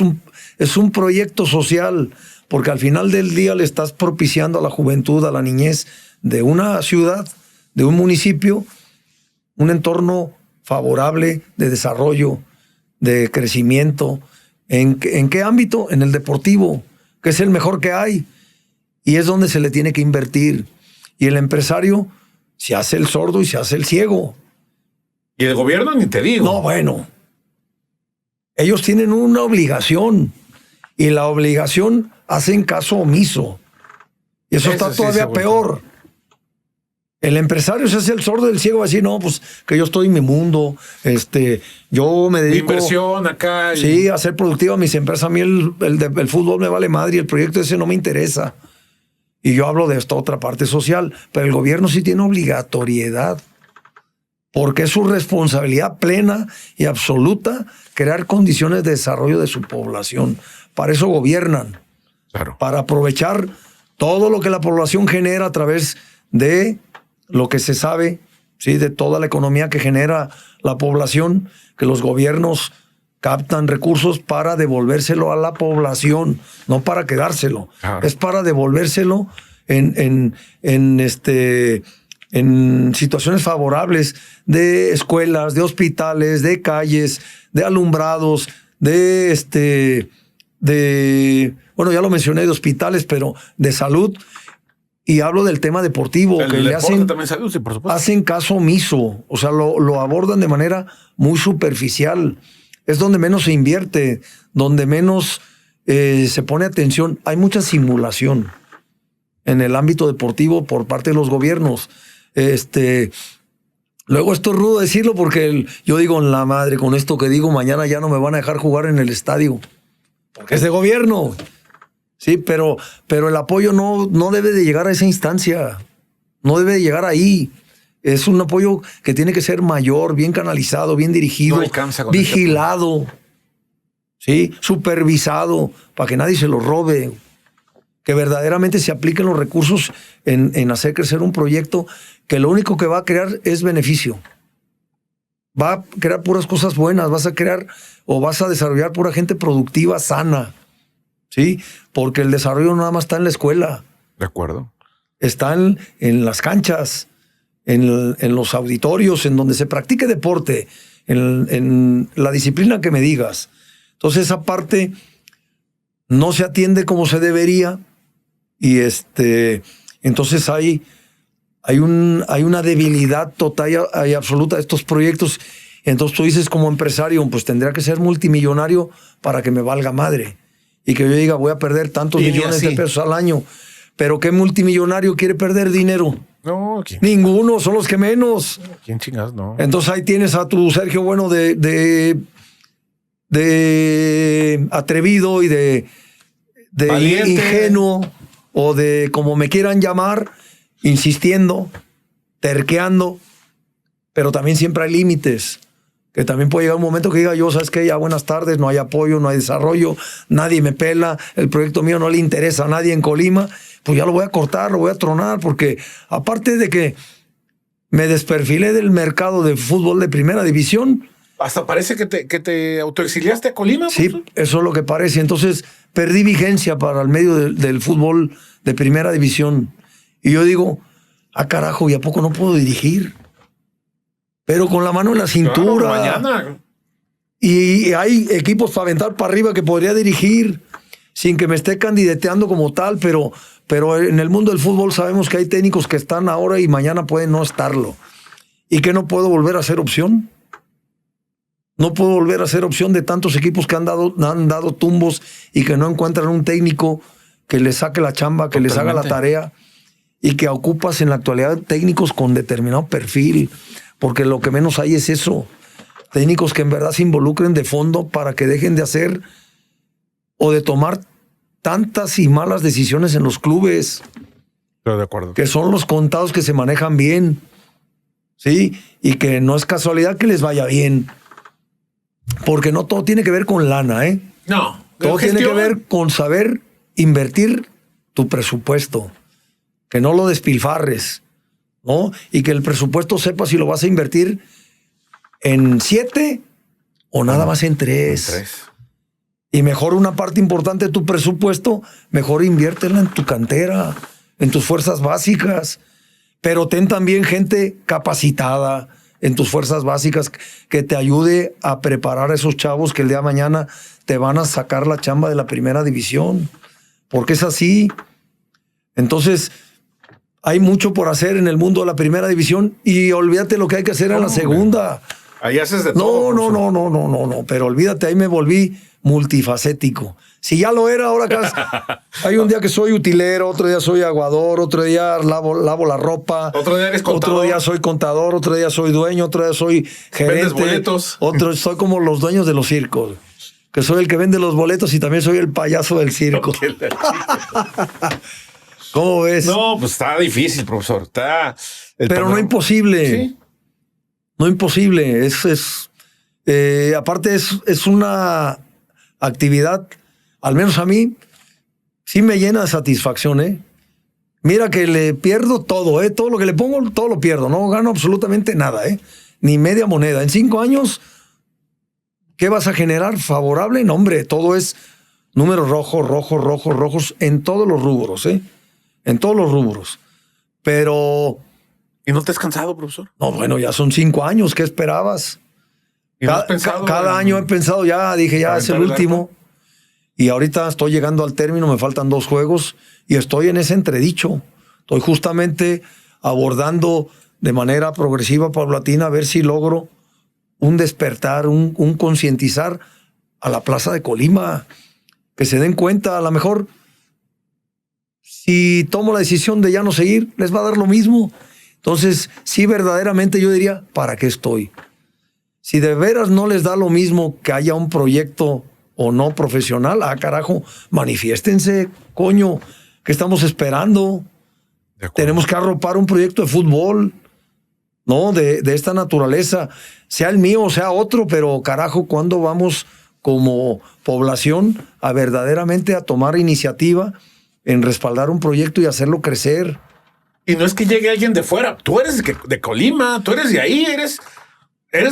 un proyecto social, porque al final del día le estás propiciando a la juventud, a la niñez de una ciudad, de un municipio, un entorno favorable de desarrollo, de crecimiento. ¿En qué ámbito? En el deportivo, que es el mejor que hay, y es donde se le tiene que invertir. Y el empresario se hace el sordo y se hace el ciego. Y el gobierno ni te digo. No, bueno. Ellos tienen una obligación y la obligación hacen caso omiso. Y eso está todavía peor. El empresario se hace el sordo y el ciego, va a decir, no, pues que yo estoy en mi mundo, yo me dedico... Inversión acá. Sí, a ser productiva mis empresas. A mí el fútbol me vale madre y el proyecto ese no me interesa. Y yo hablo de esta otra parte social, pero el gobierno sí tiene obligatoriedad, porque es su responsabilidad plena y absoluta crear condiciones de desarrollo de su población. Para eso gobiernan. Claro. Para aprovechar todo lo que la población genera a través de lo que se sabe, ¿sí? De toda la economía que genera la población, que los gobiernos captan recursos para devolvérselo a la población, no para quedárselo. Claro. Es para devolvérselo en situaciones favorables de escuelas, de hospitales, de calles, de alumbrados, bueno, ya lo mencioné, de hospitales, pero de salud. Y hablo del tema deportivo, que le hacen, también salud, sí, por supuesto. hacen caso omiso, o sea, lo abordan de manera muy superficial. Es donde menos se invierte, donde menos se pone atención. Hay mucha simulación en el ámbito deportivo por parte de los gobiernos. Luego esto es rudo decirlo porque yo digo, en la madre, con esto que digo, mañana ya no me van a dejar jugar en el estadio, porque es de gobierno. Sí, pero el apoyo no debe de llegar a esa instancia, no debe de llegar ahí. Es un apoyo que tiene que ser mayor, bien canalizado, bien dirigido, No alcanza con vigilado, ¿sí? Supervisado, para que nadie se lo robe. Que verdaderamente se apliquen los recursos en hacer crecer un proyecto que lo único que va a crear es beneficio. Va a crear puras cosas buenas, vas a crear o vas a desarrollar pura gente productiva, sana, ¿sí? Porque el desarrollo nada más está en la escuela. De acuerdo. está en las canchas, en los auditorios, en donde se practique deporte, en la disciplina que me digas. Entonces esa parte no se atiende como se debería y entonces hay una debilidad total y absoluta de estos proyectos. Entonces tú dices como empresario, pues tendría que ser multimillonario para que me valga madre y que yo diga voy a perder tantos millones de pesos al año. Pero ¿qué multimillonario quiere perder dinero? No, ninguno, son los que menos. ¿Quién chingas? No. Entonces ahí tienes a tu Sergio Bueno de atrevido y de ingenuo o de como me quieran llamar, insistiendo, terqueando, pero también siempre hay límites. Que también puede llegar un momento que diga yo, ¿sabes qué? Ya buenas tardes, no hay apoyo, no hay desarrollo, nadie me pela, el proyecto mío no le interesa a nadie en Colima, pues ya lo voy a cortar, lo voy a tronar, porque aparte de que me desperfilé del mercado de fútbol de primera división. Hasta parece que te autoexiliaste a Colima. Sí, profesor. Eso es lo que parece. Entonces perdí vigencia para el medio del fútbol de primera división. Y yo digo, carajo, ¿y a poco no puedo dirigir? Pero con la mano en la cintura. Claro, mañana. Y hay equipos para aventar para arriba que podría dirigir sin que me esté candidateando como tal, pero en el mundo del fútbol sabemos que hay técnicos que están ahora y mañana pueden no estarlo. ¿Y que no puedo volver a ser opción? No puedo volver a ser opción de tantos equipos que han dado tumbos y que no encuentran un técnico que les saque la chamba, que les haga la tarea y que ocupas en la actualidad técnicos con determinado perfil. Porque lo que menos hay es eso. Técnicos que en verdad se involucren de fondo para que dejen de hacer o de tomar tantas y malas decisiones en los clubes. Estoy de acuerdo. Que son los contados que se manejan bien. ¿Sí? Y que no es casualidad que les vaya bien. Porque no todo tiene que ver con lana, ¿eh? No. Todo tiene que ver con saber invertir tu presupuesto. Que no lo despilfarres, ¿no? Y que el presupuesto sepa si lo vas a invertir en 7 o nada más en 3. Y mejor una parte importante de tu presupuesto, mejor inviértela en tu cantera, en tus fuerzas básicas. Pero ten también gente capacitada en tus fuerzas básicas que te ayude a preparar a esos chavos que el día de mañana te van a sacar la chamba de la primera división. Porque es así. Entonces, hay mucho por hacer en el mundo de la primera división y olvídate lo que hay que hacer en la segunda. Ahí haces de todo. No. Pero olvídate, ahí me volví multifacético. Si ya lo era, ahora acá hay un día que soy utilero, otro día soy aguador, otro día lavo la ropa. Otro día eres contador. Otro día soy contador, otro día soy dueño, otro día soy gerente. Vendes boletos. Otro soy como los dueños de los circos. Que soy el que vende los boletos y también soy el payaso del circo. ¿Cómo ves? No, pues está difícil, profesor. Pero no imposible. ¿Sí? No imposible. Aparte es una actividad, al menos a mí, sí me llena de satisfacción, ¿eh? Mira que le pierdo todo, ¿eh? Todo lo que le pongo, todo lo pierdo. No gano absolutamente nada, ¿eh? Ni media moneda. En 5 años, ¿qué vas a generar? ¿Favorable? No, hombre, todo es números rojos en todos los rubros, ¿eh? En todos los rubros. Pero... ¿Y no te has cansado, profesor? No, bueno, ya son 5 años. ¿Qué esperabas? ¿Y no has pensado cada año he pensado, dije, es el último. Y ahorita estoy llegando al término, me faltan 2 juegos y estoy en ese entredicho. Estoy justamente abordando de manera progresiva, paulatina, a ver si logro un despertar, un concientizar a la plaza de Colima. Que se den cuenta, a lo mejor, si tomo la decisión de ya no seguir, les va a dar lo mismo. Entonces, sí, verdaderamente yo diría, ¿para qué estoy? Si de veras no les da lo mismo que haya un proyecto o no profesional, carajo, manifiéstense, coño, ¿qué estamos esperando? Tenemos que arropar un proyecto de fútbol, ¿no? De esta naturaleza, sea el mío o sea otro, pero carajo, ¿cuándo vamos como población a verdaderamente a tomar iniciativa en respaldar un proyecto y hacerlo crecer? Y no es que llegue alguien de fuera, tú eres de Colima, tú eres de ahí, eres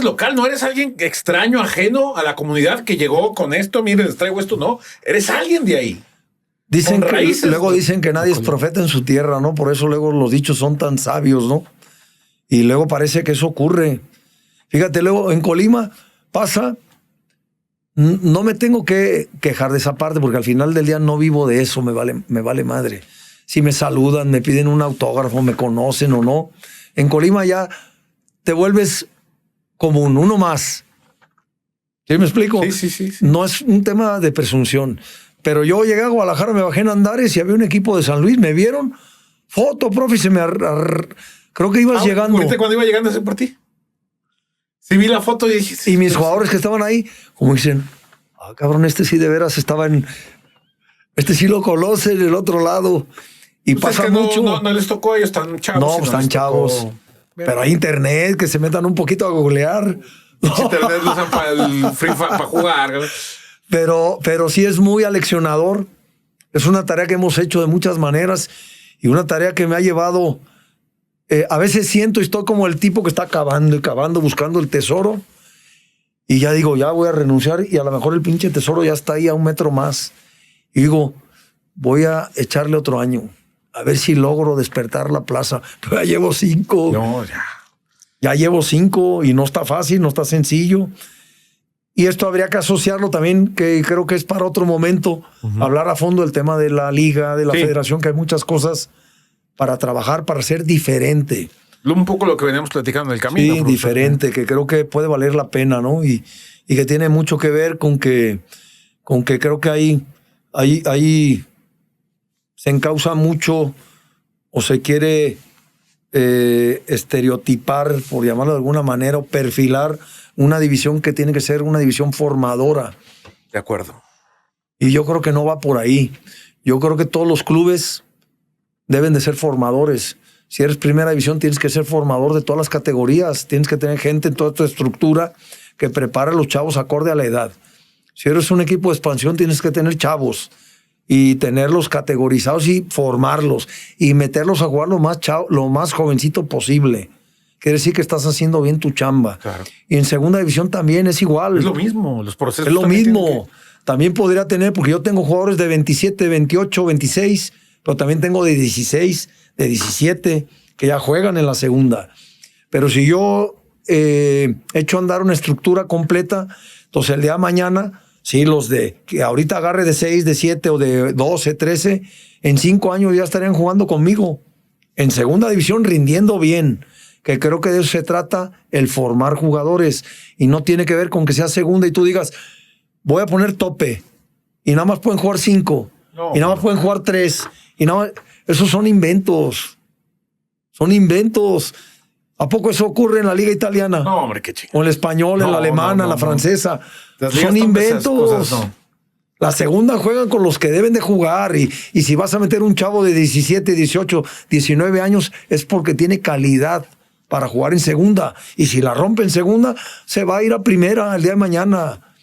local, no eres alguien extraño, ajeno a la comunidad que llegó con esto, miren, les traigo esto, no, eres alguien de ahí. Dicen con que, raíces. luego dicen que nadie es profeta en su tierra, ¿no? Por eso luego los dichos son tan sabios, ¿no? Y luego parece que eso ocurre. Fíjate, luego en Colima pasa, no me tengo que quejar de esa parte porque al final del día no vivo de eso, me vale madre. Si me saludan, me piden un autógrafo, me conocen o no. En Colima ya te vuelves como uno más. ¿Sí me explico? Sí. No es un tema de presunción. Pero yo llegué a Guadalajara, me bajé en Andares y había un equipo de San Luis, me vieron, foto, profe, y se me... creo que ibas llegando. ¿Viste cuando iba llegando ese por ti? Sí, vi la foto y dije... Y mis jugadores que estaban ahí, como dicen, cabrón, este sí de veras estaba en... Este sí lo conoce en el otro lado. Y pues pasa es que mucho. No les tocó, ellos están chavos. No, están chavos. Pero hay internet, que se metan un poquito a googlear. Internet lo usan para el Free Fire, para jugar. Pero sí es muy aleccionador. Es una tarea que hemos hecho de muchas maneras y una tarea que me ha llevado... a veces siento y estoy como el tipo que está cavando y cavando, buscando el tesoro. Y ya digo, ya voy a renunciar y a lo mejor el pinche tesoro ya está ahí a 1 metro más. Y digo, voy a echarle otro año. A ver si logro despertar la plaza. Pero ya llevo 5. No, ya. Ya llevo 5 y no está fácil, no está sencillo. Y esto habría que asociarlo también, que creo que es para otro momento, hablar a fondo del tema de la liga, de la federación, que hay muchas cosas para trabajar, para ser diferente. Un poco lo que veníamos platicando en el camino. Sí, diferente, que creo que puede valer la pena, ¿no? Y que tiene mucho que ver con que creo que ahí se encausa mucho o se quiere estereotipar, por llamarlo de alguna manera, o perfilar una división que tiene que ser una división formadora. De acuerdo. Y yo creo que no va por ahí. Yo creo que todos los clubes deben de ser formadores. Si eres primera división, tienes que ser formador de todas las categorías. Tienes que tener gente en toda tu estructura que prepare a los chavos acorde a la edad. Si eres un equipo de expansión, tienes que tener chavos y tenerlos categorizados y formarlos y meterlos a jugar lo más jovencito posible. Quiere decir que estás haciendo bien tu chamba. Claro. Y en segunda división también es igual. Es lo mismo, los procesos. Es lo mismo. También podría tener, porque yo tengo jugadores de 27, 28, 26, pero también tengo de 16, de 17, que ya juegan en la segunda. Pero si yo echo a andar una estructura completa, entonces el día de mañana, sí, los de que ahorita agarre de 6, de 7 o de 12, 13, en 5 años ya estarían jugando conmigo. En segunda división rindiendo bien. Que creo que de eso se trata, el formar jugadores. Y no tiene que ver con que sea segunda y tú digas, voy a poner tope. Y nada más pueden jugar 5. No, y nada más pueden jugar 3. Y nada más... Esos son inventos. Son inventos. ¿A poco eso ocurre en la liga italiana? No, hombre, qué chico. O en la española, en la alemana, en la francesa. Son inventos. Cosas, no. La segunda juegan con los que deben de jugar. Y si vas a meter un chavo de 17, 18, 19 años, es porque tiene calidad para jugar en segunda. Y si la rompe en segunda, se va a ir a primera el día de mañana.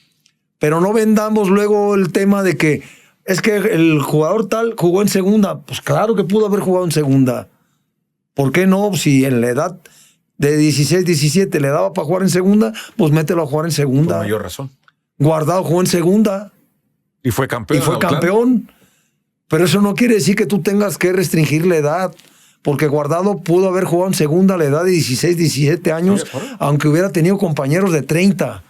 Pero no vendamos luego el tema de que es que el jugador tal jugó en segunda. Pues claro que pudo haber jugado en segunda. ¿Por qué no? Si en la edad de 16, 17 le daba para jugar en segunda, pues mételo a jugar en segunda. Por mayor razón. Guardado jugó en segunda. Y fue campeón. Y fue campeón. Pero eso no quiere decir que tú tengas que restringir la edad. Porque Guardado pudo haber jugado en segunda a la edad de 16, 17 años, aunque hubiera tenido compañeros de 30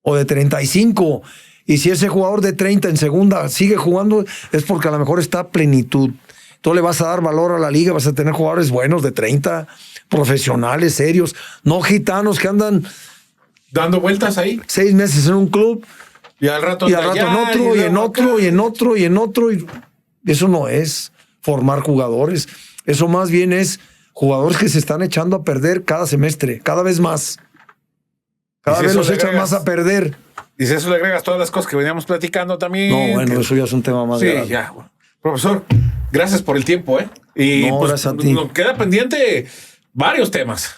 o de 35. Y si ese jugador de 30 en segunda sigue jugando, es porque a lo mejor está a plenitud. Tú le vas a dar valor a la liga, vas a tener jugadores buenos de 30, profesionales, serios, no gitanos que andan dando vueltas ahí. 6 meses en un club y al rato, en otro, y en otro, y en otro, y en otro. Y eso no es formar jugadores. Eso más bien es jugadores que se están echando a perder cada semestre, cada vez más. Cada vez los echan más a perder. Y si eso le agregas todas las cosas que veníamos platicando también. No, bueno, eso ya es un tema más grave. Sí, ya. Bueno. Profesor, gracias por el tiempo, ¿eh? Y no, pues, gracias a ti. Nos queda pendiente varios temas.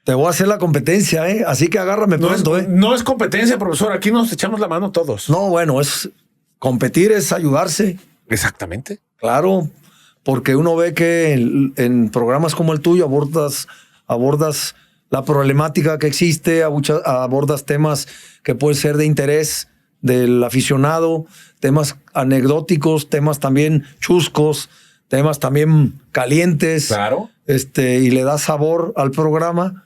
Te voy a hacer la competencia, ¿eh? Así que agárrame pronto, ¿eh? No es competencia, profesor. Aquí nos echamos la mano todos. No, bueno, competir es ayudarse. Exactamente. Claro, porque uno ve que en programas como el tuyo abordas la problemática que existe, abordas temas que pueden ser de interés del aficionado, temas anecdóticos, temas también chuscos, temas también calientes. Claro. Y le da sabor al programa.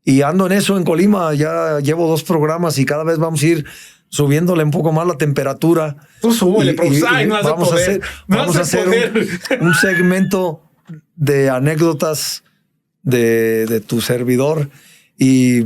Y ando en eso en Colima, ya llevo 2 programas y cada vez vamos a ir subiéndole un poco más la temperatura. Tú súbele, profesor. No vamos a hacer un segmento de anécdotas de tu servidor y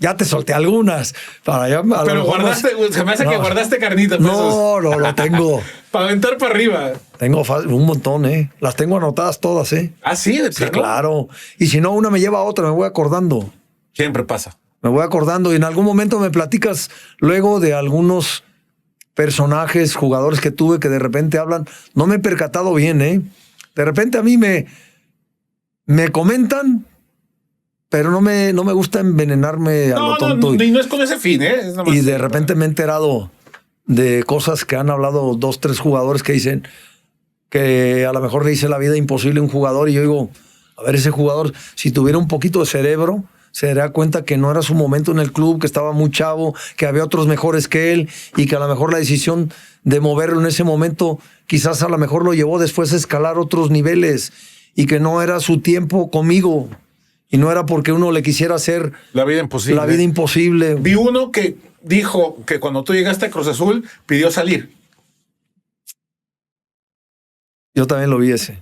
ya te solté algunas. Pero guardaste, se me hace que guardaste carnita. No, lo tengo. Para aventar para arriba. Tengo un montón, Las tengo anotadas todas, ¿Ah, sí? Sí, claro. Y si no, una me lleva a otra, me voy acordando. Siempre pasa. Me voy acordando y en algún momento me platicas luego de algunos personajes, jugadores que tuve que de repente hablan. No me he percatado bien, De repente a mí me comentan, pero no me gusta envenenarme a lo tonto. Y no es con ese fin, Y de repente me he enterado de cosas que han hablado 2, 3 jugadores que dicen que a lo mejor le hice la vida imposible a un jugador y yo digo, a ver, ese jugador, si tuviera un poquito de cerebro, se daría cuenta que no era su momento en el club, que estaba muy chavo, que había otros mejores que él y que a lo mejor la decisión de moverlo en ese momento quizás a lo mejor lo llevó después a escalar otros niveles y que no era su tiempo conmigo y no era porque uno le quisiera hacer la vida imposible. La vida imposible. Vi uno que dijo que cuando tú llegaste a Cruz Azul pidió salir. Yo también lo vi ese.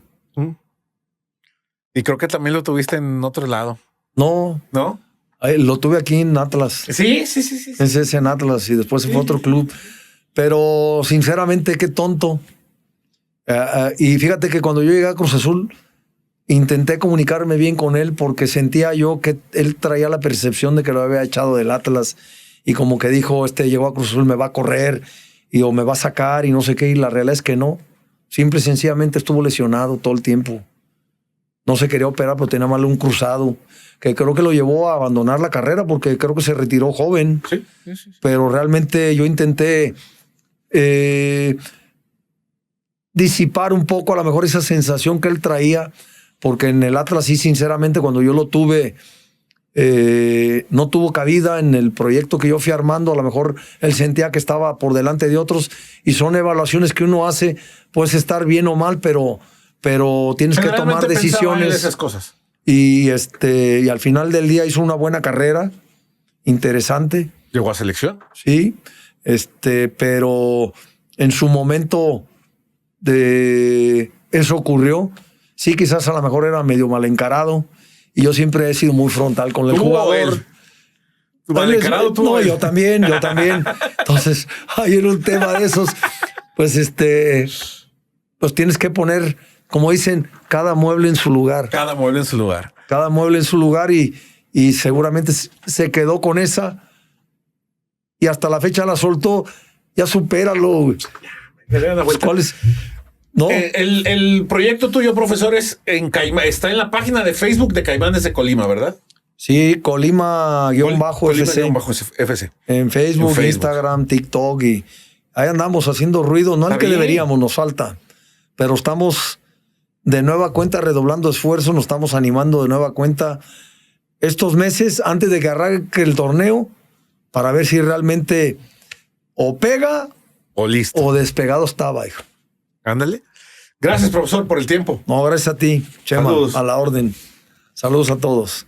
Y creo que también lo tuviste en otro lado. No. Lo tuve aquí en Atlas. Sí. Ese en Atlas y después se fue a otro club. Pero sinceramente, qué tonto. Y fíjate que cuando yo llegué a Cruz Azul, intenté comunicarme bien con él porque sentía yo que él traía la percepción de que lo había echado del Atlas y como que dijo, llegó a Cruz Azul, me va a correr o me va a sacar y no sé qué. Y la realidad es que no. Simple y sencillamente estuvo lesionado todo el tiempo. No se quería operar, pero tenía mal un cruzado, que creo que lo llevó a abandonar la carrera porque creo que se retiró joven. Sí. Pero realmente yo intenté disipar un poco a lo mejor esa sensación que él traía, porque en el Atlas sí, sinceramente, cuando yo lo tuve, no tuvo cabida en el proyecto que yo fui armando. A lo mejor él sentía que estaba por delante de otros y son evaluaciones que uno hace, puedes estar bien o mal, pero tienes que tomar decisiones. Esas cosas. Y al final del día hizo una buena carrera, interesante. ¿Llegó a selección? Sí, pero en su momento de eso ocurrió. Sí, quizás a lo mejor era medio mal encarado. Y yo siempre he sido muy frontal con el jugador. Mal encarado tú. No, yo también. Entonces, ahí era un tema de esos. Pues pues tienes que poner, como dicen, cada mueble en su lugar. Cada mueble en su lugar y seguramente se quedó con esa y hasta la fecha la soltó. Ya supéralo. Pues, ¿cuál es? No. El proyecto tuyo, profesor, está en la página de Facebook de Caimanes de Colima, ¿verdad? Sí, Colima-FC. En Facebook, Instagram, TikTok y ahí andamos haciendo ruido. No el que deberíamos, nos falta. Pero estamos de nueva cuenta redoblando esfuerzos, nos estamos animando de nueva cuenta estos meses antes de que arranque el torneo para ver si realmente o pega o listo o despegado estaba, hijo. Ándale. Gracias, profesor, por el tiempo. No, gracias a ti, Chema. Saludos. A la orden. Saludos a todos.